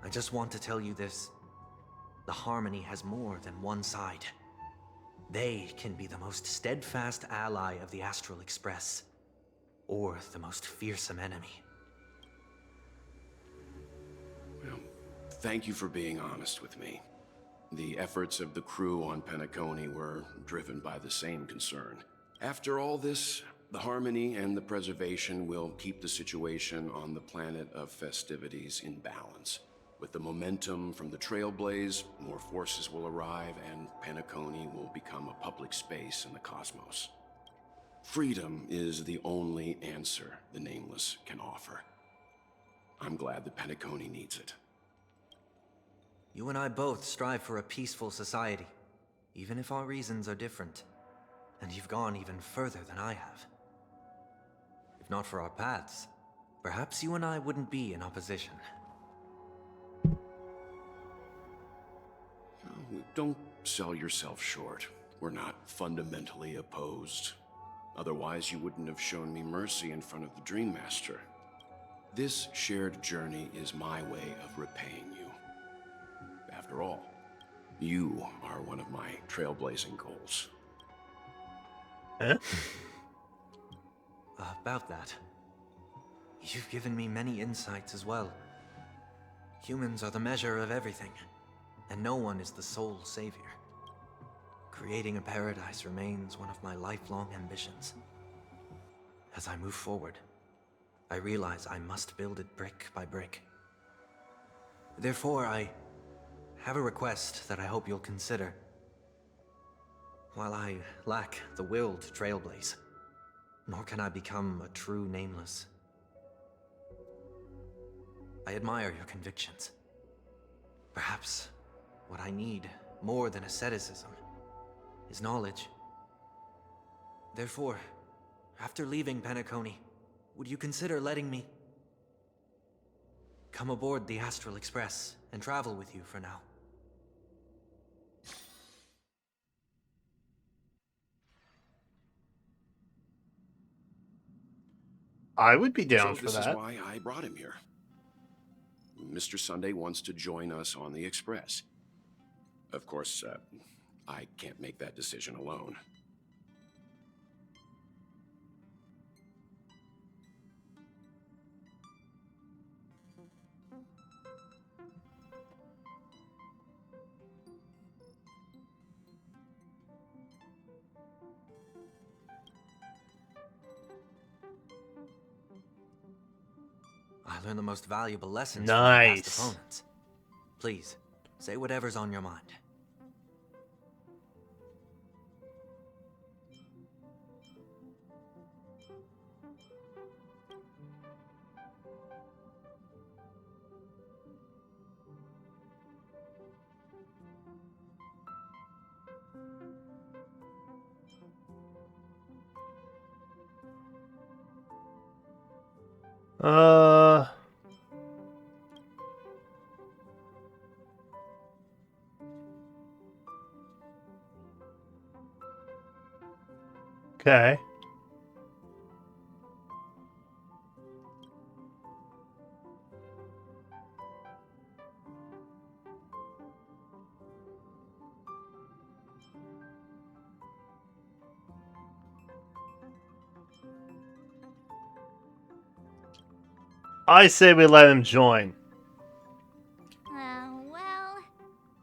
I just want to tell you this. The Harmony has more than one side. They can be the most steadfast ally of the Astral Express, or the most fearsome enemy.
Well, thank you for being honest with me. The efforts of the crew on Penacony were driven by the same concern. After all this, the Harmony and the Preservation will keep the situation on the planet of festivities in balance. With the momentum from the Trailblaze, more forces will arrive and Penacony will become a public space in the cosmos. Freedom is the only answer the Nameless can offer. I'm glad that Penacony needs it.
You and I both strive for a peaceful society, even if our reasons are different. And you've gone even further than I have. If not for our paths, perhaps you and I wouldn't be in opposition.
Don't sell yourself short. We're not fundamentally opposed. Otherwise, you wouldn't have shown me mercy in front of the Dream Master. This shared journey is my way of repaying you. After all, you are one of my trailblazing goals.
Huh?
About that, you've given me many insights as well. Humans are the measure of everything, and no one is the sole savior. Creating a paradise remains one of my lifelong ambitions. As I move forward, I realize I must build it brick by brick. Therefore, I have a request that I hope you'll consider. While I lack the will to trailblaze, nor can I become a true Nameless, I admire your convictions. Perhaps what I need, more than asceticism, is knowledge. Therefore, after leaving Penacony, would you consider letting me come aboard the Astral Express and travel with you for now?
I would be down
So
for
this
that.
is why I brought him here. Mr. Sunday wants to join us on the Express. Of course, I can't make that decision alone.
I learned the most valuable lessons from my past opponents. Please, say whatever's on your mind.
Okay. I say we let him join.
Well,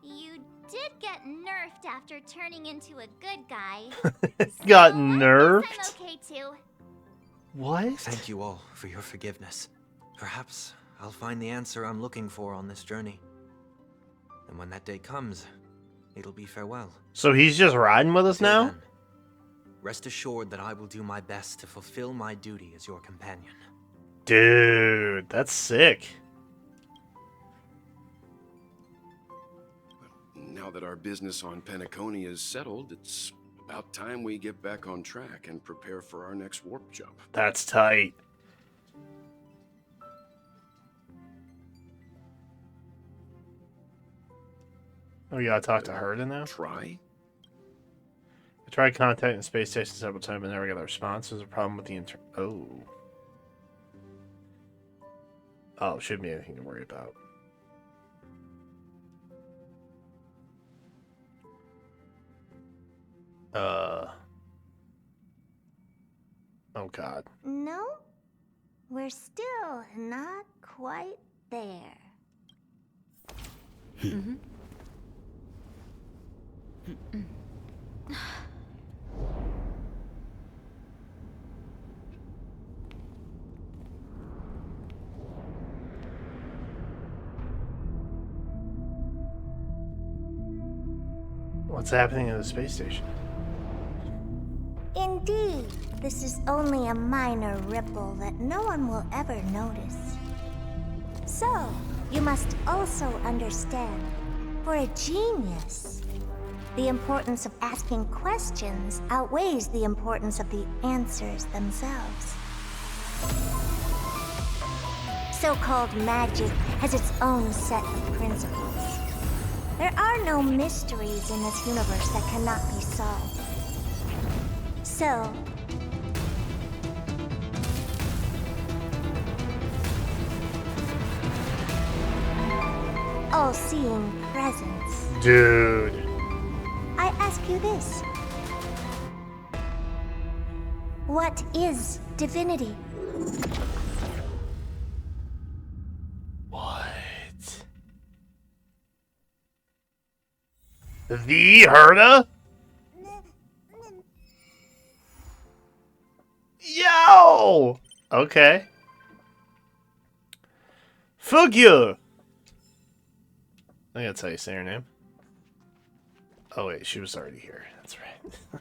you did get nerfed after turning into a good guy.
Got
So
nerfed?
I guess I'm okay too.
What?
Thank you all for your forgiveness. Perhaps I'll find the answer I'm looking for on this journey. And when that day comes, it'll be farewell.
So he's just riding with us
Until
now?
then, rest assured that I will do my best to fulfill my duty as your companion.
Dude, that's sick.
Now that our business on Penacony is settled, it's about time we get back on track and prepare for our next warp jump.
That's tight. Oh, you gotta talk to Herda now?
Try?
I tried contacting the space station several times but never got a response. There's a problem with the Oh. Oh, shouldn't be anything to worry about. Oh, God.
No, we're still not quite there.
Mm-hmm.
What's happening at the space station?
Indeed, this is only a minor ripple that no one will ever notice. So, you must also understand, for a genius, the importance of asking questions outweighs the importance of the answers themselves. So-called magic has its own set of principles. There are no mysteries in this universe that cannot be solved. So, all-seeing presence.
Dude.
I ask you this. What is divinity?
What? The Herda? Yo! Okay. Fugyu! I think that's how you say her name. Oh wait, she was already here. That's right.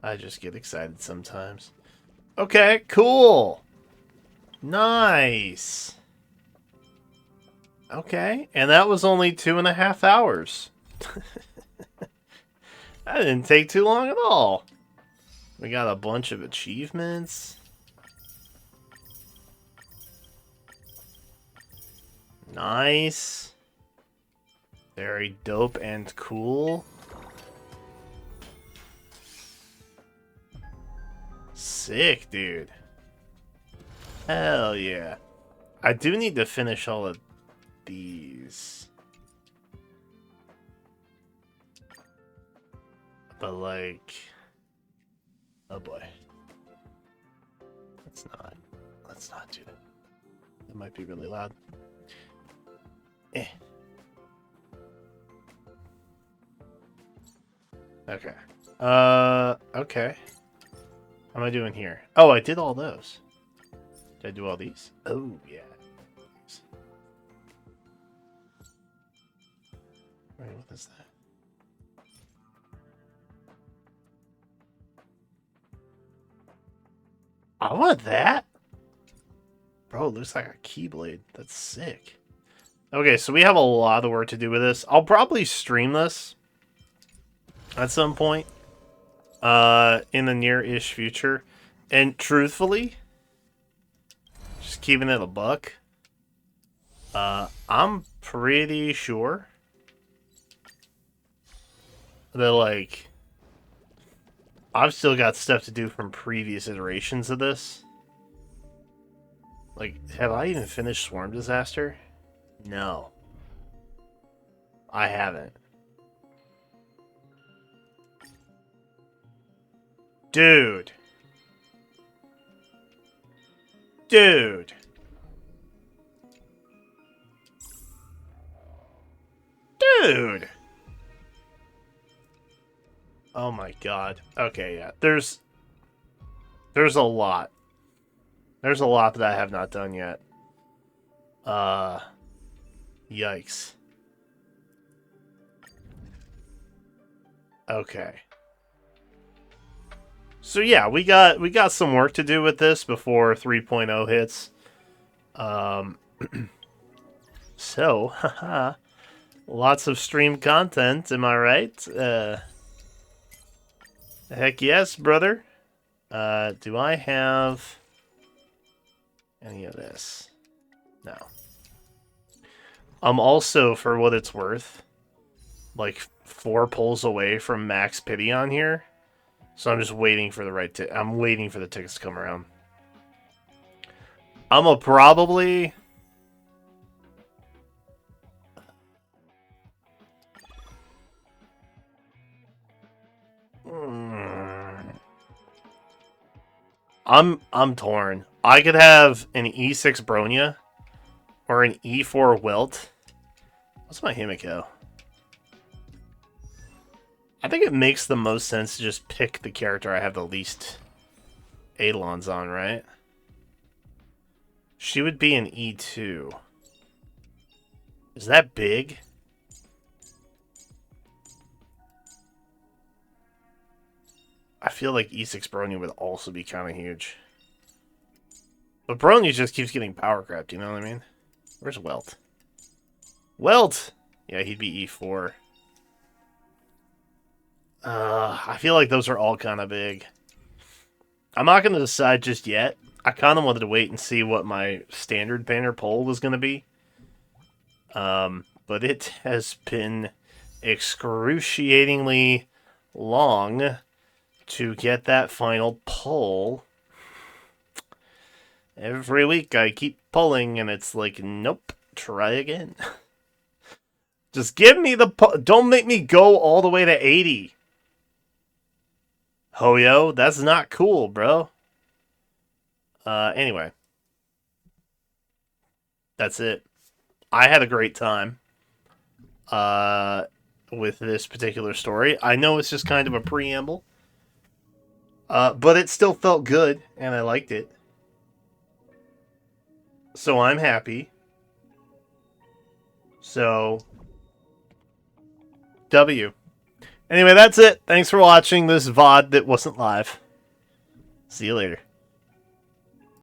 I just get excited sometimes. Okay, cool. Nice. Okay, and that was only 2.5 hours. That didn't take too long at all. We got a bunch of achievements. Nice. Very dope and cool. Sick, dude. Hell yeah. I do need to finish all of these. But like... Oh boy. Let's not do that. That might be really loud. Okay. Okay. How am I doing here? Oh, I did all those. Did I do all these? Oh, yeah. Wait, what is that? I want that. Bro, it looks like a Keyblade. That's sick. Okay, so we have a lot of work to do with this. I'll probably stream this at some point in the near-ish future. And truthfully, just just keeping it a buck, I'm pretty sure that, like, I've still got stuff to do from previous iterations of this. Like, have I even finished Swarm Disaster? No. I haven't. Dude. Dude. Dude. Oh my god. Okay, yeah. There's a lot. There's a lot that I have not done yet. Yikes. Okay. So yeah, we got some work to do with this before 3.0 hits. So, haha. Lots of stream content, am I right? Heck yes, brother. Do I have any of this? No. I'm also, for what it's worth, like 4 pulls away from max pity on here. So I'm just waiting for the right I'm waiting for the tickets to come around. I'm a probably... I'm torn. I could have an E6 Bronya or an E4 Welt. What's my Himiko? I think it makes the most sense to just pick the character I have the least Eidolons on, right? She would be an E2. Is that big? I feel like E6 Bronya would also be kind of huge. But Bronya just keeps getting power crept, you know what I mean? Where's Welt? Welt! Yeah, he'd be E4. I feel like those are all kind of big. I'm not going to decide just yet. I kind of wanted to wait and see what my standard banner poll was going to be. But it has been excruciatingly long to get that final poll. Every week I keep pulling and it's like, nope, try again. Just give me the don't make me go all the way to 80. Hoyo, that's not cool, bro. Anyway. That's it. I had a great time with this particular story. I know it's just kind of a preamble. But it still felt good, and I liked it. So I'm happy. So, W. Anyway, that's it. Thanks for watching this VOD that wasn't live. See you later.